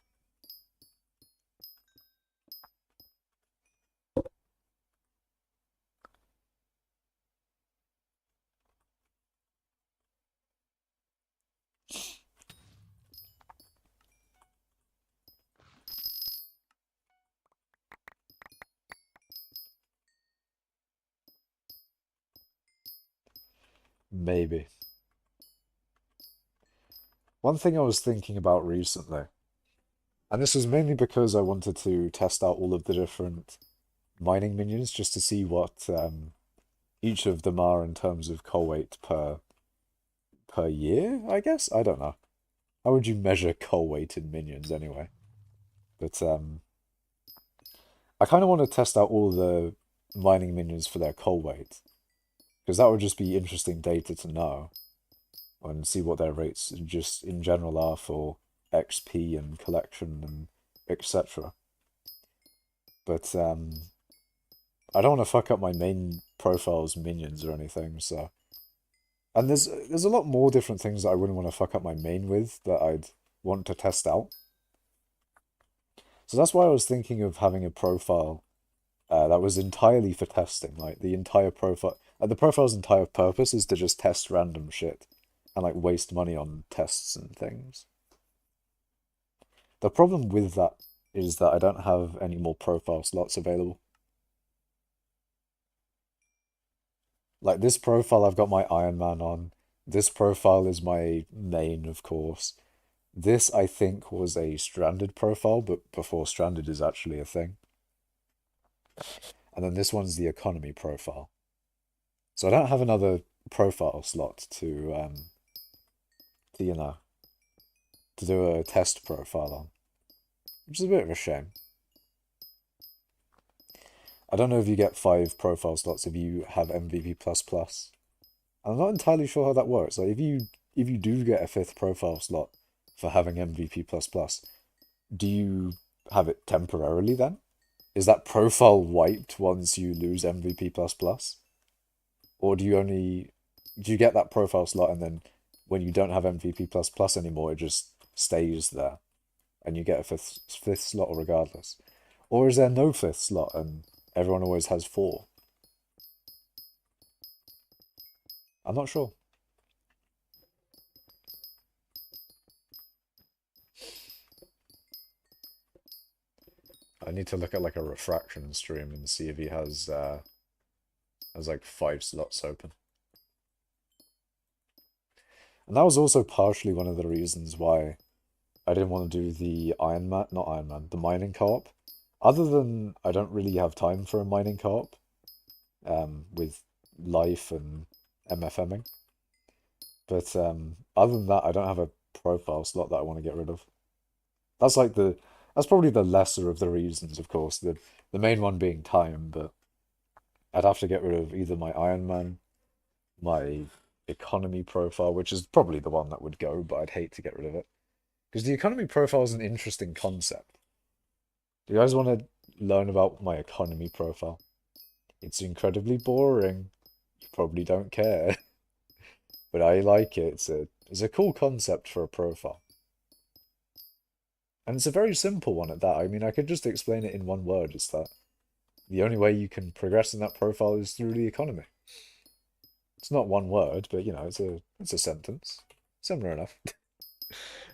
Maybe. One thing I was thinking about recently, and this was mainly because I wanted to test out all of the different mining minions just to see what each of them are in terms of coal weight per year, I guess? I don't know. How would you measure coal weight in minions anyway? But I kind of want to test out all the mining minions for their coal weight, because that would just be interesting data to know and see what their rates just in general are for XP and collection and etc. But I don't want to fuck up my main profile's minions or anything, so. And there's a lot more different things that I wouldn't want to fuck up my main with that I'd want to test out. So that's why I was thinking of having a profile that was entirely for testing. Like the entire profile, the profile's entire purpose is to just test random shit and like waste money on tests and things. The problem with that is that I don't have any more profile slots available. Like this profile, I've got my Iron Man on. This profile is my main, of course. This, I think, was a Stranded profile, but before Stranded is actually a thing. and then this one's the economy profile. So I don't have another profile slot to you know, to do a test profile on, which is a bit of a shame. I don't know if you get 5 profile slots if you have MVP++. I'm not entirely sure how that works. Like if you do get a 5th profile slot for having MVP++, do you have it temporarily then? Is that profile wiped once you lose MVP++? Or do you get that profile slot and then when you don't have MVP++ anymore, it just stays there and you get a fifth slot regardless? Or is there no 5th slot and everyone always has 4? I'm not sure. I need to look at like a refraction stream and see if he has like 5 slots open. And that was also partially one of the reasons why I didn't want to do the the mining co-op. Other than I don't really have time for a mining co-op with life and MFMing. But other than that, I don't have a profile slot that I want to get rid of. That's probably the lesser of the reasons, of course. The main one being time, but I'd have to get rid of either my Iron Man, my economy profile, which is probably the one that would go, but I'd hate to get rid of it. Because the economy profile is an interesting concept. Do you guys want to learn about my economy profile? It's incredibly boring. You probably don't care. But I like it. It's a cool concept for a profile. And it's a very simple one at that. I mean, I could just explain it in one word. It's that the only way you can progress in that profile is through the economy. It's not one word, but you know, it's a sentence. Similar enough.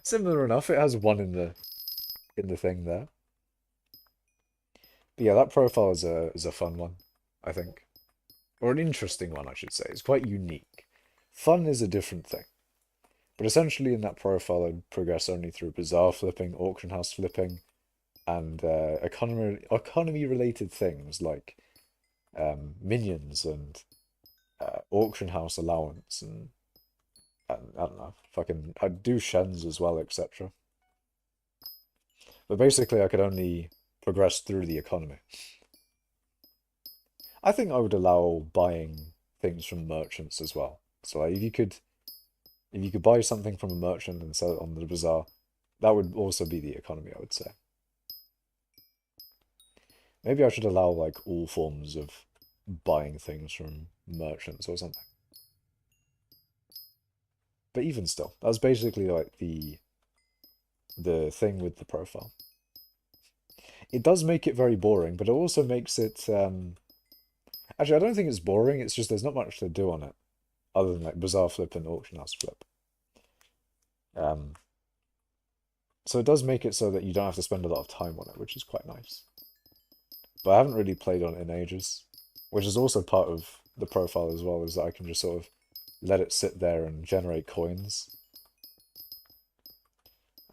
Similar enough. It has one in the thing there. But yeah, that profile is a fun one, I think. Or an interesting one, I should say. It's quite unique. Fun is a different thing. But essentially in that profile, I'd progress only through bazaar flipping, auction house flipping, and economy-related things like minions and auction house allowance and I don't know, I'd do shens as well, etc. But basically, I could only progress through the economy. I think I would allow buying things from merchants as well. So like, if you could buy something from a merchant and sell it on the bazaar, that would also be the economy, I would say. Maybe I should allow like all forms of buying things from merchants or something. But even still, that's basically like the thing with the profile. It does make it very boring, but it also makes it actually I don't think it's boring, it's just there's not much to do on it other than like bazaar flip and auction house flip. So it does make it so that you don't have to spend a lot of time on it, which is quite nice. But I haven't really played on it in ages, which is also part of the profile as well, is that I can just sort of let it sit there and generate coins.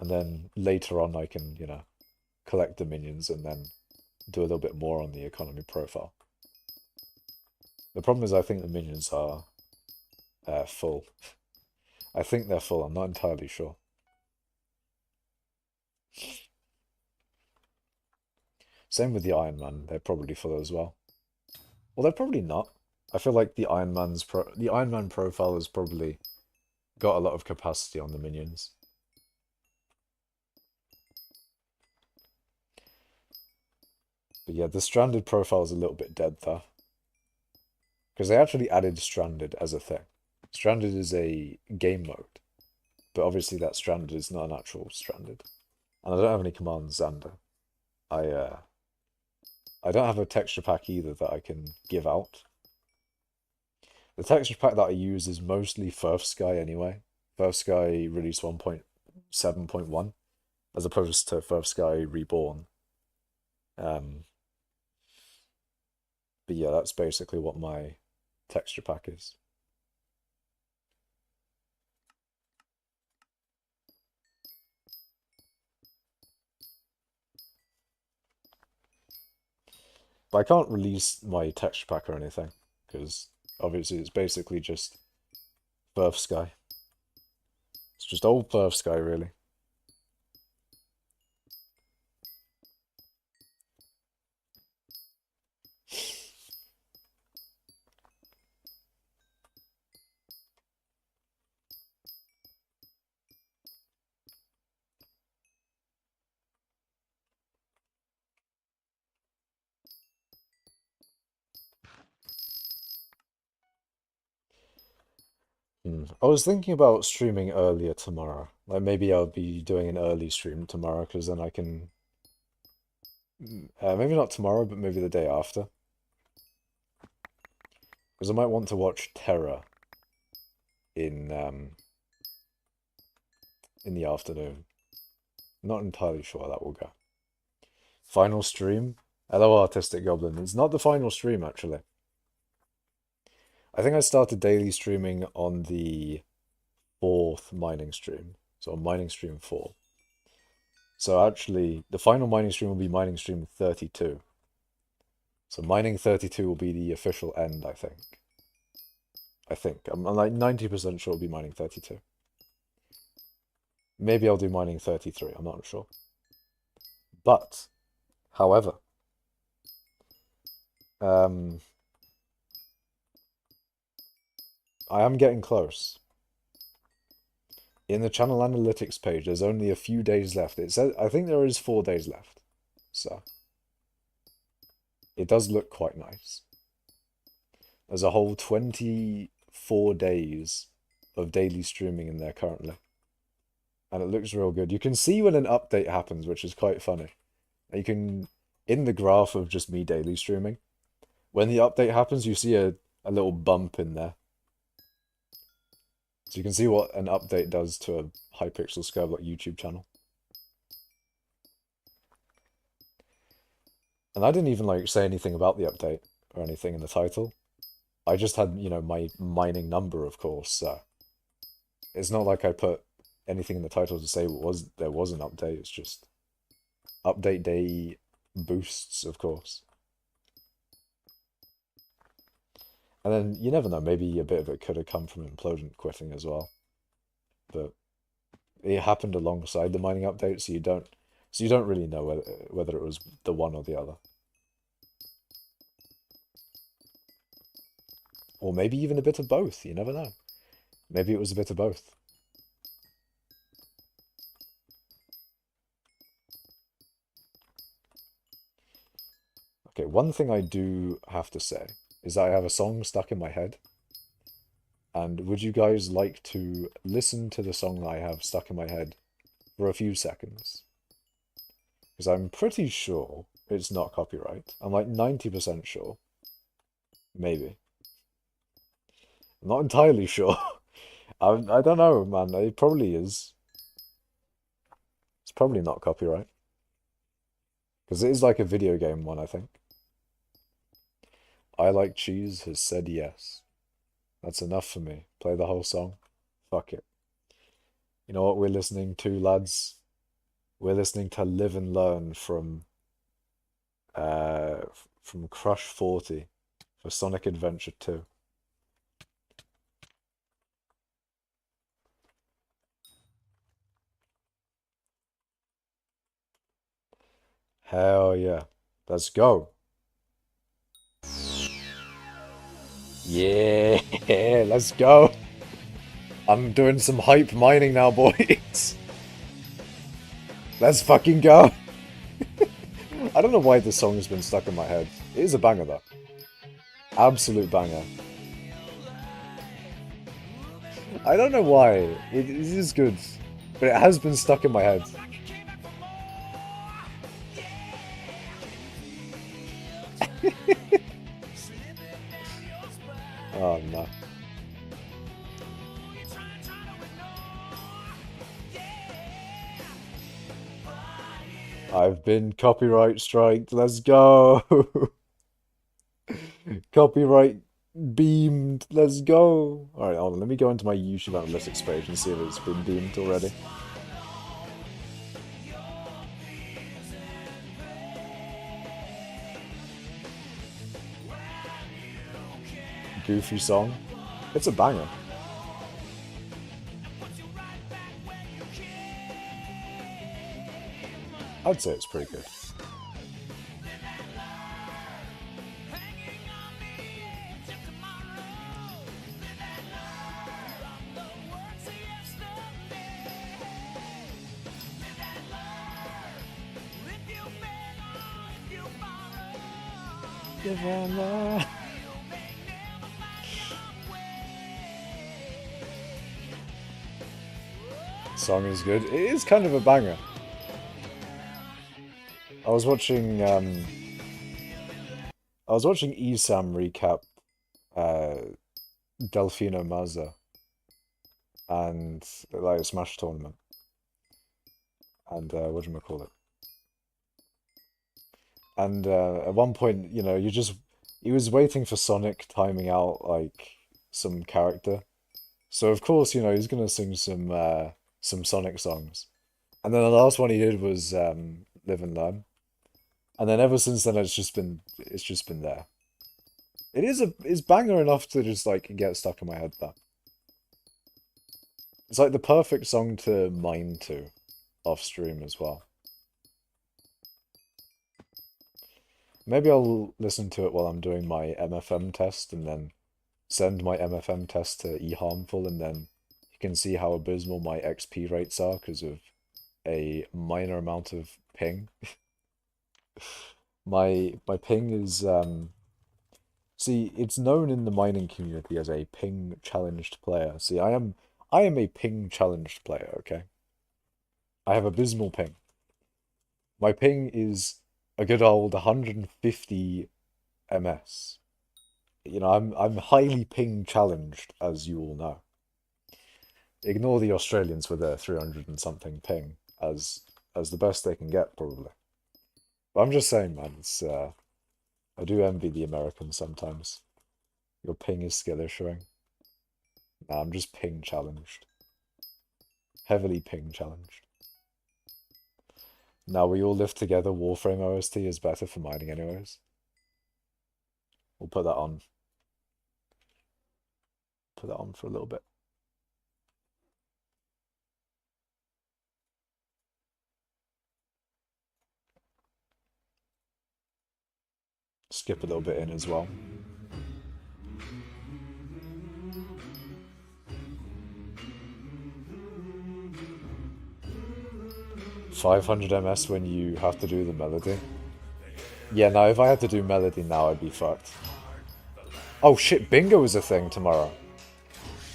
And then later on I can, you know, collect the minions and then do a little bit more on the economy profile. The problem is I think the minions are full. I think they're full, I'm not entirely sure. Same with the Iron Man, they're probably full as well. Well, they're probably not. I feel like the Iron Man profile has probably got a lot of capacity on the minions. But yeah, the Stranded profile is a little bit dead though. Because they actually added Stranded as a thing. Stranded is a game mode. But obviously that Stranded is not an actual Stranded. And I don't have any commands Xander. I don't have a texture pack either that I can give out. The texture pack that I use is mostly Firth Sky anyway. Firth Sky release 1.7.1 as opposed to Firth Sky Reborn. But yeah, that's basically what my texture pack is. But I can't release my texture pack or anything, because obviously it's basically just Perth Sky. It's just old Perth Sky, really. I was thinking about streaming earlier tomorrow. Like maybe I'll be doing an early stream tomorrow, because then I can... maybe not tomorrow, but maybe the day after. Because I might want to watch Terra in the afternoon. Not entirely sure how that will go. Final stream? Hello, Artistic Goblin. It's not the final stream, actually. I think I started daily streaming on the 4th mining stream. So on mining stream 4. So actually, the final mining stream will be mining stream 32. So mining 32 will be the official end, I think. I'm like 90% sure it'll be mining 32. Maybe I'll do mining 33, I'm not sure. But, however, I am getting close. In the channel analytics page, there's only a few days left. It says, I think there is 4 days left. So, it does look quite nice. There's a whole 24 days of daily streaming in there currently. And it looks real good. You can see when an update happens, which is quite funny. You can, in the graph of just me daily streaming, when the update happens, you see a little bump in there. So you can see what an update does to a hypixel skyblock YouTube channel. And I didn't even like say anything about the update or anything in the title. I just had, you know, my mining number, of course, so it's not like I put anything in the title to say there was an update. It's just update day boosts, of course. And then you never know, maybe a bit of it could have come from Implodent quitting as well. But it happened alongside the mining update, so you don't really know whether it was the one or the other. Or maybe even a bit of both, you never know. Maybe it was a bit of both. Okay, one thing I do have to say is that I have a song stuck in my head. And would you guys like to listen to the song that I have stuck in my head for a few seconds? Because I'm pretty sure it's not copyright. I'm like 90% sure. Maybe. I'm not entirely sure. I don't know, man. It probably is. It's probably not copyright. Because it is like a video game one, I think. I Like Cheese has said yes. That's enough for me. Play the whole song. Fuck it. You know what we're listening to, lads? We're listening to Live and Learn from Crush 40 for Sonic Adventure 2. Hell yeah. Let's go. Yeah, let's go. I'm doing some hype mining now, boys. Let's fucking go. I don't know why this song has been stuck in my head. It is a banger, though. Absolute banger. I don't know why. It is good. But it has been stuck in my head. Oh, no. I've been copyright striked. Let's go. Copyright beamed. Let's go. Alright, hold on. Let me go into my YouTube analytics page and see if it's been beamed already. goofy song. It's a banger. I'd say it's pretty good. Song is good. It is kind of a banger. I was watching Esam recap Delfino Mazza and like a Smash tournament. And whatchamacallit. And at one point, you know, he was waiting for Sonic timing out like some character. So of course, you know, he's gonna sing some Sonic songs. And then the last one he did was Live and Learn. And then ever since then it's just been there. It's banger enough to just like get stuck in my head though. It's like the perfect song to mine to off stream as well. Maybe I'll listen to it while I'm doing my MFM test and then send my MFM test to eHarmful, and then you can see how abysmal my XP rates are because of a minor amount of ping. My ping is see, it's known in the mining community as a ping challenged player. See, I am a ping challenged player, okay? I have abysmal ping. My ping is a good old 150 ms. You know, I'm highly ping challenged, as you all know. Ignore the Australians with their 300 and something ping as the best they can get, probably. But I'm just saying, man, it's I do envy the Americans sometimes. Your ping is skill issuing. Nah, I'm just ping challenged. Heavily ping challenged. Now we all live together, Warframe OST is better for mining anyways. We'll put that on. Put that on for a little bit. Skip a little bit in as well. $500 ms when you have to do the melody. Yeah, no, if I had to do melody now, I'd be fucked. Oh shit, bingo is a thing tomorrow.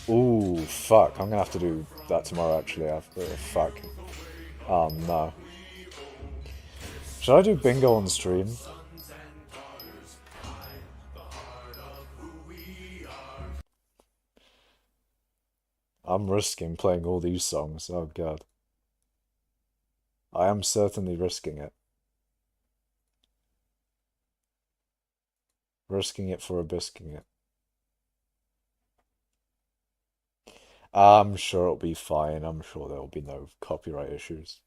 Ooh, fuck. I'm gonna have to do that tomorrow, actually. Fuck. Oh, no. Should I do bingo on stream? I'm risking playing all these songs. Oh, God. I am certainly risking it. Risking it for a bisking it. I'm sure it'll be fine. I'm sure there'll be no copyright issues.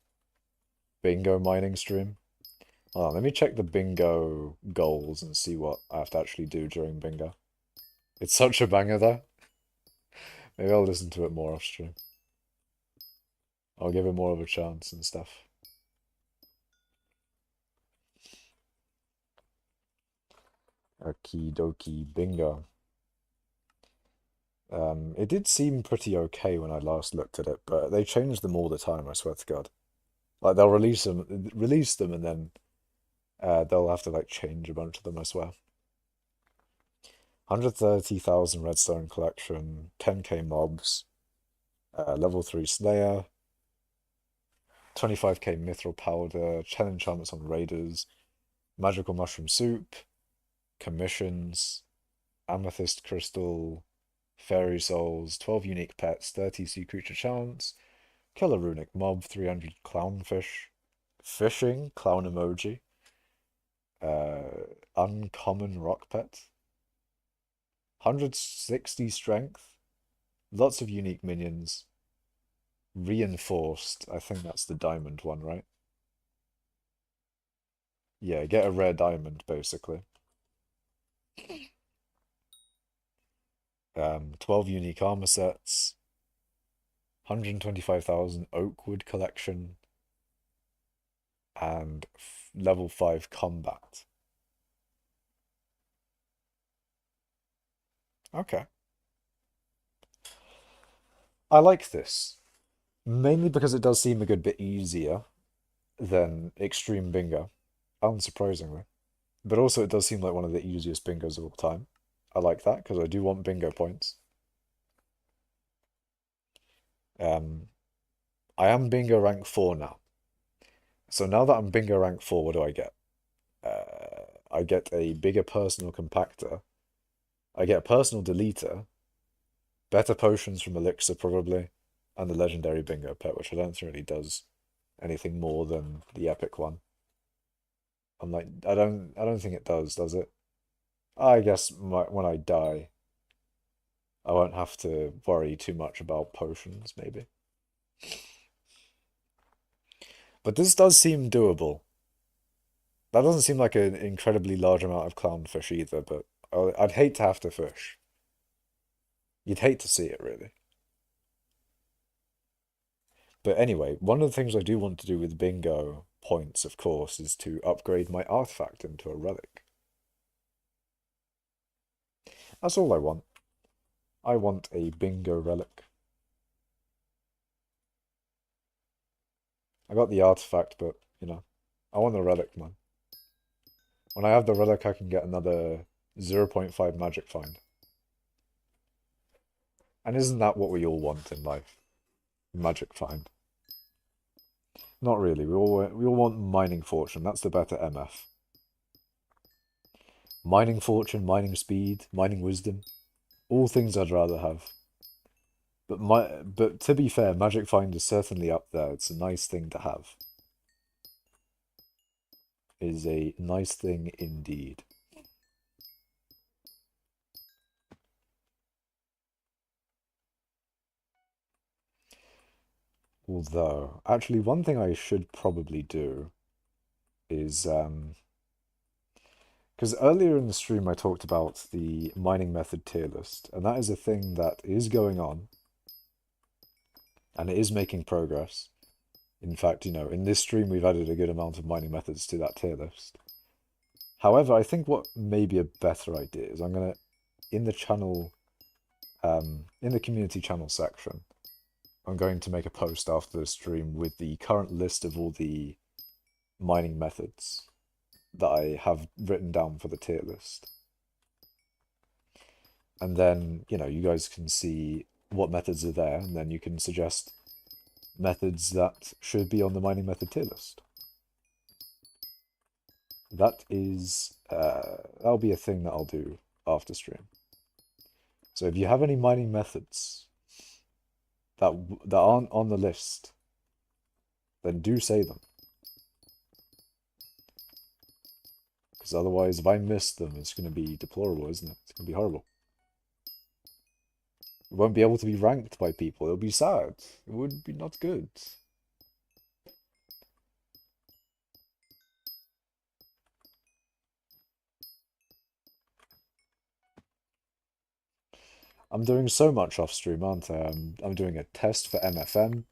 Bingo mining stream? Hold on, let me check the bingo goals and see what I have to actually do during bingo. It's such a banger though. Maybe I'll listen to it more off stream. I'll give it more of a chance and stuff. Okie dokie bingo. It did seem pretty okay when I last looked at it, but they change them all the time, I swear to God. Like they'll release them and then they'll have to like change a bunch of them, I swear. 130,000 redstone collection, 10k mobs, level 3 slayer, 25k mithril powder, 10 enchantments on raiders, magical mushroom soup, commissions, amethyst crystal, fairy souls, 12 unique pets, 30 sea creature chance, killer runic mob, 300 clownfish, fishing, clown emoji, uncommon rock pet, 160 strength, lots of unique minions, reinforced, I think that's the diamond one, right? Yeah, get a rare diamond, basically. 12 unique armor sets, 125,000 oak wood collection, and level 5 combat. Okay. I like this. Mainly because it does seem a good bit easier than Extreme Bingo, unsurprisingly. But also it does seem like one of the easiest bingos of all time. I like that because I do want bingo points. I am bingo rank 4 now. So now that I'm bingo rank 4, what do I get? I get a bigger personal compactor. I get a personal deleter. Better potions from Elixir, probably. And the legendary bingo pet, which I don't think really does anything more than the epic one. I'm like, I don't think it does it? I guess when I die, I won't have to worry too much about potions, maybe. But this does seem doable. That doesn't seem like an incredibly large amount of clownfish either, but I'd hate to have to fish. You'd hate to see it, really. But anyway, one of the things I do want to do with bingo points, of course, is to upgrade my artifact into a relic. That's all I want. I want a bingo relic. I got the artifact, but, you know, I want the relic, man. When I have the relic, I can get another 0.5 magic find. And isn't that what we all want in life? Magic find. Not really. We all want mining fortune. That's the better MF. Mining fortune, mining speed, mining wisdom. All things I'd rather have. But to be fair, magic find is certainly up there. It's a nice thing to have. It is a nice thing indeed. Although, actually, one thing I should probably do is because earlier in the stream I talked about the mining method tier list, and that is a thing that is going on, and it is making progress. In fact, you know, in this stream we've added a good amount of mining methods to that tier list. However, I think what may be a better idea is I'm gonna, in the channel, in the community channel section, I'm going to make a post after the stream with the current list of all the mining methods that I have written down for the tier list. And then, you know, you guys can see what methods are there, and then you can suggest methods that should be on the mining method tier list. That is, that'll be a thing that I'll do after stream. So if you have any mining methods that aren't on the list, then do say them. Because otherwise, if I miss them, it's going to be deplorable, isn't it? It's going to be horrible. It won't be able to be ranked by people. It'll be sad. It would be not good. I'm doing so much off stream, aren't I? I'm doing a test for MFM.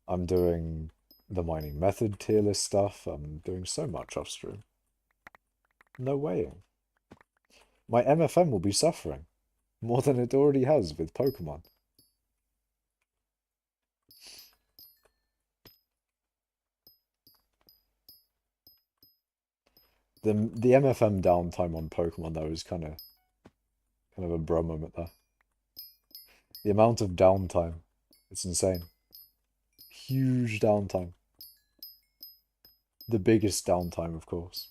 I'm doing the mining method tier list stuff. I'm doing so much off stream. No weighing. My MFM will be suffering more than it already has with Pokemon. The MFM downtime on Pokemon though is kind of a bro moment there. The amount of downtime, it's insane. Huge downtime. The biggest downtime, of course.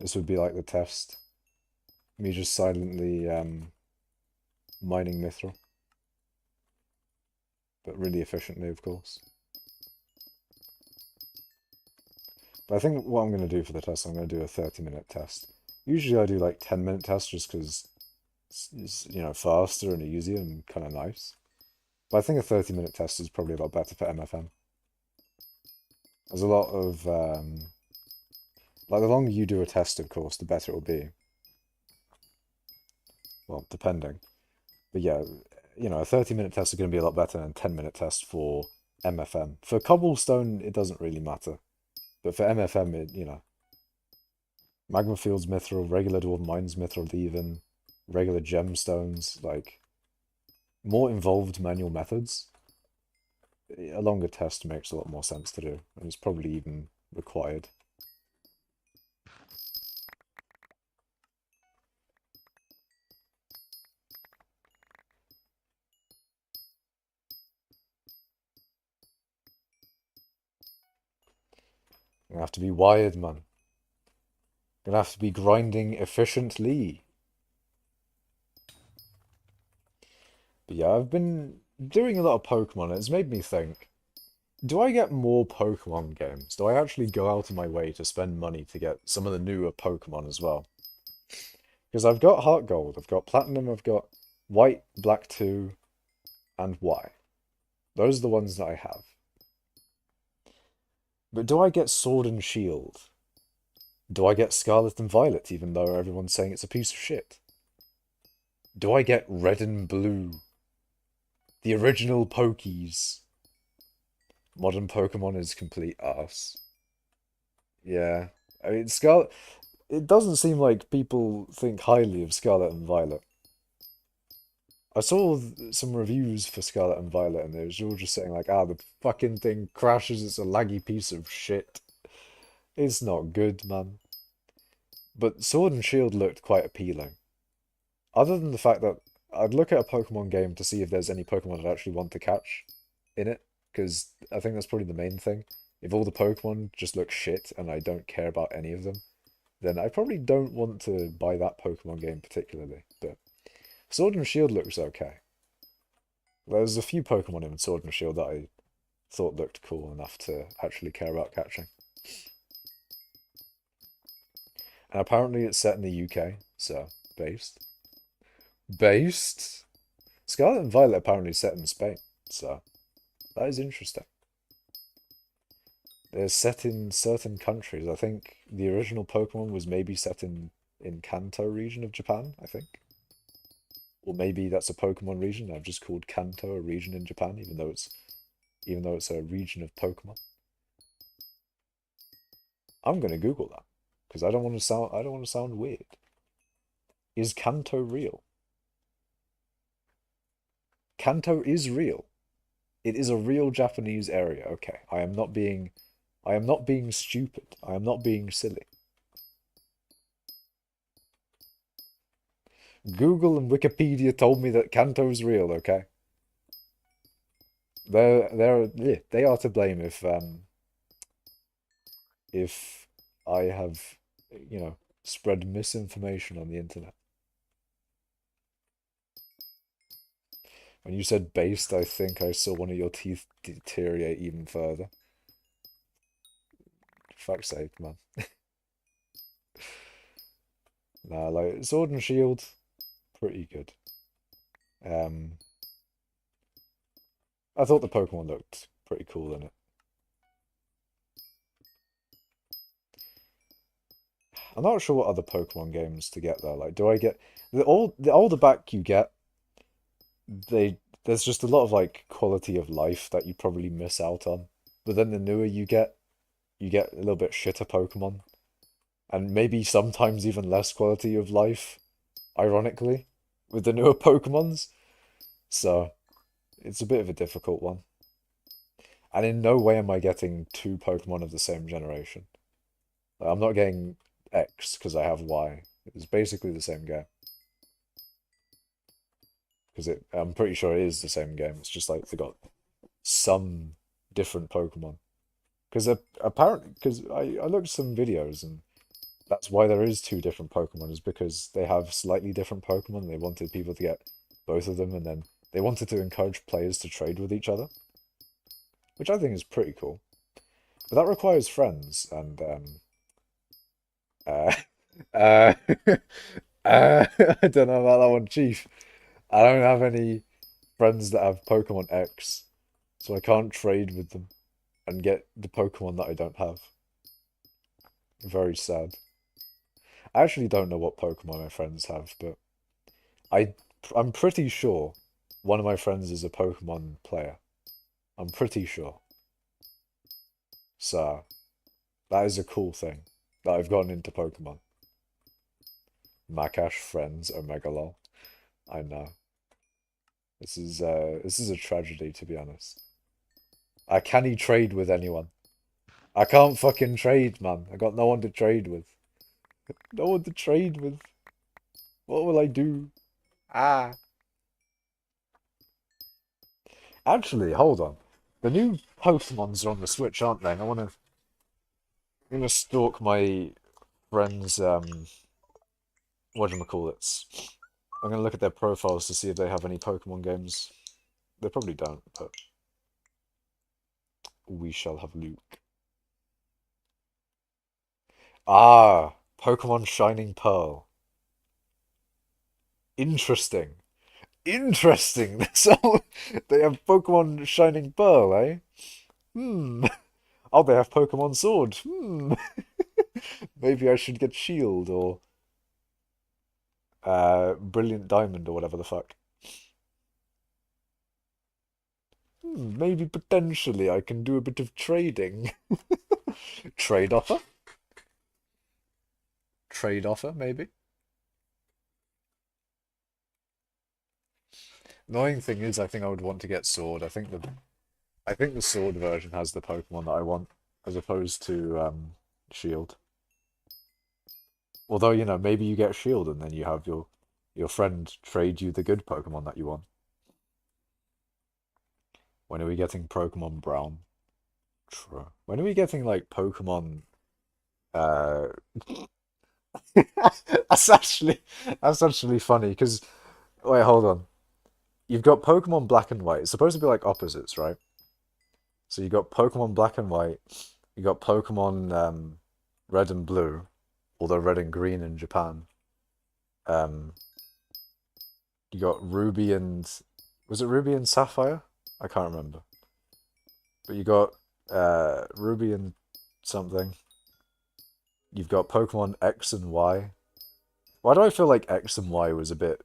This would be like the test. Me just silently mining mithril. But really efficiently, of course. But I think what I'm going to do for the test, I'm going to do a 30-minute test. Usually I do like 10-minute tests just because it's, you know, faster and easier and kind of nice. But I think a 30-minute test is probably a lot better for MFM. There's a lot of, like the longer you do a test, of course, the better it will be. Well, depending. But yeah, you know, a 30-minute test is going to be a lot better than a 10-minute test for MFM. For cobblestone, it doesn't really matter. But for MFM, it, you know, magma fields mithril, regular dwarf mines mithril even, regular gemstones, like more involved manual methods. A longer test makes a lot more sense to do, and it's probably even required. Gonna have to be wired, man. Gonna have to be grinding efficiently. But yeah, I've been doing a lot of Pokemon, and it's made me think, do I get more Pokemon games? Do I actually go out of my way to spend money to get some of the newer Pokemon as well? Because I've got Heart Gold, I've got Platinum, I've got White, Black 2, and Y. Those are the ones that I have. But do I get Sword and Shield? Do I get Scarlet and Violet, even though everyone's saying it's a piece of shit? Do I get Red and Blue? The original Pokies. Modern Pokemon is complete arse. Yeah. I mean, Scarlet... It doesn't seem like people think highly of Scarlet and Violet. I saw some reviews for Scarlet and Violet, and they were all just saying like, ah, the fucking thing crashes, it's a laggy piece of shit. It's not good, man. But Sword and Shield looked quite appealing. Other than the fact that I'd look at a Pokemon game to see if there's any Pokemon I'd actually want to catch in it, because I think that's probably the main thing. If all the Pokemon just look shit and I don't care about any of them, then I probably don't want to buy that Pokemon game particularly. But Sword and Shield looks okay. There's a few Pokemon in Sword and Shield that I thought looked cool enough to actually care about catching. And apparently it's set in the UK, so based. Based? Scarlet and Violet apparently set in Spain, so that is interesting. They're set in certain countries. I think the original Pokemon was maybe set in Kanto region of Japan, I think. Or maybe that's a Pokemon region. I've just called Kanto a region in Japan, even though it's a region of Pokemon. I'm gonna Google that because I don't want to sound weird. Is Kanto real? Kanto is real. It is a real Japanese area. Okay, I am not being stupid. I am not being silly. Google and Wikipedia told me that Kanto is real, okay? They are to blame if I have, you know, spread misinformation on the internet. When you said based, I think I saw one of your teeth deteriorate even further. Fuck's sake, man. Nah, like, Sword and Shield, pretty good. I thought the Pokemon looked pretty cool in it. I'm not sure what other Pokemon games to get though. Like, do I get the older back you get, there's just a lot of like quality of life that you probably miss out on. But then the newer you get a little bit shitter Pokemon, and maybe sometimes even less quality of life, ironically, with the newer Pokemons. So it's a bit of a difficult one. And in no way am I getting two Pokemon of the same generation. Like, I'm not getting X because I have Y. It's basically the same game. Because I'm pretty sure it is the same game. It's just like they got some different Pokemon. Because apparently, because I looked at some videos and That's why there is two different Pokemon, is because they have slightly different Pokemon. They wanted people to get both of them, and then they wanted to encourage players to trade with each other, which I think is pretty cool. But that requires friends, and uh, uh, I don't know about that one, Chief. I don't have any friends that have Pokemon X, so I can't trade with them and get the Pokemon that I don't have. Very sad. I actually don't know what Pokemon my friends have, but I I'm pretty sure one of my friends is a Pokemon player. I'm pretty sure. So that is a cool thing that I've gotten into Pokemon. Makash friends Omega lol. I know. This is a tragedy, to be honest. I can't trade with anyone. I can't fucking trade, man. I got no one to trade with. No one to trade with. What will I do? Ah. Actually, hold on. The new Pokemons are on the Switch, aren't they? And I'm gonna stalk my friends, whatchamacallits. I'm gonna look at their profiles to see if they have any Pokemon games. They probably don't, but we shall have Luke. Ah, Pokemon Shining Pearl. Interesting. Interesting. So they have Pokemon Shining Pearl, eh? Hmm. Oh, they have Pokemon Sword. Hmm. Maybe I should get Shield or Brilliant Diamond or whatever the fuck. Maybe potentially I can do a bit of trading. Trade offer? Trade offer, maybe? Annoying thing is, I think I would want to get Sword. I think the Sword version has the Pokemon that I want, as opposed to Shield. Although, you know, maybe you get Shield and then you have your friend trade you the good Pokemon that you want. When are we getting Pokemon Brown? True. When are we getting like Pokemon uh that's actually funny because wait, hold on. You've got Pokemon Black and White. It's supposed to be like opposites, right? So you got Pokemon Black and White, you got Pokemon Red and Blue, although Red and Green in Japan. Um you got Ruby and was it Ruby and Sapphire? I can't remember. But you got Ruby and something. You've got Pokemon X and Y. Why do I feel like X and Y was a bit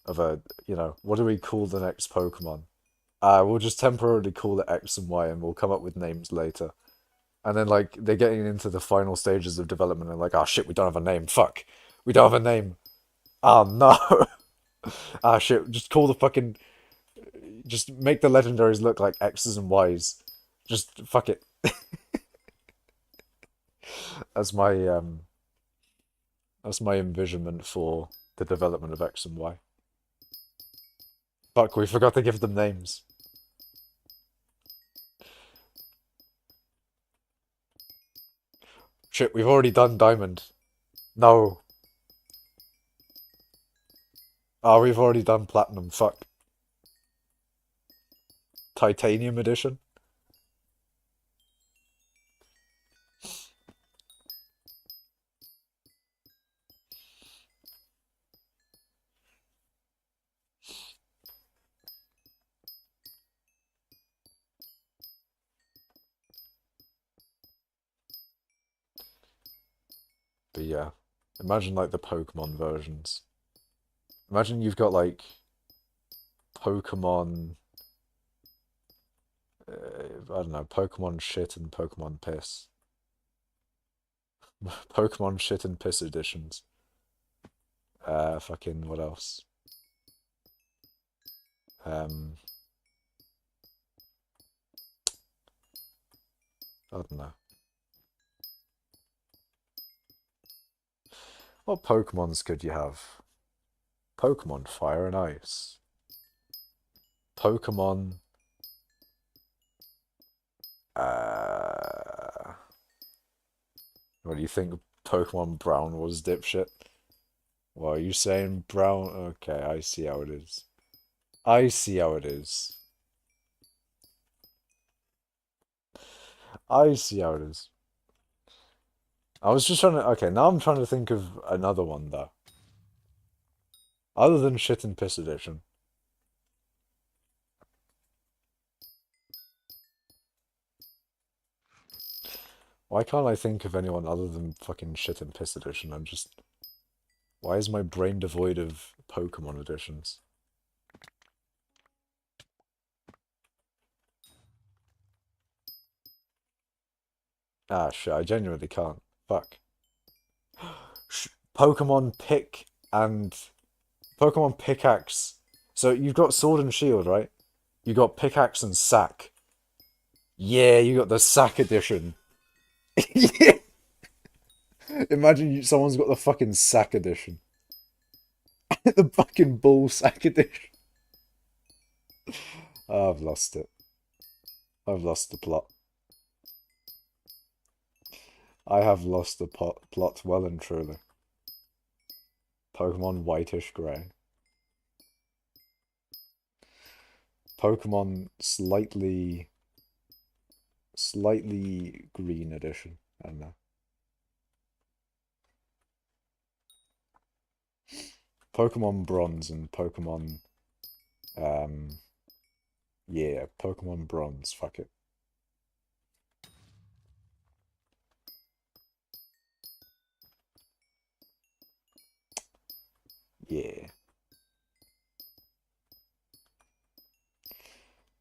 of a, you know, what do we call the next Pokemon? We'll just temporarily call it X and Y and we'll come up with names later. And then, like, they're getting into the final stages of development and, like, oh shit, we don't have a name. Fuck. We don't have a name. Oh no. Ah shit, just call the fucking. Just make the legendaries look like X's and Y's. Just fuck it. That's my, um, that's my envisionment for the development of X and Y. Fuck, we forgot to give them names. Shit, we've already done Diamond. No. Oh, we've already done Platinum. Fuck. Titanium Edition? But yeah. Imagine like the Pokemon versions. Imagine you've got like Pokemon. I don't know, Pokemon shit and Pokemon piss. Pokemon shit and piss editions. Fucking what else? Um, I don't know. What Pokemons could you have? Pokemon Fire and Ice. Pokemon. Uh, what do you think? Pokemon Brown was dipshit. Well, are you saying brown? Okay, I see how it is. I see how it is. I see how it is. I was just trying to. Okay, now I'm trying to think of another one though. Other than Shit and Piss Edition. Why can't I think of anyone other than fucking Shit and Piss Edition? I'm just. Why is my brain devoid of Pokemon editions? Ah, shit, I genuinely can't. Fuck. Pokemon Pick and Pokemon Pickaxe. So you've got Sword and Shield, right? You got Pickaxe and Sack. Yeah, you got the Sack edition. Yeah. Imagine someone's got the fucking Sack edition. The fucking Ball Sack edition. Oh, I've lost it. I've lost the plot. I have lost the plot well and truly. Pokemon Whitish Grey. Pokemon slightly green edition. I don't know. Pokemon Bronze and Pokemon yeah, Pokemon Bronze, fuck it. Yeah.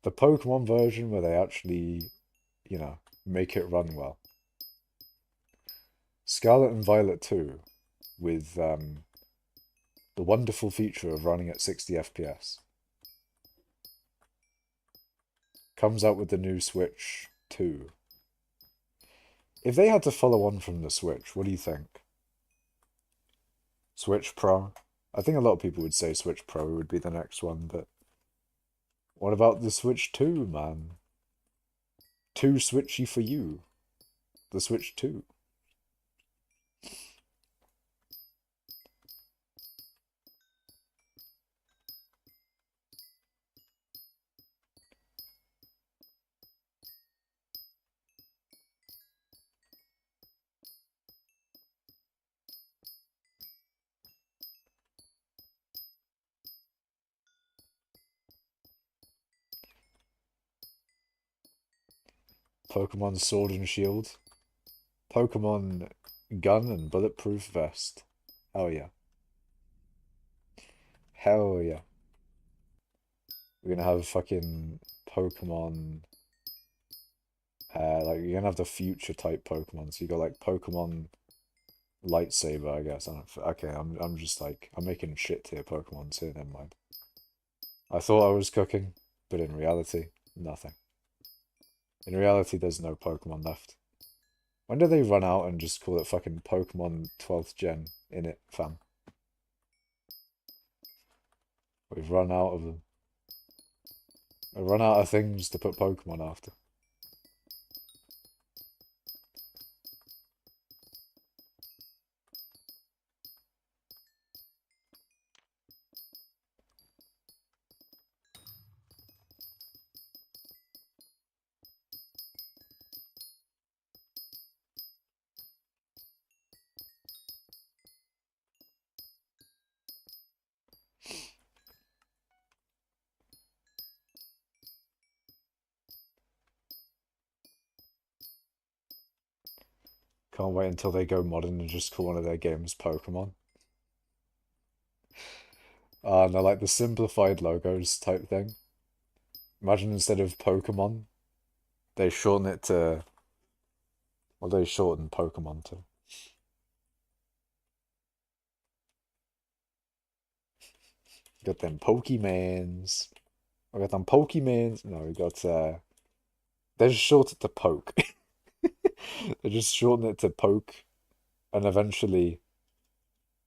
The Pokemon version where they actually, you know, make it run well. Scarlet and Violet 2 with the wonderful feature of running at 60 FPS. Comes out with the new Switch 2. If they had to follow on from the Switch, what do you think? Switch Pro? I think a lot of people would say Switch Pro would be the next one, but what about the Switch 2, man? Too switchy for you. The Switch 2. Pokemon Sword and Shield. Pokemon Gun and Bulletproof Vest. Hell yeah. Hell yeah. We're gonna have fucking Pokemon. Like you're gonna have the future type Pokemon. So you got like Pokemon Lightsaber, I guess. I don't. Okay, I'm just like I'm making shit tier Pokemon too. Never mind. I thought I was cooking, but in reality, nothing. In reality, there's no Pokemon left. When do they run out and just call it fucking Pokemon 12th Gen in it, fam? We've run out of them. We've run out of things to put Pokemon after. Can't wait until they go modern and just call one of their games Pokemon. And they're like the simplified logos type thing. Imagine instead of Pokemon, they shorten it to... Well, they shorten Pokemon to. Got them Pokemans. I got them Pokemans. No, we got... They just shorten it to Poke. They just shorten it to Poke. And eventually...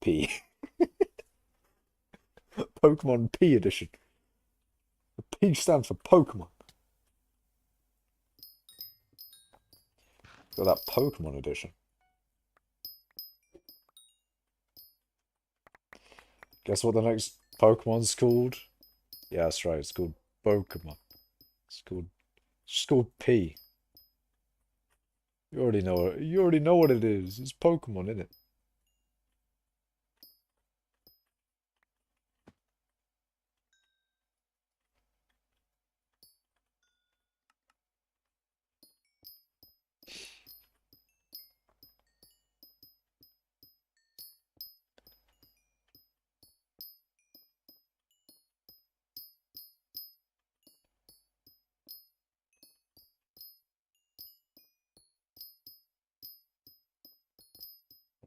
P. Pokemon P edition. The P stands for Pokemon. Got that Pokemon edition. Guess what the next Pokemon's called? Yeah, that's right. It's called Pokemon. It's called P. You already know it. You already know what it is. It's Pokemon, isn't it?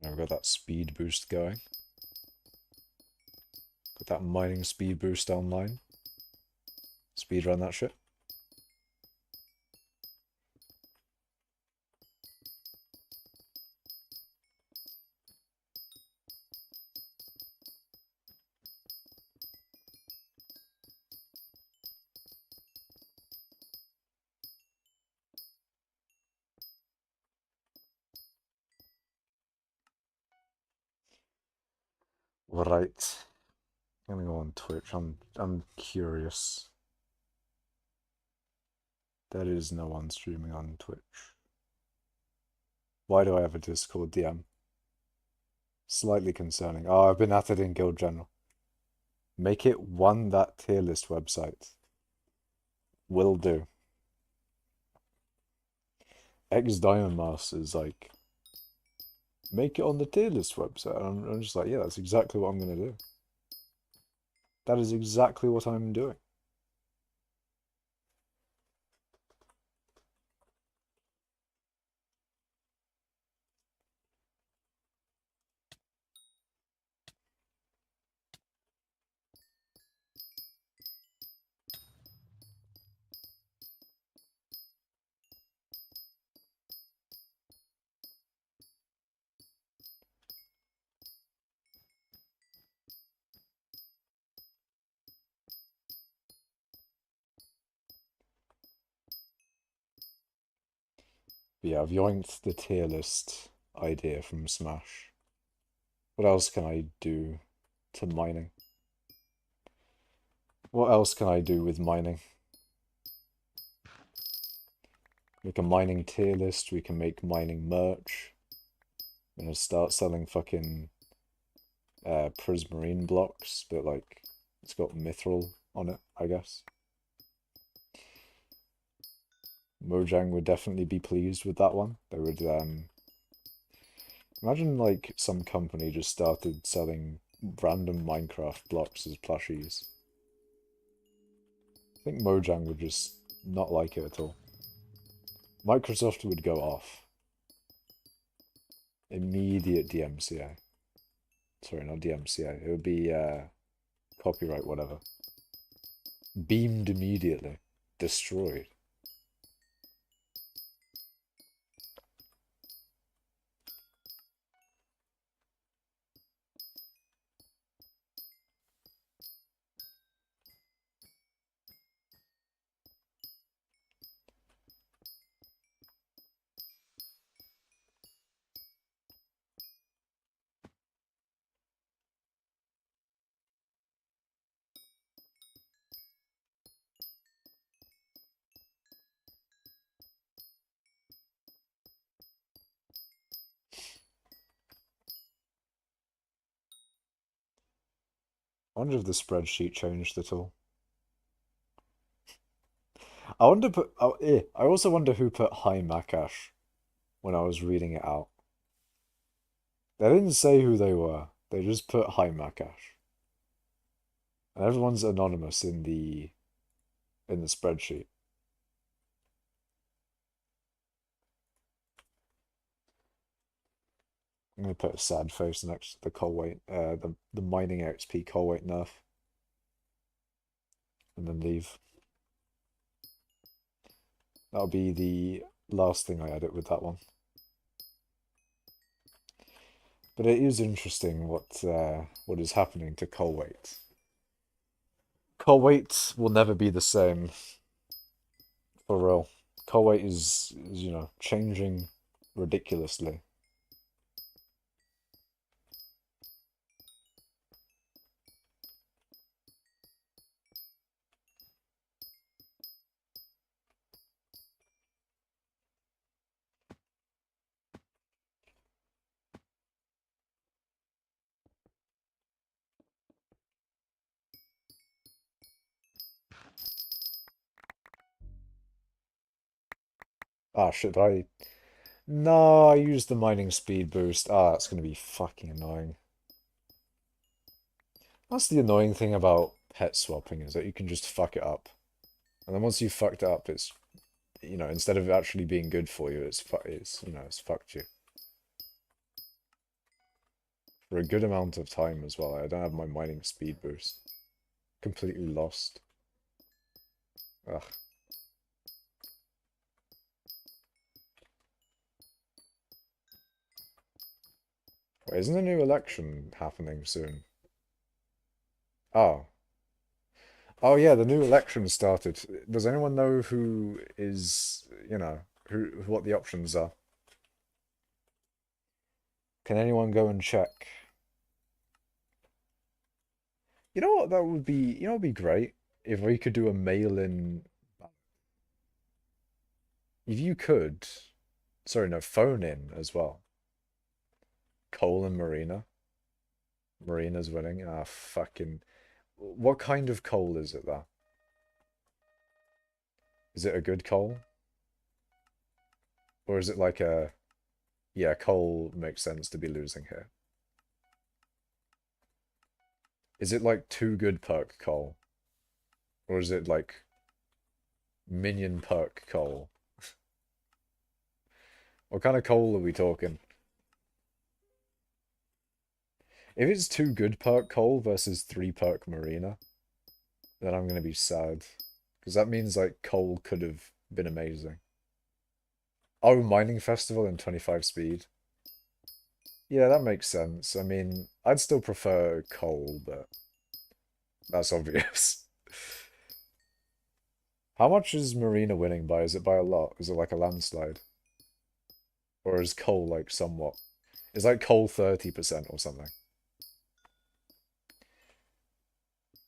Now we've got that speed boost going. Got that mining speed boost online. Speed run that shit. Right. I'm gonna go on Twitch. I'm curious. There is no one streaming on Twitch. Why do I have a Discord DM? Slightly concerning. Oh, I've been at it in Guild General. Make it one that tier list website. Will do. X Diamond Master is like, make it on the tier list website. And I'm just like, yeah, that's exactly what I'm gonna do. That is exactly what I'm doing. But yeah, I've yoinked the tier list idea from Smash. What else can I do to mining? What else can I do with mining? Make a mining tier list, we can make mining merch. I'm gonna start selling fucking prismarine blocks, but like it's got mithril on it, I guess. Mojang would definitely be pleased with that one. They would imagine like some company just started selling random Minecraft blocks as plushies. I think Mojang would just not like it at all. Microsoft would go off. Immediate DMCA. Sorry, not DMCA. It would be copyright whatever. Beamed immediately. Destroyed. I wonder if the spreadsheet changed at all. I wonder I also wonder who put Hi Makash when I was reading it out. They didn't say who they were. They just put Hi Makash. And everyone's anonymous in the spreadsheet. I'm gonna put a sad face next to the Colweight, the mining XP Colweight nerf. And then leave. That'll be the last thing I edit with that one. But it is interesting what is happening to Colweight. Colweight will never be the same. For real. Colweight is, you know, changing ridiculously. Ah, shit, No, I used the mining speed boost. Ah, that's gonna be fucking annoying. That's the annoying thing about pet swapping, is that you can just fuck it up. And then once you've fucked it up, it's, instead of actually being good for you, it's fucked you. For a good amount of time as well. I don't have my mining speed boost. Completely lost. Ugh. Wait, isn't a new election happening soon? Oh. Oh yeah, the new election started. Does anyone know who is, what the options are? Can anyone go and check? You know what that would be, it'd be great if we could do a mail-in. If you could, sorry, no, phone in as well. Cole and Marina. Marina's winning. Ah, fucking. What kind of coal is it, though? Is it a good coal? Or is it like a... Yeah, coal makes sense to be losing here. Is it like too good perk coal? Or is it like minion perk coal? What kind of coal are we talking? If it's too good perk coal versus 3 perk marina, then I'm gonna be sad. Because that means like coal could have been amazing. Oh, mining festival and 25 speed. Yeah, that makes sense. I mean, I'd still prefer coal, but that's obvious. How much is Marina winning by? Is it by a lot? Is it like a landslide? Or is coal like somewhat? Is like coal 30% or something?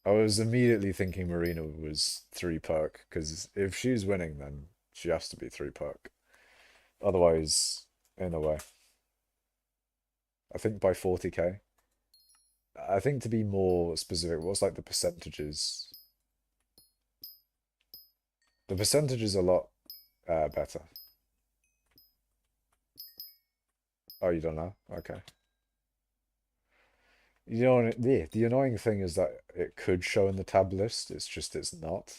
I was immediately thinking Marina was 3 perk, because if she's winning, then she has to be 3 perk. Otherwise, in a way. I think by 40k. I think to be more specific, what's like the percentages? The percentage is a lot better. Oh, you don't know? Okay. The annoying thing is that it could show in the tab list, it's just it's not.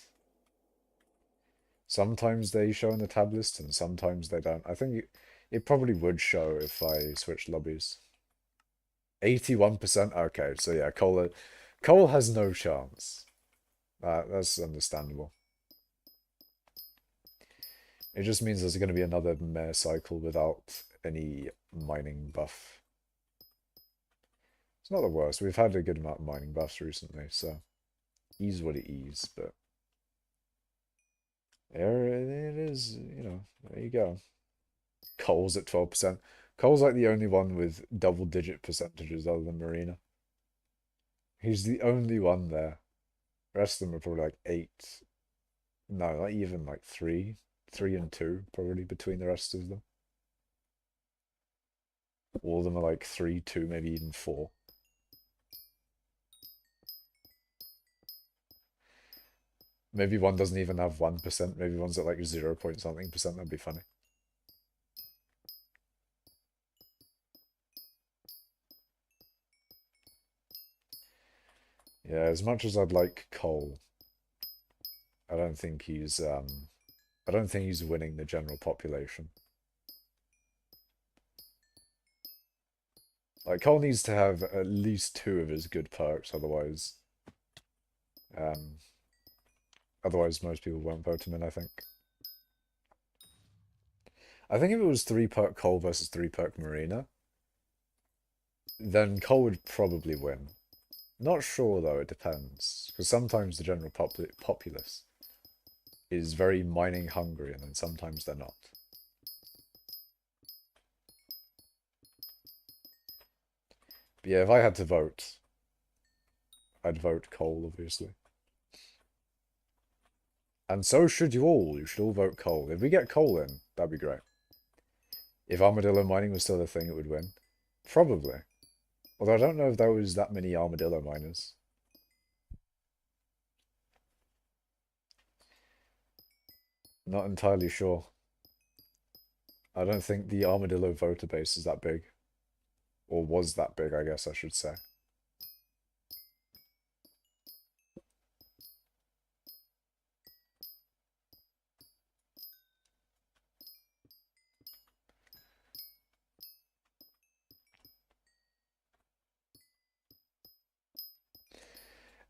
Sometimes they show in the tab list and sometimes they don't. I think it probably would show if I switched lobbies. 81%? Okay, so yeah, Cole has no chance. That's understandable. It just means there's going to be another mare cycle without any mining buff. It's not the worst. We've had a good amount of mining buffs recently, so ease what it is, but there it is, there you go. Cole's at 12%. Cole's like the only one with double-digit percentages other than Marina. He's the only one there. The rest of them are probably like 8. No, not even like 3. 3 and 2, probably, between the rest of them. All of them are like 3, 2, maybe even 4. Maybe one doesn't even have 1%. Maybe one's at like 0 point something percent. That'd be funny. Yeah, as much as I'd like Cole, I don't think he's winning the general population. Like Cole needs to have at least 2 of his good perks, um, otherwise most people won't vote him in, I think. I think if it was 3 perk Cole versus 3 perk Marina, then Cole would probably win. Not sure though, it depends. Because sometimes the general populace is very mining hungry and then sometimes they're not. But yeah, if I had to vote, I'd vote Cole, obviously. And so should you all. You should all vote Cole. If we get Cole in, that'd be great. If armadillo mining was still a thing, it would win. Probably. Although I don't know if there was that many armadillo miners. Not entirely sure. I don't think the Armadillo voter base is that big. Or was that big, I guess I should say.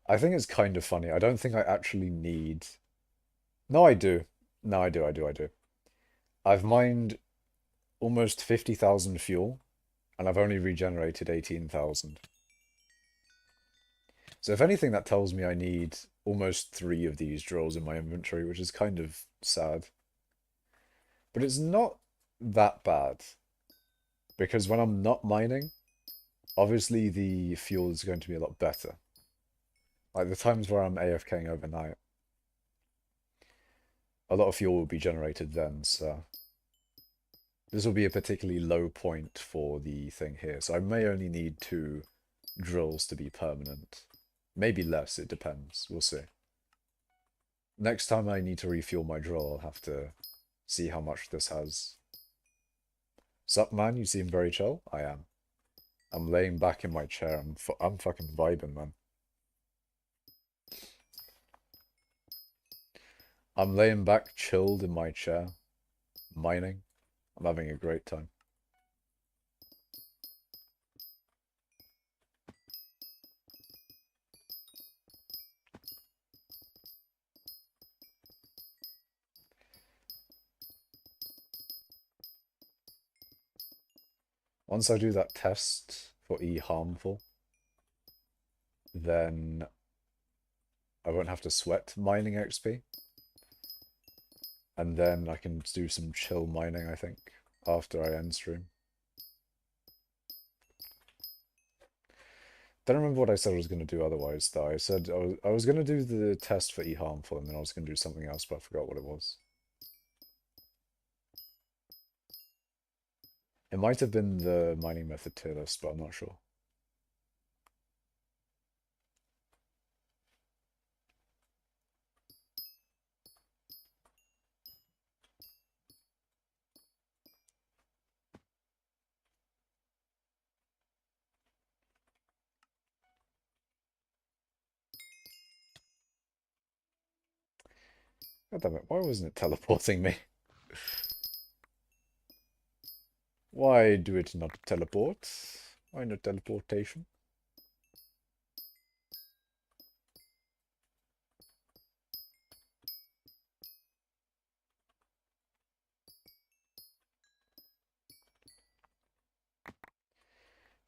I think it's kind of funny. I don't think I actually need... No, I do. No, I do. I've mined almost 50,000 fuel, and I've only regenerated 18,000. So if anything, that tells me I need almost 3 of these drills in my inventory, which is kind of sad. But it's not that bad, because when I'm not mining, obviously the fuel is going to be a lot better. Like the times where I'm AFKing overnight, a lot of fuel will be generated then, so this will be a particularly low point for the thing here. So I may only need 2 drills to be permanent. Maybe less, it depends. We'll see. Next time I need to refuel my drill, I'll have to see how much this has. Sup, man? You seem very chill? I am. I'm laying back in my chair. I'm fucking vibing, man. I'm laying back, chilled in my chair, mining. I'm having a great time. Once I do that test for E harmful, then I won't have to sweat mining XP. And then I can do some chill mining, I think, after I end stream. Don't remember what I said I was going to do otherwise, though. I said I was going to do the test for E harmful, and then I was going to do something else, but I forgot what it was. It might have been the mining method tier list, but I'm not sure. God damn it, why wasn't it teleporting me? Why do it not teleport? Why not teleportation?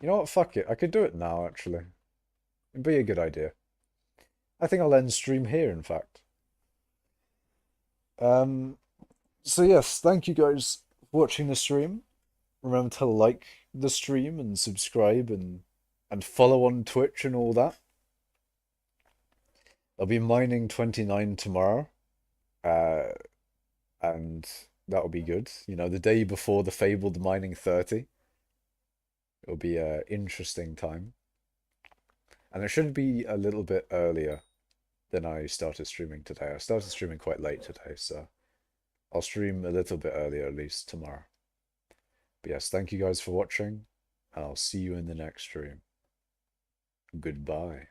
You know what, fuck it, I could do it now, actually. It'd be a good idea. I think I'll end stream here, in fact. So yes, thank you guys for watching the stream. Remember to like the stream and subscribe and follow on Twitch and all that. I'll be mining 29 tomorrow. And that'll be good. You know, the day before the fabled mining 30. It'll be an interesting time. And it should be a little bit earlier than I started streaming today. I started streaming quite late today, so I'll stream a little bit earlier at least tomorrow. But yes, thank you guys for watching, and I'll see you in the next stream. Goodbye.